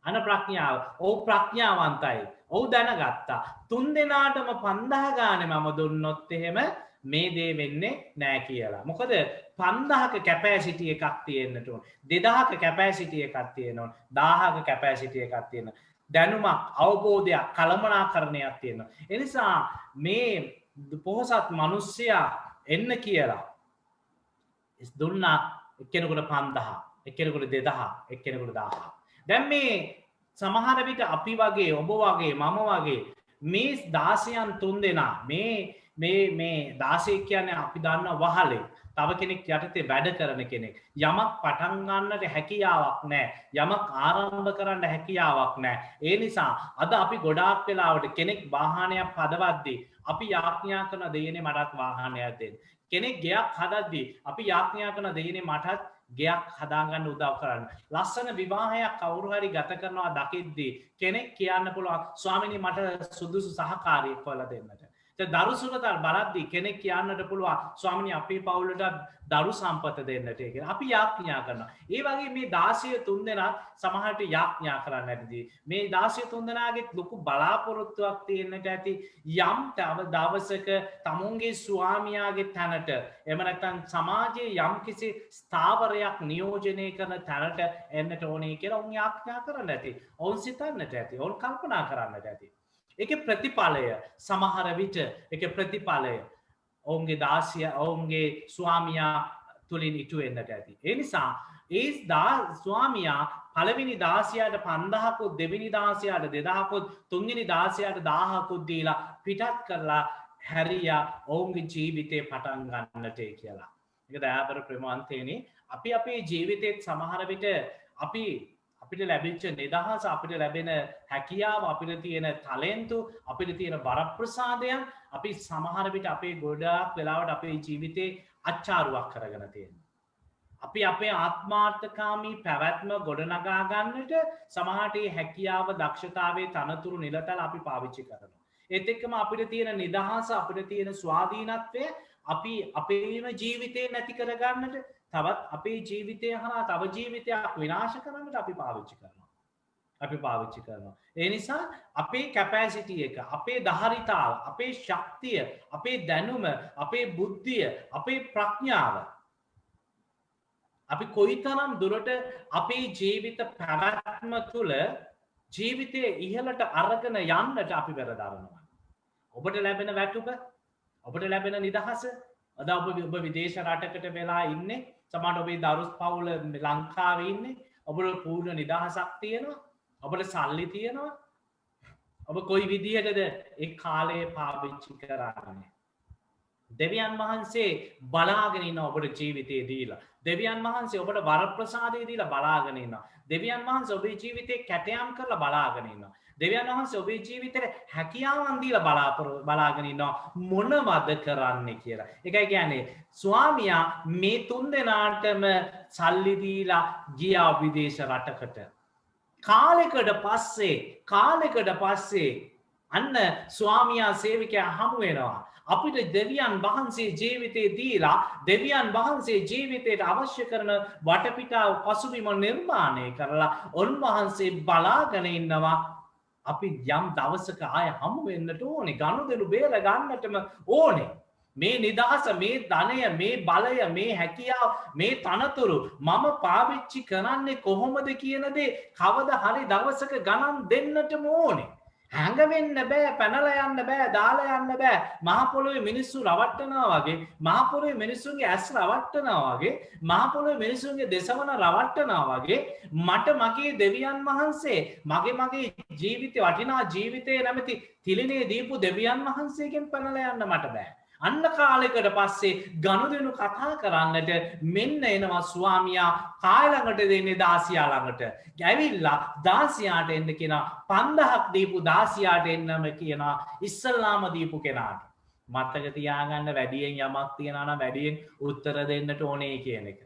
අන ප්‍රඥාව. ඔව් ප්‍රඥාවන්තයි. ඔව් දැනගත්තා. 3 දෙනාටම 5000 ගානේ මම දුන්නොත් එහෙම මේ දේ වෙන්නේ නැහැ කියලා. මොකද 5000ක කැපැසිටි එකක් තියෙන්නට ඕන. 2000ක කැපැසිටි එකක් තියෙනවා. 1000ක කැපැසිටි එකක් තියෙනවා. දැනුමක් අවබෝධයක් කළමනාකරණයක් තියෙනවා. ඒ නිසා මේ පොහොසත් මිනිස්සයා එන්න කියලා දුන්නා එක්කෙනෙකුට 5000, එක්කෙනෙකුට 2000, එක්කෙනෙකුට 1000. දැන් මේ සමහර විට අපි වගේ ඔබ වගේ මම වගේ මේ 16න් 3 දෙනා මේ 16 කියන්නේ අපි දන්න වහලේ තව කෙනෙක් යටතේ වැඩ කරන කෙනෙක්. යමක් පටන් ගන්නට හැකියාවක් නැහැ. යමක් ආරම්භ කරන්න හැකියාවක් නැහැ. ඒ නිසා අද අපි ගොඩාක් වෙලාවට කෙනෙක් වාහනයක් හදවද්දී අපි යාඥා කරන දෙයනේ මටත් වාහනයක් දෙන්න. කෙනෙක් ගෙයක් හදද්දී අපි යාඥා කරන දෙයනේ මටත් ගෙයක් හදාගන්න උදව් කරන්න. ලස්සන විවාහයක් කවුරු හරි ගත කරනවා දකිද්දී කෙනෙක් කියන්න පුළුවන් ස්වාමිනී මට සුදුසු සහකාරියෙක් හොයලා දෙන්නට. දරුසුරතල් බලද්දී කෙනෙක් කියන්නට පුළුවන් ස්වාමිනී අපේ පවුලට දරු සම්පත දෙන්නට කියලා. අපි යාඥා කරනවා. ඒ වගේ මේ 16 තුන්දෙනා සමහරට යාඥා කරන්න ඇතිදී මේ 16 තුන්දෙනාගේ ලොකු බලාපොරොත්තුවක් තියෙන්නට ඇති යම් දවසක තමුන්ගේ ස්වාමියාගේ තැනට එහෙම නැත්නම් සමාජයේ යම් කිසි ස්ථාවරයක් නියෝජනය කරන තැනට එන්නට ඕනේ කියලා උන් යාඥා කරන්න ඇති. ඔවුන් සිතන්නට ඇති. ඔවුන් කල්පනා කරන්නට ඇති. එක ප්‍රතිඵලය සමහර විට එක ප්‍රතිඵලය ඔවුන්ගේ දාසිය ඔවුන්ගේ ස්වාමියා තුළින් ඉටුවෙන්නට ඇති. ඒ නිසා ඒ ස්වාමියා පළවෙනි දාසියාට 5000කුත් දෙවෙනි දාසියාට 2000කුත් තුන්වෙනි දාසියාට 1000කුත් දීලා පිටත් කරලා හැරියා ඔවුන්ගේ ජීවිතේ පටන් ගන්නට කියලා. ඒක දයාබර ප්‍රේමවන්තයනි අපි අපේ ජීවිතේත් සමහර විට අපිට ලැබිච්ච නිදහස අපිට ලැබෙන හැකියාව අපිට තියෙන ටැලන්තු අපිට තියෙන වරප්‍රසාදයන් අපි සමහර විට අපේ ගොඩාක් වෙලාවට අපේ ජීවිතේ අච්චාරුවක් කරගෙන තියෙනවා. අපි අපේ ආත්මාර්ථකාමී පැවැත්ම ගොඩනගා ගන්නට සමහරට මේ හැකියාව දක්ෂතාවයේ තනතුරු නිලතල අපි පාවිච්චි කරනවා. ඒත් එක්කම අපිට තියෙන නිදහස අපිට තියෙන ස්වාධීනත්වය අපි අපේම ජීවිතේ නැති කරගන්නට තවත් අපේ ජීවිතය හරහා තව ජීවිතයක් විනාශ කරන්නට අපි පාවිච්චි කරනවා. ඒ නිසා අපේ කැපැසිටි එක, අපේ ධාරිතාව, අපේ ශක්තිය, අපේ දැනුම, අපේ බුද්ධිය, අපේ ප්‍රඥාව අපි කොයිතරම් දුරට අපේ ජීවිත පැවැත්ම තුළ ජීවිතයේ ඉහළට අරගෙන යන්නට අපි පෙරදරනවා. ඔබට ලැබෙන වැටුප, ඔබට ලැබෙන නිදහස, අද ඔබ විදේශ රටකට වෙලා ඉන්නේ, සමහරවිට ඔබේ දරුස් පවුල ලංකාවේ ඉන්නේ, ඔබට පූර්ණ නිදහසක් තියෙනවා, ඔබට සල්ලි තියෙනවා. ඔබ කොයි විදිහටද ඒ කාලය පාවිච්චි කරන්නේ? දෙවියන් වහන්සේ බලාගෙන ඉන්න ඔබට ජීවිතේ දීලා. දෙවියන් වහන්සේ ඔබට වරප්‍රසාදය දීලා බලාගෙන ඉන්නවා. දෙවියන් වහන්සේ ඔබේ ජීවිතේ කැටයම් කරලා බලාගෙන ඉන්නවා. දෙවියන් වහන්සේ ඔබේ ජීවිතේ හැකියාවන් දීලා බලාගෙන ඉන්නවා මොනවද කරන්න කියලා. ඒකයි කියන්නේ ස්වාමියා මේ තුන් දෙනාටම සල්ලි දීලා ගියා විදේශ රටකට. කාලෙකට පස්සේ අන්න ස්වාමියා සේවකයා හමු වෙනවා. අපිට දෙවියන් වහන්සේ ජීවිතේ දීලා දෙවියන් වහන්සේ ජීවිතයට අවශ්‍ය කරන වටපිටාව පසුබිම නිර්මාණය කරලා උන්වහන්සේ බලාගෙන ඉන්නවා. අපි යම් දවසක ආය හමු වෙන්නට ඕනේ. ගනුදෙනු බේර ගන්නටම ඕනේ. මේ නිදහස, මේ ධනය, මේ බලය, මේ හැකියාව, මේ තනතුරු මම පාවිච්චි කරන්නේ කොහොමද කියන දේ කවදා හරි දවසක ගණන් දෙන්නටම ඕනේ. හැඟවෙන්න බෑ, පැනලා යන්න බෑ, දාලා යන්න බෑ. මහ පොළොවේ මිනිස්සු රවට්ටනවා වගේ, මහ පොළොවේ මිනිස්සුන්ගේ ඇස් රවට්ටනවා වගේ, මහ පොළොවේ මිනිස්සුන්ගේ දෙසවන රවට්ටනවා වගේ මට මගේ දෙවියන් වහන්සේ මගේ ජීවිතේ වටිනා ජීවිතේ නැමැති තිලිනේ දීපු දෙවියන් වහන්සේගෙන් පැනලා යන්න මට බෑ. අන්න කාලෙකට පස්සේ ගනුදෙනු කතා කරන්නට මෙන්න එනවා ස්වාමියා කාය ළඟට දෙන්නේ දාසියා ළඟට. ඇවිල්ලා දාසියාට එන්න කියනවා 5000ක් දීපු දාසියාට එන්නම කියනවා ඉස්සල්ලාම දීපු කෙනාට. මතක තියාගන්න වැඩියෙන් යමක් තියනවා නම් වැඩියෙන් උත්තර දෙන්නට ඕනේ කියන එක.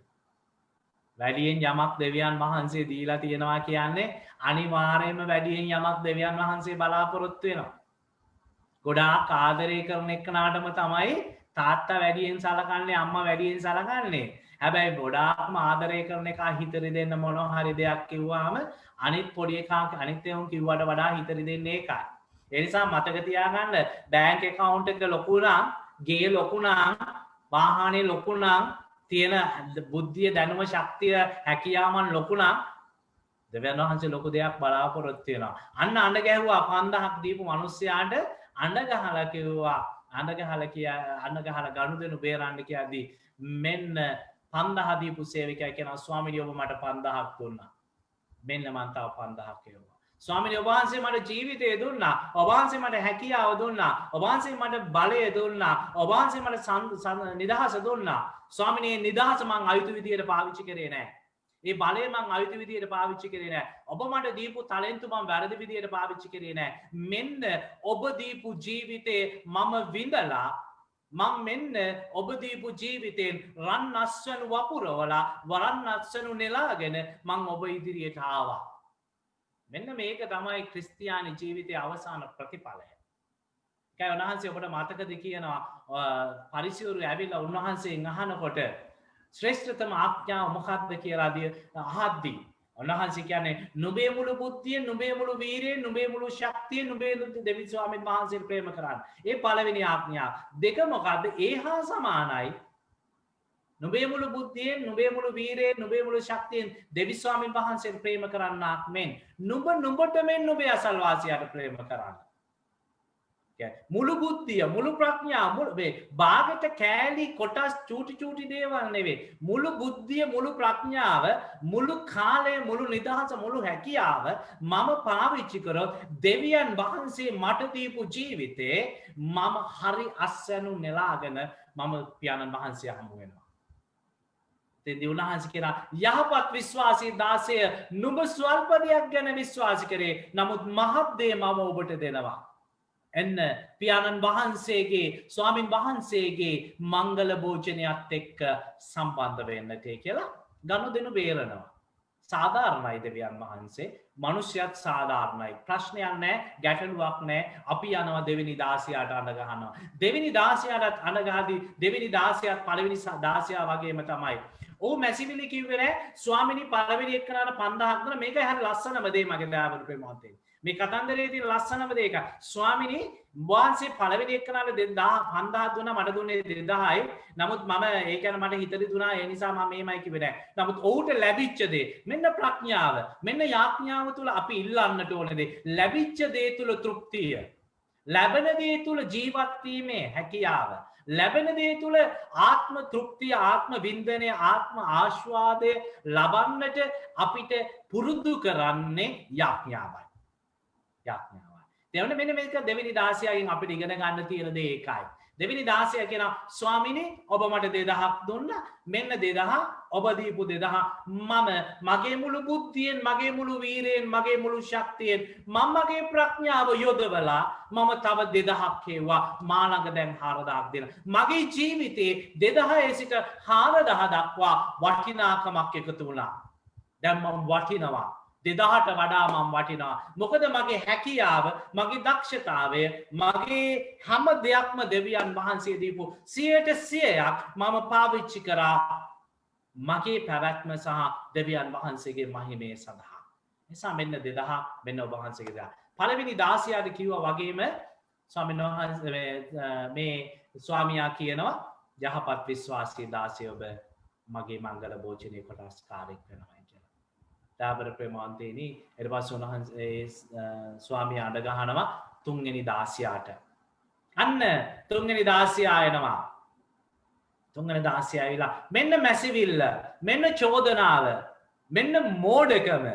වැඩියෙන් යමක් දෙවියන් වහන්සේ දීලා තියෙනවා කියන්නේ අනිවාර්යයෙන්ම වැඩියෙන් යමක් දෙවියන් වහන්සේ බලාපොරොත්තු වෙනවා. ගොඩාක් ආදරය කරන එක්කනාටම තමයි තාත්තා වැඩියෙන් සලකන්නේ, අම්මා වැඩියෙන් සලකන්නේ. හැබැයි ගොඩාක්ම ආදරය කරන එකා හිතරි දෙන්න මොනවා හරි දෙයක් කිව්වාම අනිත් පොඩි එකා අනිත් ඒවා කිව්වට වඩා හිතරි දෙන්නේ ඒකයි. ඒ නිසා මතක තියාගන්න බැංක් account එක ලොකු නම්, ගේ ලොකු නම්, වාහනේ ලොකු නම්, තියෙන බුද්ධිය, දැනුම, ශක්තිය, හැකියාවන් ලොකු නම් දෙවියන් වහන්සේ ලොකු දෙයක් බලාපොරොත්තු වෙනවා. අන්න අඬ ගැහුවා 5000ක් දීපු මිනිස්සයාට අඬ ගහලා ගනුදෙනු බේරන්න කියද්දී මෙන්න 5000 දීපු සේවකයා කියනවා ස්වාමීනි ඔබ මට 5000ක් දුන්නා. මෙන්න මං තව 5000ක් එවුවා. ස්වාමීනි ඔබ වහන්සේ මට ජීවිතය දුන්නා. ඔබ වහන්සේ මට හැකියාව දුන්නා. ඔබ වහන්සේ මට බලය දුන්නා. ඔබ වහන්සේ මට නිදහස දුන්නා. ස්වාමීනි මේ නිදහස මං අයුතු විදියට පාවිච්චි කරේ නැහැ. ඒ බලය මං අයුතු විදියට පාවිච්චි කරේ නැහැ. ඔබ මට දීපු ටැලන්තු මං වැරදි විදියට පාවිච්චි කරේ නැහැ. මෙන්න ඔබ දීපු ජීවිතේ මම විඳලා මම මෙන්න ඔබ දීපු ජීවිතයෙන් රන් අස්වනු වපුරවලා වරන් අස්වනු නෙලාගෙන මං ඔබ ඉදිරියට ආවා. මෙන්න මේක තමයි ක්‍රිස්තියානි ජීවිතයේ අවසාන ප්‍රතිඵලය. ඒකයි උන්වහන්සේ ඔබට මතකද කියනවා පරිසයවරු ඇවිල්ලා උන්වහන්සේගෙන් අහනකොට ශ්‍රේෂ්ඨතම ආඥාව මොකක්ද කියලා අහද්දී උන්වහන්සේ කියන්නේ නුඹේ මුළු බුද්ධියෙන් නුඹේ මුළු වීරියෙන් නුඹේ මුළු ශක්තියෙන් නුඹේ දෙවි ස්වාමීන් වහන්සේට ප්‍රේම කරන්න. ඒ පළවෙනි ආඥාව. දෙක මොකද්ද? ඒ හා සමානයි. නුඹේ මුළු බුද්ධියෙන් නුඹේ මුළු වීරියෙන් නුඹේ මුළු ශක්තියෙන් දෙවි ස්වාමීන් වහන්සේට ප්‍රේම කරන්නාක් මෙන් නුඹ නුඹට මෙන් නුඹේ අසල්වාසියාට ප්‍රේම කරන්න. මුළු බුද්ධිය මුළු ප්‍රඥාව මුළු බාගට කෑලි කොටස් චූටි චූටි දේවල් නෙවෙයි. මුළු බුද්ධිය මුළු ප්‍රඥාව මුළු කාලය මුළු නිදහස මුළු හැකියාව මම පාවිච්චි කරොත් දෙවියන් වහන්සේ මට දීපු ජීවිතේ මම හරි අස්වැනු නෙලාගෙන මම පියාණන් වහන්සේ හමු වෙනවා. දෙවි උන්වහන්සේ කියනවා යහපත් විශ්වාසී දාසය නුඹ ස්වල්ප දෙයක් ගැන විශ්වාස කරේ නමුත් මහත් දේ මම ඔබට දෙනවා. එන්න පියාණන් වහන්සේගේ ස්වාමින් වහන්සේගේ මංගල භෝජනයත් එක්ක සම්බන්ධ වෙන්නට කියලා ගනුදෙනු බේරනවා. සාධාරණයි දෙවියන් වහන්සේ මනුෂ්‍යයත් සාධාරණයි. ප්‍රශ්නයක් නැහැ, ගැටලුවක් නැහැ. අපි යනවා දෙවෙනි දාසියාට අඬ ගහනවා. දෙවෙනි දාසියාටත් අඬ ගහදී දෙවෙනි දාසියාත් පළවෙනි දාසියා වගේම තමයි. ඕ මැසිවිලි කිව්වේ නෑ ස්වාමිනී පළවෙනි එක්කනට 5000ක් දුන්නා. මේක හරිය ලස්සනම දේ මගේ දයාවරු ප්‍රේමවන්තයනි. මේ කතන්දරේ තියෙන ලස්සනම දෙයක ස්වාමිනී වහන්සේ පළවෙනි එක්කනට 5000 දුන්නා මට දුන්නේ 2000යි. නමුත් මම ඒ කියන්නේ මට හිතේ දුනා ඒ නිසා මම මේමයි කිව්වේ නෑ. නමුත් ඔහුට ලැබිච්ච දේ මෙන්න ප්‍රඥාව මෙන්න යාඥාව තුල අපි ඉල්ලන්නට ඕනේ දේ ලැබිච්ච දේ තුල තෘප්තිය ලැබෙන දේ තුල ජීවත් වීමේ හැකියාව ලැබෙන දේ තුල ආත්ම තෘප්තිය ආත්ම වින්දනය ආත්ම ආස්වාදය ලබන්නට අපිට පුරුදු කරන්නේ යාඥාවයි. යාඥාවයි. දෙවන මෙන්න මේක දෙවෙනි දාසියාගෙන් අපිට ඉගෙන ගන්න තියෙන දේ ඒකයි. දෙවෙනි දාසියා කියනවා ස්වාමිනේ ඔබ මට 2000ක් දුන්නා. මෙන්න 2000 ඔබ දීපු 2000 මම මගේ මුළු බුද්ධියෙන් මගේ මුළු වීරයෙන් මගේ මුළු ශක්තියෙන් මම මගේ ප්‍රඥාව යොදවලා මම තව 2000ක් හේවා මා ළඟ දැන් 4000ක් දෙන. මගේ ජීවිතේ 2000 සිට 4000 දක්වා වටිනාකමක් එකතු වුණා. දැන් මම වටිනවා. 2000ට වඩා මම වටිනවා. මොකද මගේ හැකියාව, මගේ දක්ෂතාවය, මගේ හැම දෙයක්ම දෙවියන් වහන්සේ දීපු 100%ක් මම පාවිච්චි කරා මගේ පැවැත්ම සහ දෙවියන් වහන්සේගේ මහිමය සඳහා. නිසා මෙන්න 2000 මෙන්න ඔබ වහන්සේගේ 2000. පළවෙනි දාසියාට කිව්වා වගේම ස්වාමීන් වහන්සේ මේ ස්වාමියා කියනවා යහපත් විශ්වාසී දාසිය ඔබ මගේ මංගල භෝජනයේ කොටස්කාරයෙක් වෙනවා. දාබර ප්‍රේමවන්තයනි ඊට පස්සේ උන්වහන්සේ ස්වාමියා අඬ ගහනවා තුන්වෙනි දාසියාට. අන්න තුන්වෙනි දාසියා එනවා. තුන්වෙනි දාසියා ඇවිල්ලා මෙන්න මැසිවිල්ල, මෙන්න චෝදනාව, මෙන්න මෝඩකම.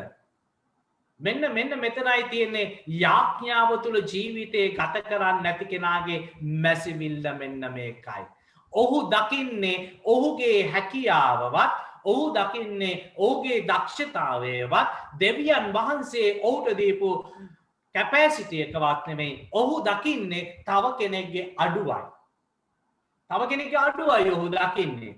මෙන්න මෙතනයි තියෙන්නේ යාඥාව තුල ජීවිතේ ගත කරන්නේ නැති කෙනාගේ මැසිවිල්ල මෙන්න මේකයි. ඔහු දකින්නේ ඔහුගේ හැකියාවවත් ඔහු දකින්නේ ඔහුගේ දක්ෂතාවයවත් දෙවියන් වහන්සේ ඔහුට දීපු කැපැසිටි එකවත් නෙමෙයි. ඔහු දකින්නේ තව කෙනෙක්ගේ අඩුවයි. තව කෙනෙක්ගේ අඩුවයි ඔහු දකින්නේ.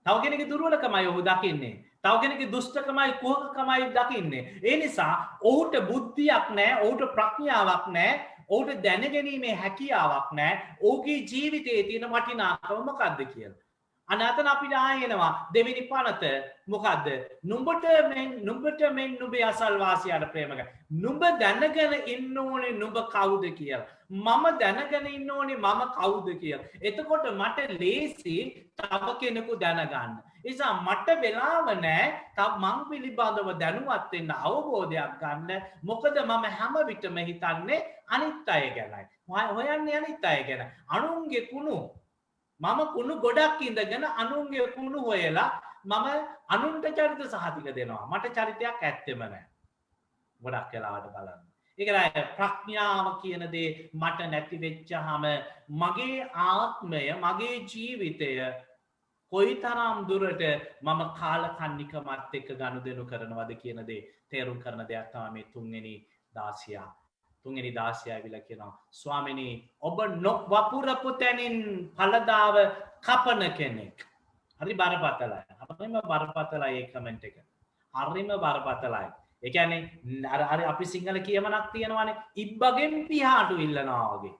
තව කෙනෙක්ගේ දුර්වලකමයි ඔහු දකින්නේ. තව කෙනෙක්ගේ දුෂ්ටකමයි කුහකකමයි දකින්නේ. ඒ නිසා ඔහුට බුද්ධියක් නැහැ, ඔහුට ප්‍රඥාවක් නැහැ, ඔහුට දැනගැනීමේ හැකියාවක් නැහැ. ඔහුගේ ජීවිතයේ තියෙන වටිනාකම මොකක්ද කියලා. අනතන අපිට ආයෙනවා දෙවෙනි පනත මොකද්ද? නුඹට මෙන් නුඹේ අසල්වාසියාට ප්‍රේම කර. නුඹ දැනගෙන ඉන්න ඕනේ නුඹ කවුද කියලා. මම දැනගෙන ඉන්න ඕනේ මම කවුද කියලා. එතකොට මට ලේසි තව කෙනෙකු දැනගන්න. නිසා මට වෙලාව නැහැ තව මං පිළිබඳව දැනුවත් වෙන්න අවබෝධයක් ගන්න. මොකද මම හැම විටම හිතන්නේ අනිත් අය ගැනයි. හොයන්නේ අනිත් අය ගැන. අනුන්ගේ කුණු මම කුණු ගොඩක් ඉඳගෙන අනුන්ගේ කුණු හොයලා මම අනුන්ට චරිත සහතික දෙනවා. මට චරිතයක් ඇත්තෙම නැහැ. ගොඩක් වෙලාවට බලන්න. ඒකයි ප්‍රඥාව කියන දේ මට නැති වෙච්චාම මගේ ආත්මය, මගේ ජීවිතය කොයිතරම් දුරට මම කාලකන්නිකමත් එක්ක ගනුදෙනු කරනවද කියන දේ තේරුම් කරන දෙයක් තමයි මේ තුන්වෙනි දාසියා. තුන්වෙනි 16 ඇවිල්ලා කියනවා ස්වාමිනී ඔබ වපුරපු තැනින් ඵලදාව කපන කෙනෙක්. හරි බරපතලයි. හරිම බරපතලයි ඒ කමෙන්ට් එක. හරිම බරපතලයි. ඒ කියන්නේ අර අපි සිංහල කියමනක් තියෙනවානේ ඉබ්බගෙන් පිහාටු ඉල්ලනවා වගේ.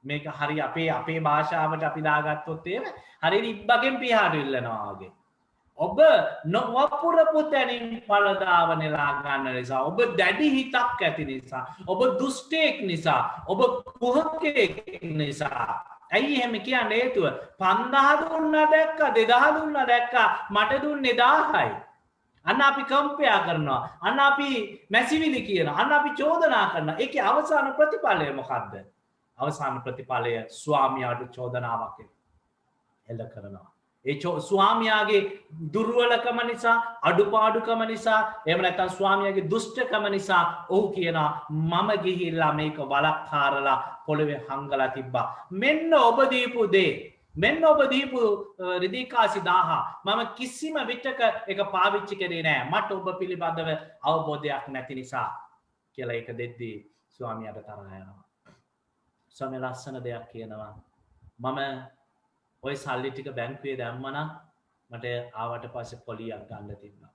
මේක හරි අපේ භාෂාවට අපි දාගත්තොත් එහෙම හරියට ඉබ්බගෙන් පිහාටු ඉල්ලනවා වගේ. ඔබ නොවපුරපු තැනින් ඵලදාව නෙලා ගන්න නිසා ඔබ දැඩි හිතක් ඇති නිසා ඔබ දුෂ්ටයෙක් නිසා ඔබ කුහකයෙක් නිසා ඇයි එහෙම කියන්නේ හේතුව 5000 දුන්නා දැක්කා 2000 දුන්නා දැක්කා මට දුන්නේ 1000යි අන්න අපි කම්පෙයා කරනවා අන්න අපි මැසිවිලි කියනවා අන්න අපි චෝදනා කරනවා ඒකේ අවසාන ප්‍රතිඵලය මොකද්ද අවසාන ප්‍රතිඵලය ස්වාමියාට චෝදනාවක් එල්ල කරනවා ඒ ස්වාමියාගේ දුර්වලකම නිසා අඩුපාඩුකම නිසා එහෙම නැත්නම් ස්වාමියාගේ දුෂ්ටකම නිසා ඔහු කියනවා මම ගිහිල්ලා මේක වලක්කාරලා පොළවේ හංගලා තිබ්බා මෙන්න ඔබ දීපු දේ මෙන්න ඔබ දීපු රිදීකාසි 1000 මම කිසිම විටක ඒක පාවිච්චි කරේ නෑ මට ඔබ පිළිබඳව අවබෝධයක් නැති නිසා කියලා ඒක දෙද්දී ස්වාමියාට තරහ යනවා ස්වාමියා ලස්සන දෙයක් කියනවා මම ඔය සල්ලි ටික බැංකුවේ දැම්මනම් මට ආවට පස්සේ පොලියක් ගන්න තිබුණා.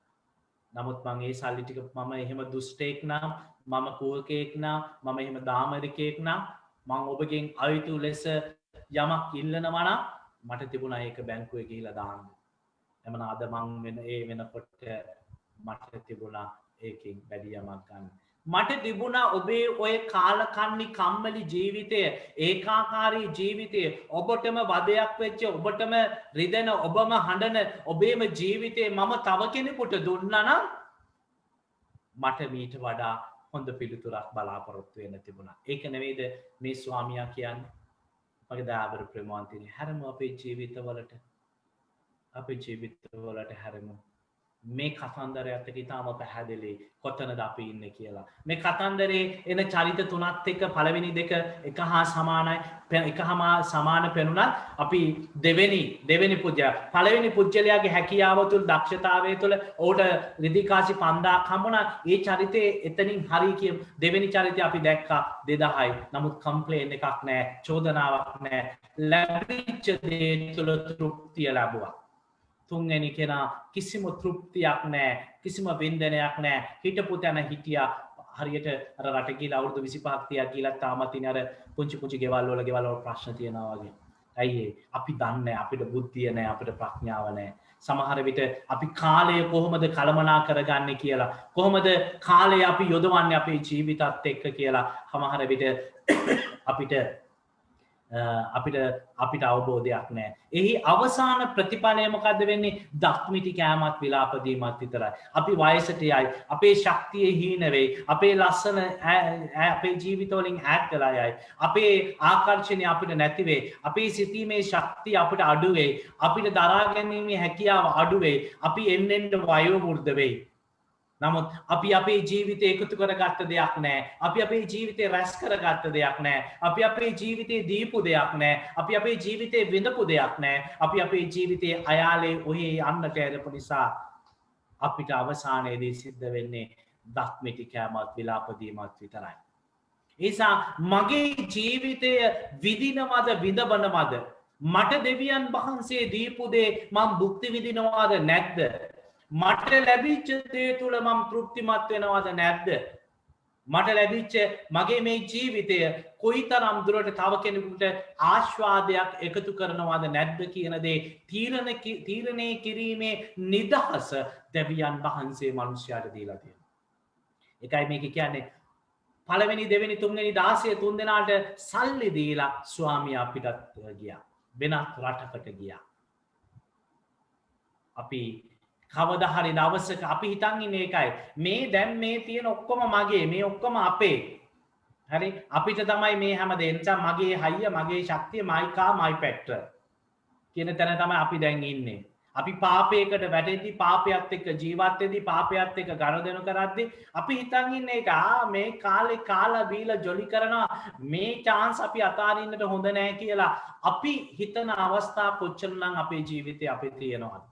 නමුත් මම ඒ සල්ලි ටික මම එහෙම දුෂ්ටයෙක් නම් මම කුහකයෙක් නම් මම එහෙම දාමරිකයෙක් නම් මම ඔබගෙන් අයුතු ලෙස යමක් ඉල්ලනවා නම් මට තිබුණා ඒක බැංකුවේ ගිහිලා දාන්න. එමන අද මම වෙනකොට මට තිබුණා ඒකෙන් වැඩි යමක් ගන්න. මට තිබුණා ඔබේ ඔය කාලකන්ණි කම්මැලි ජීවිතය ඒකාකාරී ජීවිතය ඔබටම වදයක් වෙච්ච ඔබටම රිදෙන ඔබම හඬන ඔබේම ජීවිතේ මම තව කෙනෙකුට දුන්නා නම් මට මීට වඩා හොඳ පිළිතුරක් බලාපොරොත්තු වෙන්න තිබුණා. ඒක නෙවෙයිද මේ ස්වාමියා කියන්නේ? මගේ දාබර ප්‍රේමවන්තිනි හැරමු අපේ ජීවිතවලට හැරමු. මේ කතන්දරයත් එක්ක ඉතාම පැහැදිලි කොතනද අපි ඉන්නේ කියලා. මේ කතන්දරේ එන චරිත තුනත් එක්ක පළවෙනි දෙක එක හා සමානයි සමාන පෙනුනත් අපි දෙවෙනි පුජ්‍යය පළවෙනි පුජ්‍යලයාගේ හැකියාව තුළ දක්ෂතාවය තුළ ඔහුට රිදීකාසි 5000ක් හම්බුණා. ඒ චරිතේ එතනින් හරි කියමු. දෙවෙනි චරිතය අපි දැක්කා 2000යි. නමුත් කම්ප්ලේන් එකක් නැහැ, චෝදනාවක් නැහැ. ලැබිච්ච දේ තුළ තෘප්තිය ලැබුවා. තුන්වෙනි කෙනා කිසිම තෘප්තියක් නැහැ, කිසිම වින්දනයක් නැහැ. හිටපු තැන හිටියා හරියට අර රට ගිහලා අවුරුදු 25ක් 30ක් ගිහලා තාමත් ඉන්නේ අර පුංචි ගෙවල් වල ප්‍රශ්න තියෙනවා වගේ. ඇයි අපි දන්නේ අපිට බුද්ධිය නැහැ, අපිට ප්‍රඥාව නැහැ. සමහර විට අපි කාලය කොහොමද කළමනා කරගන්නේ කියලා, කොහොමද කාලය අපි යොදවන්නේ අපේ ජීවිතත් එක්ක කියලා සමහර විට අපිට අවබෝධයක් නැහැ. එහි අවසාන ප්‍රතිඵලය මොකද්ද වෙන්නේ? දක්මිටි කෑමත් විලාපදීමත් විතරයි. අපි වයසට යයි, අපේ ශක්තිය හීන වෙයි, අපේ ලස්සන අපේ ජීවිතවලින් ඈත් වෙලා යයි, අපේ ආකර්ෂණය අපිට නැති වෙයි, අපේ සිතීමේ ශක්තිය අපිට අඩු වෙයි, අපිට දරා ගැනීමේ හැකියාව අඩු වෙයි, අපි එන්නෙන් වයෝ වෘද්ධ වෙයි. නමුත් අපි අපේ ජීවිතේ එකතු කරගත්ත දෙයක් නැහැ. අපි අපේ ජීවිතේ රැස් කරගත්ත දෙයක් නැහැ. අපි අපේ ජීවිතේ දීපු දෙයක් නැහැ. අපි අපේ ජීවිතේ විඳපු දෙයක් නැහැ. අපි අපේ ජීවිතේ අයාලේ ඔහේ යන්නට ඇරපු නිසා අපිට අවසානයේදී සිද්ධ වෙන්නේ දක්මිටි කෑමත් විලාපදීමත් විතරයි. ඒසා මගේ ජීවිතය විඳිනවද විඳබනවද? මට දෙවියන් වහන්සේ දීපු දේ මම භුක්ති විඳිනවද නැද්ද? මට ලැබිච්ච දේ තුල මම තෘප්තිමත් වෙනවද නැද්ද? මට ලැබිච්ච මගේ මේ ජීවිතය කොයිතරම් දුරට තව කෙනෙකුට ආස්වාදයක් එකතු කරනවද නැද්ද කියන දේ තීරණය කිරීමේ නිදහස දෙවියන් වහන්සේ මිනිසයාට දීලා තියෙනවා. ඒකයි මේක කියන්නේ පළවෙනි දෙවෙනි තුන්වෙනි 16 තුන් දෙනාට සල්ලි දීලා ස්වාමියා පිටත් ගියා. වෙනත් රටකට ගියා. අපි කවදා හරි දවසක අපි හිතන් ඉන්නේ ඒකයි මේ දැන් මේ තියෙන ඔක්කොම මගේ මේ ඔක්කොම අපේ හරි අපිට තමයි මේ හැම දෙයක් නිසා මගේ හයිය මගේ ශක්තිය මයි කා මයි පැට්‍ර කියන තැන තමයි අපි දැන් ඉන්නේ අපි පාපයකට වැටෙද්දි පාපයත් එක්ක ජීවත් වෙද්දි පාපයත් එක්ක ගනුදෙනු කරද්දි අපි හිතන් ඉන්නේ ඒක මේ කාලේ කාලා බීලා ජොලි කරනවා මේ chance අපි අතාරින්නට හොඳ නැහැ කියලා අපි හිතන අවස්ථා කොච්චරනම් අපේ ජීවිතේ අපේ තියෙනවද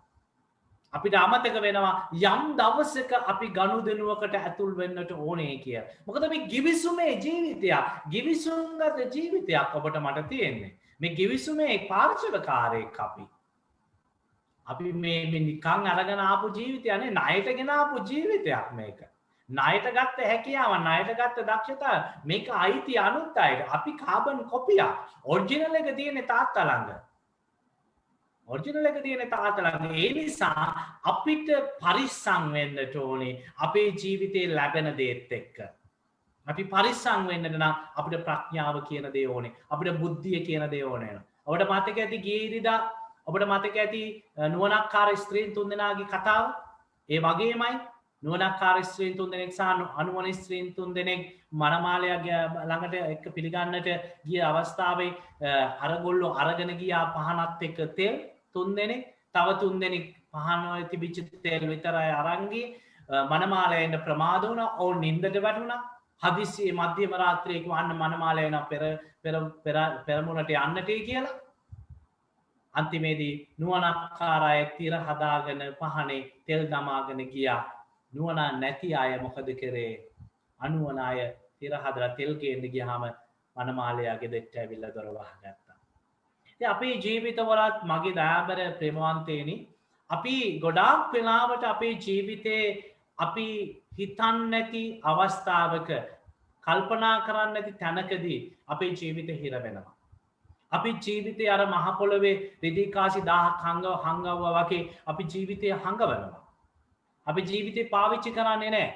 අපිට අමතක වෙනවා යම් දවසක අපි ගනුදෙනුවකට ඇතුල් වෙන්නට ඕනේ කියලා. මොකද මේ ගිවිසුමේ ජීවිතයක්, ගිවිසුම්ගත ජීවිතයක් ඔබට මට තියෙන්නේ. මේ ගිවිසුමේ පාර්ශවකාරයෙක් අපි. අපි මේ නිකන් අරගෙන ආපු ජීවිතයක් නේ, ණයට ගෙන ආපු ජීවිතයක් මේක. ණයට ගත්ත හැකියාව, ණයට ගත්ත දක්ෂතාව මේක අයිති අනුත් අයට. අපි කාබන් කොපියක්. ඔරිජිනල් එක තියෙන්නේ තාත්තා ළඟ. ඔරිජිනල් එක තියෙන තාත්තා ළඟ. ඒ නිසා අපිට පරිස්සම් වෙන්නට ඕනේ අපේ ජීවිතේ ලැබෙන දේත් එක්ක. අපි පරිස්සම් වෙන්නට නම් අපිට ප්‍රඥාව කියන දේ ඕනේ. අපිට බුද්ධිය කියන දේ ඕනේ. ඔබට මතක ඇති ගිය ඉරිදා ඔබට මතක ඇති නුවණක්කාර ස්ත්‍රීන් තුන්දෙනාගේ කතාව. ඒ වගේමයි නුවණක්කාර ස්ත්‍රීන් තුන්දෙනෙක් සහ අනුවණ ස්ත්‍රීන් තුන්දෙනෙක් මනමාලයා ළඟට එක්ක පිළිගන්නට ගිය අවස්ථාවේ අරගොල්ලෝ අරගෙන ගියා පහනත් එක්ක තෙල් තුන්දෙනෙක්, තව තුන්දෙනෙක් පහන තිබිච්ච තෙල් විතරයි අරන් ගියේ. මනමාලයෙන් ප්‍රමාද වුණා. ඔවුන් නින්දට වැටුණා. හදිස්සියේ මධ්‍යම රාත්‍රියේක වන්න මනමාලයන පෙරමුණට යන්නටේ කියලා. අන්තිමේදී නුවණක්කාර අය තිර හදාගෙන පහනේ තෙල් දමාගෙන ගියා. නුවණ නැති අය මොකද කරේ? අනුවණ අය තිර හදලා තෙල් ගේන්න ගියාම මනමාලයා ගෙදරට ඇවිල්ලා දොර වහගත්තා. ඉතින් අපේ ජීවිතවලත් මගේ දයාබර ප්‍රේමවන්තේනි, අපි ගොඩාක් වෙලාවට අපේ ජීවිතේ අපි හිතන්නේ නැති අවස්ථාවක, කල්පනා කරන්නේ නැති තැනකදී අපේ ජීවිතේ හිර වෙනවා. අපි ජීවිතේ අර මහ පොළවේ රිදී කාසි 1000ක් හංගවුවා වගේ අපි ජීවිතේ හංගවනවා. අපි ජීවිතේ පාවිච්චි කරන්නේ නැහැ.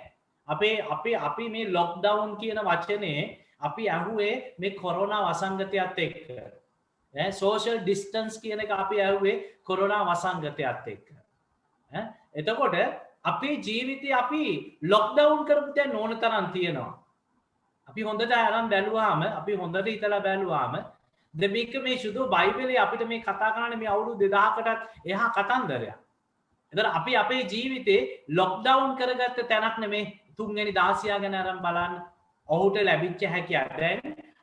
අපි මේ ලොක්ඩවුන් කියන වචනේ අපි ඇහුවේ මේ කොරෝනා වසංගතයත් එක්ක. සෝෂල් ඩිස්ටන්ස් කියන එක අපි ඇහුවේ කොරෝනා වසංගතයත් එක්ක. එතකොට අපේ ජීවිතේ අපි ලොක්ඩවුන් කරපු තැන් ඕන තරම් තියෙනවා. අපි හොඳට අරන් බැලුවාම, අපි හොඳට හිතලා බැලුවාම දෙවික මේ සුදු බයිබලයේ අපිට මේ කතා කරන්නේ මේ අවුරුදු 2000කටත් එහා කතන්දරයක්. එතන අපි අපේ ජීවිතේ ලොක්ඩවුන් කරගත්ත තැනක් නෙමේ. තුන්වෙනි දාසියා ගැන අරන් බලන්න. ඔහුට ලැබිච්ච හැකියාව දැන්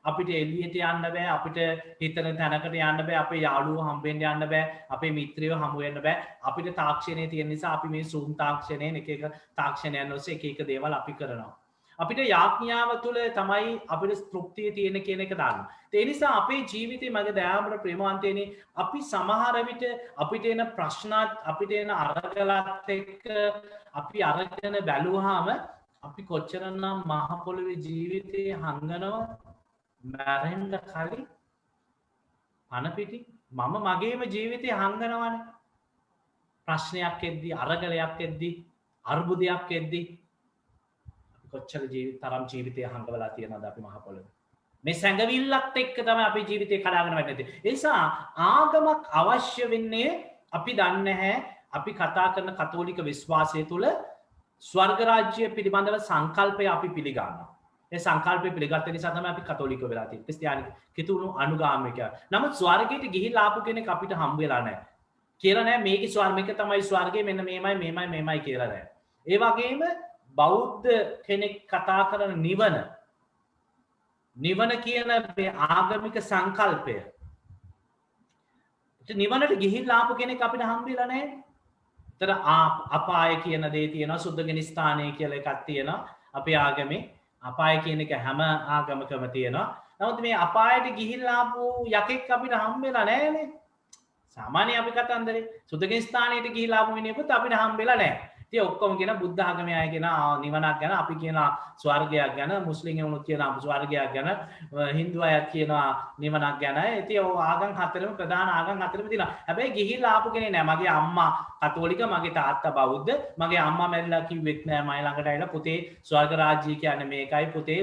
අපිට එළියට යන්න බෑ, අපිට හිතන තැනකට යන්න බෑ, අපේ යාළුවෝ හම්බෙන්න යන්න බෑ, අපේ මිත්‍රයෝ හමු වෙන්න බෑ. අපිට තාක්ෂණයේ තියෙන නිසා අපි මේ Zoom තාක්ෂණයෙන් එක තාක්ෂණයන් ඔස්සේ එක දේවල් අපි කරනවා. අපිට යාඥාව තුළ තමයි අපිට තෘප්තිය තියෙන කියන එක දාන්න. ඒ නිසා අපේ ජීවිතේ මගේ දයාබර ප්‍රේමවන්තයනි, අපි සමහර විට අපිට එන ප්‍රශ්නත්, අපිට එන අරගලත් එක්ක අපි අරගෙන බැලුවාම අපි කොච්චරනම් මහ පොළොවේ ජීවිතේ හංගනවා මැරෙන්න කලින් පණ පිටි. මම මගේම ජීවිතේ හංගනවානේ. ප්‍රශ්නයක් එද්දී, අරගලයක් එද්දී, අර්බුදයක් එද්දී කොච්චර තරම් ජීවිතය හංගවලා තියෙනවද අපි මහ පොළොවේ. මේ සැඟවිල්ලත් එක්ක තමයි අපේ ජීවිතේ කඩාගෙන වැටෙන්නේ. ඒ නිසා ආගමක් අවශ්‍ය වෙන්නේ අපි දන්නේ නැහැ. අපි කතා කරන කතෝලික විශ්වාසය තුළ ස්වර්ග රාජ්‍ය පිළිබඳව සංකල්පය අපි පිළිගන්නවා. ඒ සංකල්පය පිළිගත්ත නිසා තමයි අපි කතෝලිකව වෙලා තියෙන්නේ. ක්‍රිස්තියානි කිතුණු අනුගාමිකයෝ. නමුත් ස්වර්ගයට ගිහිල්ලා ආපු කෙනෙක් අපිට හම්බ වෙලා නැහැ. කියලා නෑ මේක ස්වර්ගයක තමයි ස්වර්ගය මෙන්න මේමයි කියලා නෑ. ඒ වගේම බෞද්ධ කෙනෙක් කතා කරන නිවන කියන මේ ආගමික සංකල්පය. නිවනට ගිහිල්ලා ආපු කෙනෙක් අපිට හම්බෙලා නැහැ. ඒතර අපාය කියන දේ තියෙනවා, සුද්ධගෙන ස්ථානය කියලා එකක් තියෙනවා. අපේ ආගමේ අපාය කියන එක හැම ආගමකම තියෙනවා. නමුත් මේ අපායට ගිහිල්ලා ආපු යකෙක් අපිට හම්බෙලා නැහැනේ. සාමාන්‍ය අපි කතන්දරේ සුද්ධගෙන ස්ථානයට ගිහිල්ලා ආපු මිනිහෙකුත් අපිට හම්බෙලා නැහැ. ඉතින් ඔක්කොම කියන බුද්ධ ආගමේ අය කියන නිවනක් ගැන, අපි කියන ස්වර්ගයක් ගැන, මුස්ලිම් වුණොත් කියන ස්වර්ගයක් ගැන, හින්දු අයත් කියනවා නිවනක් ගැන. ඉතින් ඔය ආගම් හතරම ප්‍රධාන ආගම් හතරම තියෙනවා. හැබැයි ගිහිල්ලා ආපු කෙනෙක් නෑ. මගේ අම්මා කතෝලික, මගේ තාත්තා බෞද්ධ, මගේ අම්මා මැරිලා කිව්වෙත් නෑ මයි ළඟට ඇවිල්ලා පුතේ ස්වර්ග රාජ්‍යය කියන්නේ මේකයි පුතේ,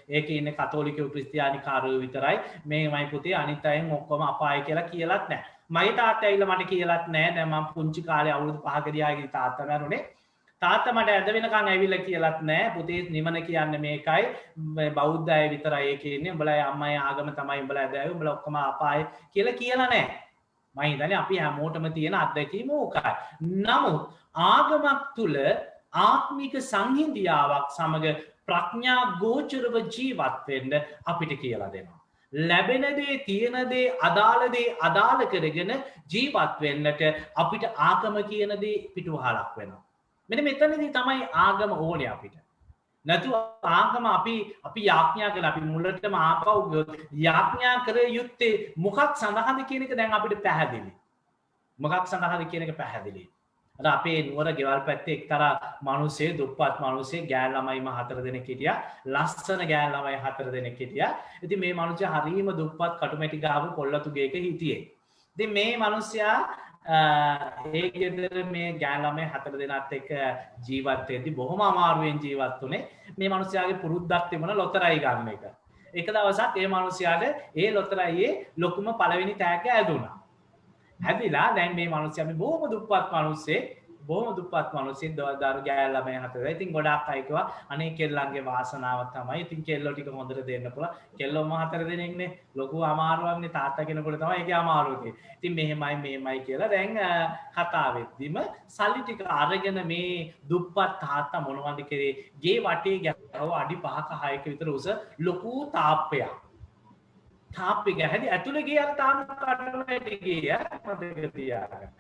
ඒකේ ඉන්නේ කතෝලිකයෝ ක්‍රිස්තියානිකාරයෝ විතරයි, මේමයි පුතේ, අනිත් අයන් ඔක්කොම අපාය කියලා කියලාත් නෑ. මගේ තාත්තා ඇවිල්ලා මට කියලාත් නෑ. දැන් මම පුංචි කාලේ අවුරුදු 5කදී ආයේ තාත්තා මැරුණේ. තාත්තා මට ඇද වෙනකන් ඇවිල්ලා කියලාත් නෑ පුතේ නිවන කියන්නේ මේකයි, බෞද්ධ අය විතරයි ඒකේ ඉන්නේ, උඹලා අම්මයි ආගම තමයි උඹලා ඇදෑවේ, උඹලා ඔක්කොම අපායේ කියලා නෑ. මම හිතන්නේ අපි හැමෝටම තියෙන අත්දැකීම ඕකයි. නමුත් ආගමක් තුල ආත්මික සංහිඳියාවක් සමග ප්‍රඥා ගෝචරව ජීවත් වෙන්න අපිට කියලා දෙනවා. ලැබෙන දේ තියෙන දේ අදාළ දේ අදාළ කරගෙන ජීවත් වෙන්නට අපිට ආගම කියන දේ පිටුවහලක් වෙනවා. මෙන්න මෙතනදී තමයි ආගම ඕනේ අපිට. නැතු ආගම අපි යාඥා කළා අපි මුලටම ආපහු ගියොත් යාඥා කර යුත්තේ මොකක් සඳහාද කියන එක දැන් අපිට පැහැදිලි. මොකක් සඳහාද කියන එක පැහැදිලි. අද අපේ නුවර ගෙවල් පැත්තේ එක්තරා මිනිස්සේ දුප්පත් මිනිස්සේ ගෑල් ළමයිම 4 දෙනෙක් හිටියා. ලස්සන ගෑල් ළමයි 4 දෙනෙක් හිටියා. ඉතින් මේ මිනිස්යා හරීම දුප්පත් කටුමැටි ගාව පොල්ලතු ගේක හිටියේ. ඉතින් මේ මිනිස්යා ඒ ගෙදර මේ ගෑල් ළමයි 4 දෙනාත් එක්ක ජීවත් වෙද්දී බොහොම අමාරුවෙන් ජීවත් වුණේ. මේ මිනිස්යාගේ පුරුද්දක් තිබුණා ලොතරැයි ගන්න එක. එක දවසක් ඒ මිනිස්යාට ඒ ලොතරැයියේ ලොකුම පළවෙනි තෑග්ග ඇදුණා. හැදිලා දැන් මේ මිනිස්සයා මේ බොහොම දුප්පත් මිනිස්සෙක් දරු ගෑල් ළමයි 4. ඉතින් ගොඩාක් අය කිව්වා අනේ කෙල්ලන්ගේ වාසනාව තමයි. ඉතින් කෙල්ලෝ ටික හොඳට දෙන්න පුළුවන්. කෙල්ලොම 4 දෙනෙක්නේ. ලොකු අමාරුවක්නේ තාත්තා කෙනෙකුට තමයි ඒකේ අමාරුව තියෙන්නේ. ඉතින් මෙහෙමයි කියලා දැන් කතා වෙද්දිම සල්ලි ටික අරගෙන මේ දුප්පත් තාත්තා මොනවද කරේ? ගේ වටේ ගැහුව අඩි 5ක 6ක විතර උස ලොකු තාප්පයක්. තාප්පෙ ගැහැදි ඇතුළේ ගිය අර තාම කටුමැටි ගිය මතක තියාගන්න.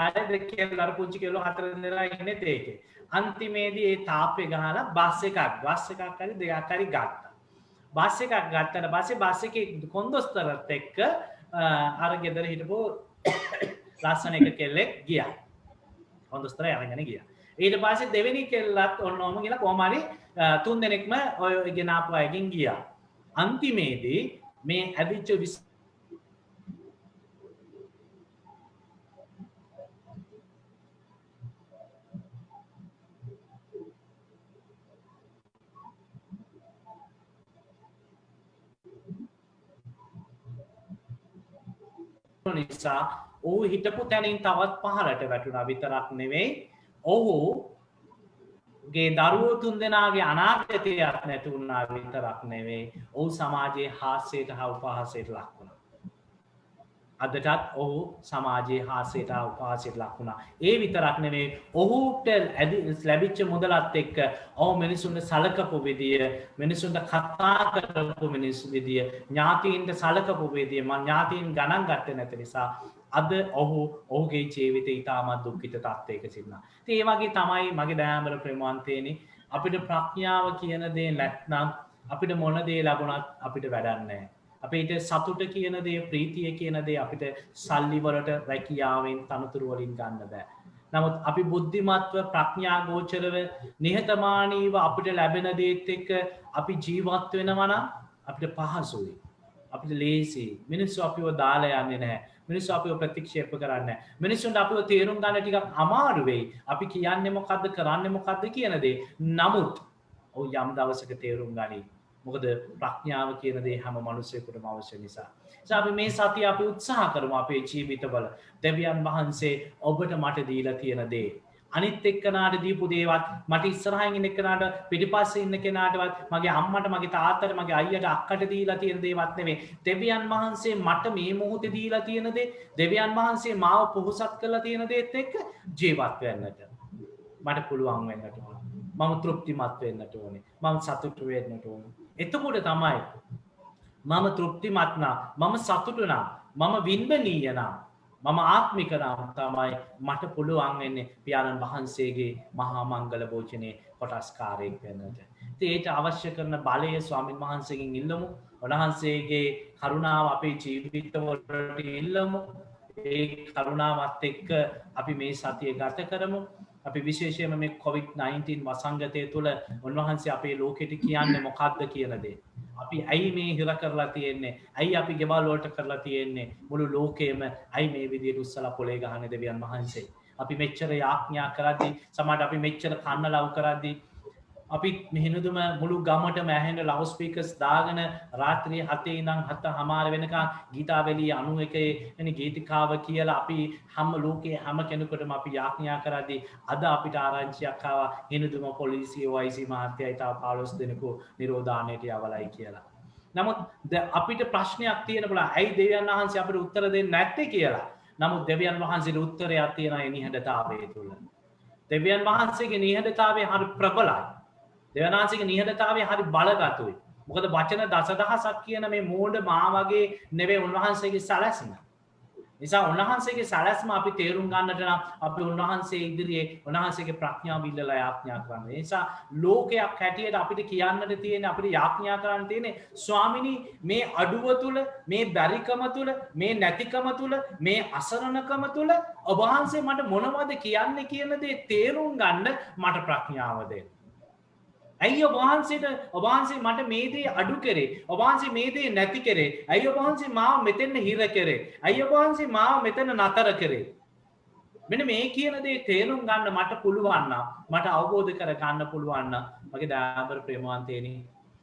ආයෙත් කෙල්ලෝ අර පුංචි කෙල්ලෝ 4 දෙනා ඉන්නේ ඒකේ. අන්තිමේදී ඒ තාප්පෙ ගහලා බස් එකක් හරි දෙකක් හරි ගත්තා. බස් එකක් ගත්තට පස්සේ බස් එකේ කොන්දොස්තරත් එක්ක අර ගෙදර හිටපු ලස්සන එක කෙල්ලෙක් ගියා. කොන්දොස්තරය අරගෙන ගියා. ඊට පස්සේ දෙවෙනි කෙල්ලත් ඔන්නෝම ගිහලා කොහම හරි 3 දෙනෙක්ම ඔය ගෙනාපු අයගෙන් ගියා. අන්තිමේදී මේ ඇදිච්ච නිසා ඔහු හිටපු තැනින් තවත් පහලට වැටුණා විතරක් නෙවෙයි ඔහුගේ දරුවෝ 3 දෙනාගේ අනාගතයක් නැති වුණා විතරක් නෙවෙයි ඔහු සමාජයේ හාස්‍යයට හා උපහාසයට ලක් වුණා. අදටත් ඔහු සමාජයේ හාස්‍යයට හා උපහාසයට ලක් වුණා. ඒ විතරක් නෙවෙයි ඔහුට ලැබිච්ච මුදලත් එක්ක ඔහු මිනිසුන්ට සලකපු විදිය, මිනිසුන්ට කතා කරපු විදිය, ඥාතීන්ට සලකපු විදිය ඥාතීන් ගණන් ගත්තේ නැති නිසා අද ඔහුගේ ජීවිතය ඉතාමත් දුක්ඛිත තත්ත්වයක සිටිනවා. ඉතින් ඒ වගේ තමයි මගේ දයාබර ප්‍රේමවන්තයනි අපිට ප්‍රඥාව කියන දේ නැත්නම් අපිට මොන දේ ලැබුණත් අපිට වැඩක් නැහැ. අපිට සතුට කියන දේ ප්‍රීතිය කියන දේ අපිට සල්ලි වලට රැකියාවෙන් තනතුරු වලින් ගන්න බෑ. නමුත් අපි බුද්ධිමත්ව ප්‍රඥා ගෝචරව නිහතමානීව අපිට ලැබෙන දේත් එක්ක අපි ජීවත් වෙනවා නම් අපිට පහසුයි. අපිට ලේසියි. මිනිස්සු අපිව දාලා යන්නේ නැහැ. මිනිස්සු අපිව ප්‍රතික්ෂේප කරන්නේ නැහැ. මිනිස්සුන්ට අපිව තේරුම් ගන්න ටිකක් අමාරු වෙයි. අපි කියන්නේ මොකද්ද කරන්නේ මොකද්ද කියන දේ. නමුත් ඔව් යම් දවසක තේරුම් ගනි. මොකද ප්‍රඥාව කියන දේ හැම මිනිසෙකුටම අවශ්‍ය නිසා. අපි මේ සතිය අපි උත්සාහ කරමු අපේ ජීවිතවල දෙවියන් වහන්සේ ඔබට මට දීලා තියෙන දේ. අනිත් එක්කනාට දීපු දේවත් මට ඉස්සරහින් ඉන්න එක්කනාට පිටිපස්සේ ඉන්න කෙනාටවත් මගේ අම්මට මගේ තාත්තට මගේ අයියට අක්කට දීලා තියෙන දේවත් නෙවෙයි. දෙවියන් වහන්සේ මට මේ මොහොතේ දීලා තියෙන දේ, දෙවියන් වහන්සේ මාව පොහොසත් කරලා තියෙන දේත් එක්ක ජීවත් වෙන්නට මට පුළුවන් වෙන්නට ඕන. මම තෘප්තිමත් වෙන්නට ඕනේ. මම සතුටු වෙන්නට ඕනේ. එතකොට තමයි මම තෘප්තිමත් නම්, මම සතුටු නම්, මම වින්දනීය නම්, මම ආත්මික නම් තමයි මට පුළුවන් වෙන්නේ පියාණන් වහන්සේගේ මහා මංගල භෝජනයේ කොටස්කාරයෙක් වෙන්නට. ඉතින් ඒට අවශ්‍ය කරන බලය ස්වාමීන් වහන්සේගෙන් ඉල්ලමු. උන්වහන්සේගේ කරුණාව අපේ ජීවිතවලට ඉල්ලමු. ඒ කරුණාවත් එක්ක අපි මේ සතිය ගත කරමු. අපි විශේෂයෙන්ම මේ COVID-19 වසංගතය තුළ උන්වහන්සේ අපේ ලෝකෙට කියන්නේ මොකක්ද කියන දේ. අපි ඇයි මේ හිර කරලා තියෙන්නේ? ඇයි අපි ගෙවල් වලට කරලා තියෙන්නේ? මුළු ලෝකෙම ඇයි මේ විදිහට උස්සලා පොලේ ගහන්නේ දෙවියන් වහන්සේ? අපි මෙච්චර යාඥා කරද්දී, සමහරට අපි මෙච්චර කන්න ලව් කරද්දී අපි මෙහෙනුදුම මුළු ගමටම ඇහෙන ලවුඩ් ස්පීකර්ස් දාගෙන රාත්‍රී 7 ඉඳන් 7:00 වෙනකන් ගීතාවලිය 91 වෙනි ගීතිකාව කියලා අපි හැම ලෝකයේ හැම කෙනෙකුටම අපි යාඥා කරද්දී අද අපිට ආරංචියක් ආවා හිනුදුම පොලිසිය YC මහත්තයයි තව 15 දෙනෙකු නිරෝධානයට යවලයි කියලා. නමුත් අපිට ප්‍රශ්නයක් තියෙන බලා ඇයි දෙවියන් වහන්සේ අපිට උත්තර දෙන්නේ නැත්තේ කියලා. නමුත් දෙවියන් වහන්සේට උත්තරයක් තියෙනවා ඒ නිහඬතාවය තුළ. දෙවියන් වහන්සේගේ නිහඬතාවය හරි ප්‍රබලයි. දෙවියන් වහන්සේගේ නිහඬතාවය හරි බලගතුයි. මොකද වචන දසදහසක් කියන මේ මෝඩ මා වගේ නෙවෙයි උන්වහන්සේගේ සැලැස්ම. නිසා උන්වහන්සේගේ සැලැස්ම අපි තේරුම් ගන්නට නම් අපි උන්වහන්සේ ඉදිරියේ උන්වහන්සේගේ ප්‍රඥාව ඉල්ලලා යාඥා කරන්න. ඒ නිසා ලෝකයක් හැටියට අපිට කියන්නට තියෙන අපිට යාඥා කරන්න තියෙන්නේ ස්වාමිනී මේ අඩුව තුල මේ බැරිකම තුල මේ නැතිකම තුල මේ අසරණකම තුල ඔබ වහන්සේ මට මොනවද කියන්නේ කියන දේ තේරුම් ගන්න මට ප්‍රඥාව දෙන්න. ඇයි ඔබ වහන්සේ මට මේ දේ අඩු කරේ? ඔබ වහන්සේ මේ දේ නැති කරේ? ඇයි ඔබ වහන්සේ මාව මෙතෙන් හිර කරේ? ඇයි ඔබ වහන්සේ මාව මෙතන නතර කරේ? මෙන්න මේ කියන දේ තේරුම් ගන්න මට පුළුවන් නම් මට අවබෝධ කර ගන්න පුළුවන් නම් මගේ දයාබර ප්‍රේමවන්තයනි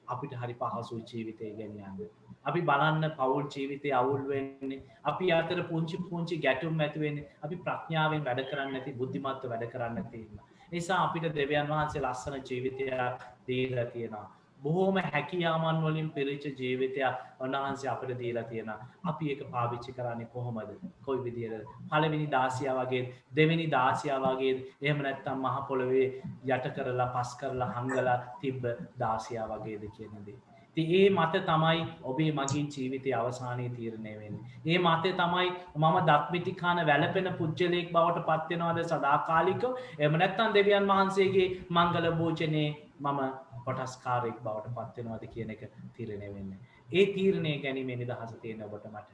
අපිට හරි පහසු ජීවිතය ගෙනියන්න. අපි බලන්න පෞල් ජීවිතේ අවුල් වෙන්නේ අපි අතර පුංචි ගැටුම් ඇති වෙන්නේ අපි ප්‍රඥාවෙන් වැඩ කරන්නේ නැති බුද්ධිමත්ව වැඩ කරන්නේ නැති නිසා අපිට දෙවියන් වහන්සේ ලස්සන ජීවිතයක් දීලා තියෙනවා. බොහෝම හැකියාවන් වලින් පිරිච්ච ජීවිතයක් උන්වහන්සේ අපිට දීලා තියෙනවා. අපි ඒක පාවිච්චි කරන්නේ කොහොමද? කොයි විදිහටද? පළවෙනි 16 වගේ දෙවෙනි 16 වගේ එහෙම නැත්නම් මහ පොළවේ යට කරලා පස් කරලා හංගලා තිබ්බ 16 වගේද කියන දේ. ඉතින් ඒ මත තමයි ඔබේ මගේ ජීවිතයේ අවසානයේ තීරණය වෙන්නේ. ඒ මතේ තමයි මම දත්මිටි කාන වැළපෙන පුජ්‍යලයක් බවට පත් වෙනවද සදාකාලිකව? එහෙම නැත්නම් දෙවියන් වහන්සේගේ මංගල භෝජනේ මම කොටස්කාරයෙක් බවට පත් වෙනවද කියන එක තීරණය වෙන්නේ. ඒ තීරණය ගැනීමේ නිදහස තියෙන ඔබට මට.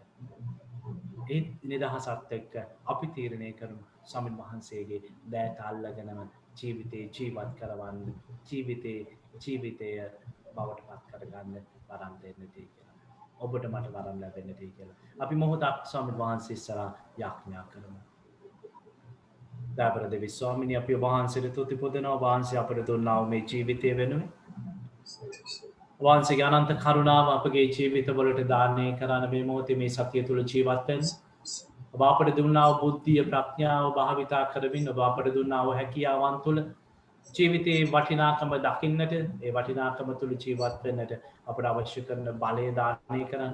ඒ නිදහසත් එක්ක අපි තීරණය කරමු ස්වාමීන් වහන්සේගේ දෑත අල්ලගෙනම ජීවිතේ ජීවත් කරවන්න ජීවිතය බවට පත් කරගන්න වරම් දෙන්න තියෙයි කියලා. ඔබට මට වරම් ලැබෙන්න තියෙයි කියලා. අපි මොහොතක් ස්වාමීන් වහන්සේ ඉස්සරහා යාඥා කරමු. දයාබර දෙවි ස්වාමීනි අපි ඔබ වහන්සේට තුති පුදනවා. ඔබ වහන්සේ අපට දුන්නා වූ මේ ජීවිතය වෙනුවෙන් ඔබ වහන්සේගේ අනන්ත කරුණාව අපගේ ජීවිතවලට දානය කරන මේ මොහොතේ මේ සතිය තුළ ජීවත් වෙන්න. ඔබ අපට දුන්නා වූ බුද්ධිය ප්‍රඥාව භාවිතා කරමින් ඔබ අපට දුන්නා වූ හැකියාවන් තුළ ජීවිතයේ වටිනාකම දකින්නට ඒ වටිනාකම තුළ ජීවත් වෙන්නට අපට අවශ්‍ය කරන බලය දානය කරන්න.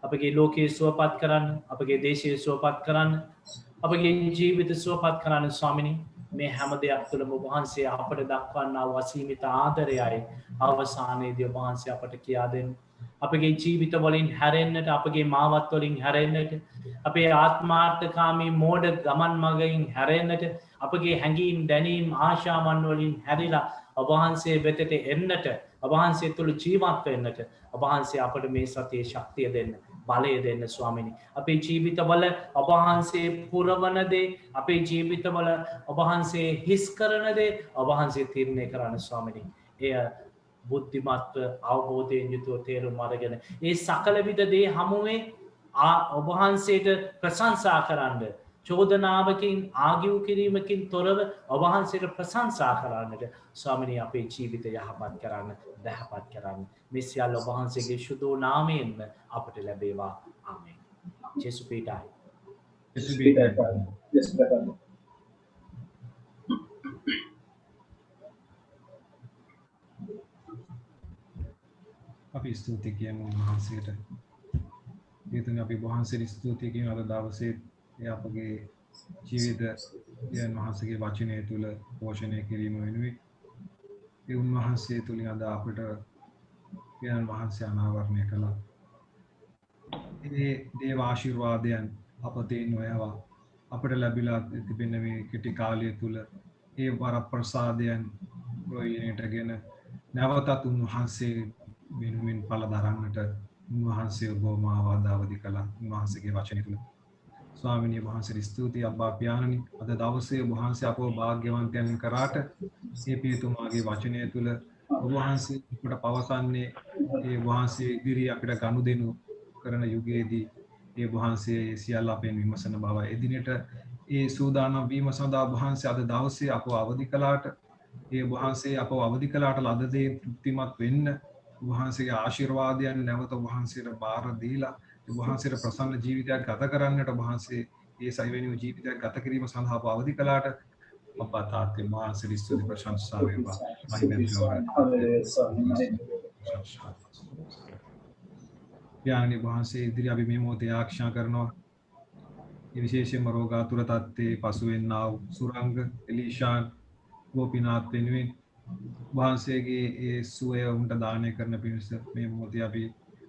අපගේ ලෝකයේ සුවපත් කරන්න, අපගේ දේශයේ සුවපත් කරන්න, අපගේ ජීවිත සුවපත් කරන්න ස්වාමිනී. මේ හැම දෙයක් තුළම ඔබ වහන්සේ අපට දක්වන්නා වූ අසීමිත ආදරයයි අවසානයේදී ඔබ වහන්සේ අපට කියා දෙන්න. අපගේ ජීවිත වලින් හැරෙන්නට, අපගේ මාවත් වලින් හැරෙන්නට, අපේ ආත්මාර්ථකාමී මෝඩ ගමන් මගින් හැරෙන්නට, අපගේ හැඟීම් දැනීම් ආශාවන් වලින් හැරිලා ඔබ වහන්සේ වෙතට එන්නට, ඔබ වහන්සේ තුළ ජීවත් වෙන්නට ඔබ වහන්සේ අපට මේ සතියේ ශක්තිය දෙන්න, බලය දෙන්න ස්වාමිනී. අපේ ජීවිතවල ඔබ වහන්සේ පුරවන දේ, අපේ ජීවිතවල ඔබ වහන්සේ හිස් කරන දේ ඔබ වහන්සේ තීරණය කරන්න ස්වාමිනී. එය බුද්ධිමත්ව අවබෝධයෙන් යුතුව තේරුම් අරගෙන ඒ සකල විද දේ හමුවේ ඔබ වහන්සේට ප්‍රශංසා කරන්න, චෝදනාවකින් ආගිව් කිරීමකින් තොරව ඔබ වහන්සේට ප්‍රශංසා කරන්නට ස්වාමිනී අපේ ජීවිත යහපත් කරන්න, දහපත් කරන්න. මේ සියල්ල ඔබ වහන්සේගේ සුදෝ නාමයෙන්ම අපට ලැබේවා. ආමේන්. ජේසු පීඨයි.
යේසු පීඨයි. අපි ස්තුති කියමු වහන්සේට. ඊතන අපි වහන්සේට ස්තුති කියමු අද දවසේ අපගේ ජීවිත යන වහන්සේගේ වචනය තුල පෝෂණය කිරීම වෙනුවෙන් ඒ උන්වහන්සේ තුලින් අද අපිට යන වහන්සේ අනාවරණය කළා. ඒ දේව ආශිර්වාදයන් අපතේ නොයවා අපිට ලැබිලා තිබෙන මේ කෙටි කාලය තුල ඒ වරප්‍රසාදයන් ප්‍රයෝජනයටගෙන නැවතත් උන්වහන්සේ වෙනුවෙන් පළ දරන්නට උන්වහන්සේ ඔබ මාව ආදාවදි කළා. උන්වහන්සේගේ වචනය තුල ස්වාමිනී වහන්සේට ස්තුතියි අබ්බා පියාණනි. අද දවසේ ඔබ වහන්සේ අපව වාග්යවන්තයන් කරාට මේ පියතුමාගේ වචනය තුල ඔබ වහන්සේ අපට පවසන්නේ ඒ වහන්සේ ඉදිරි අපිට ගනුදෙනු කරන යුගයේදී ඒ වහන්සේ සියල්ල අපෙන් විමසන බව එදිනට ඒ සූදානම් වීම සඳහා ඔබ වහන්සේ අද දවසේ අපව අවදි කළාට ඒ වහන්සේ අපව අවදි කළාට ලද දේ තෘප්තිමත් වෙන්න වහන්සේගේ ආශිර්වාදයන් නැවත වහන්සේට බාර දීලා වහන්සේට ප්‍රසන්න ජීවිතයක් ගත කරන්නට වහන්සේ ඒ සයිවෙනි ජීවිතයක් ගත කිරීම සඳහා අවදි කළාට අප්පා තාත්තේ වහන්සේ ස්තුති ප්‍රශංසා වේවා. යානි වහන්සේ ඉදිරි අපි මේ මොහොතේ ආරක්ෂා කරනවා. ඒ විශේෂයෙන්ම රෝගාතුර තත්ත්වයේ පසු වෙන්නා වූ සුරංග, එලීෂාන්, ගෝපිනාත් වෙනුවෙන් වහන්සේගේ ඒ සුවය උන්ට දානය කරන පිණිස මේ මොහොතේ අපි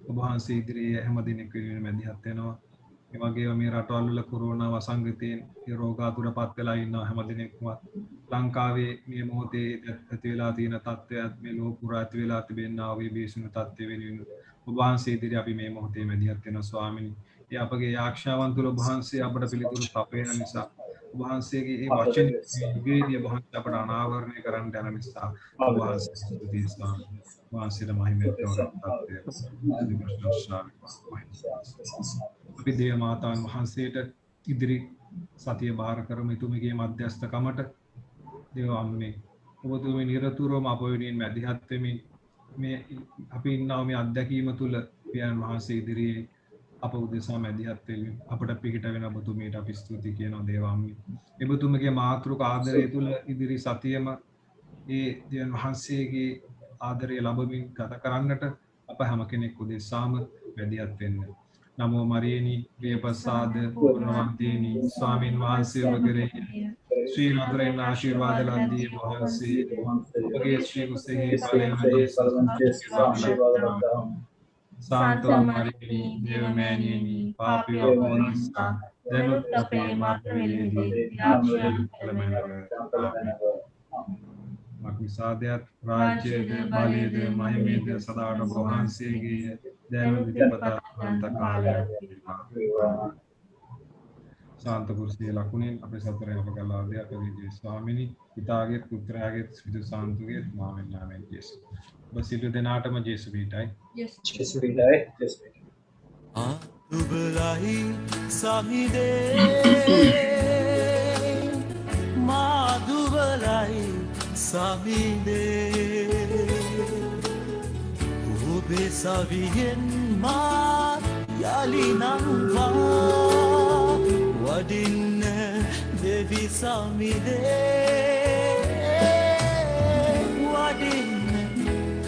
ඔබ වහන්සේ ඉදිරියේ හැම දිනෙක වෙනුවෙන් මැදිහත් වෙනවා. ඒ වගේම මේ රටවල් වල කොරෝනා වසංගතයෙන් ඒ රෝගාතුරපත් වෙලා ඉන්න හැම දිනෙකම ලංකාවේ මේ මොහොතේ ඇති වෙලා තියෙන තත්ත්වයක් මේ ලෝක පුරා ඇති වෙලා තිබෙනා වූ බේසුණු තත්ත්වය වෙනුවෙන් ඔබ වහන්සේ ඉදිරියේ අපි මේ මොහොතේ මැදිහත් වෙනවා ස්වාමිනී. ඒ අපගේ යාක්ෂාවන් තුළ ඔබ වහන්සේ අපට පිළිතුරු සපයන නිසා ඔබ වහන්සේගේ ඒ වචන යුගයේදී ඔබ වහන්සේ අපට අනාවරණය කරන්න යන නිසා ඔබ වහන්සේ ස්තුතියි ස්වාමී. වහන්සේට මහිමය අපි දේව මාතාන් වහන්සේට ඉදිරි සතිය බාර කරමු එතුමිගේ මධ්‍යස්ථකමට දේව අම්මේ ඔබතුමී නිරතුරුවම අප වෙනුවෙන් මැදිහත් වෙමින් මේ අපි ඉන්නා මේ අත්දැකීම තුළ පියාණන් වහන්සේ ඉදිරියේ අප උදෙසා මැදිහත් වෙමින් අපට පිහිට වෙන ඔබතුමීට අපි ස්තුති කියනවා දේව අම්මේ. ඔබතුමීගේ මාතෘක ආදරය තුළ ඉදිරි සතියම ඒ දෙවියන් වහන්සේගේ ආදරය ලැබමින් ගත කරන්නට අප හැම කෙනෙක් උදෙසාම මැදිහත් වෙන්න. නමෝ මරියනි ප්‍රියපසාද පුණ්‍යවන්තේනි ස්වාමීන් වහන්සේ ඔබ කෙරෙහි ශ්‍රී නතරෙන් ආශිර්වාද ලද්දී වහන්සේ ඔබගේ ශ්‍රී කුසෙහි ඵලයෙන් Santo Marini, Deo Manieni, Papio Bonista, Denut Tape Marvelli, Makmisadiyat, Rajyede, Balide, Mahimede, Sadara Bohansegi, Denu Dipata, Antakale, Santa Kursi Lakunin, Apesatre Apagaladia, Pavidi Swamini, Itaget, Putraget, Spitu Santuget, Mamen Namen, yes. Basilu denatama Jesu vitai.
Yes.
Jesu vitai. Jesu vitai.
Madhubelai samide Madhubelai samide Ube saviyen ma yalinang va Wadinne devi samide Wadinne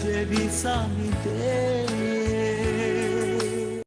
Devi samide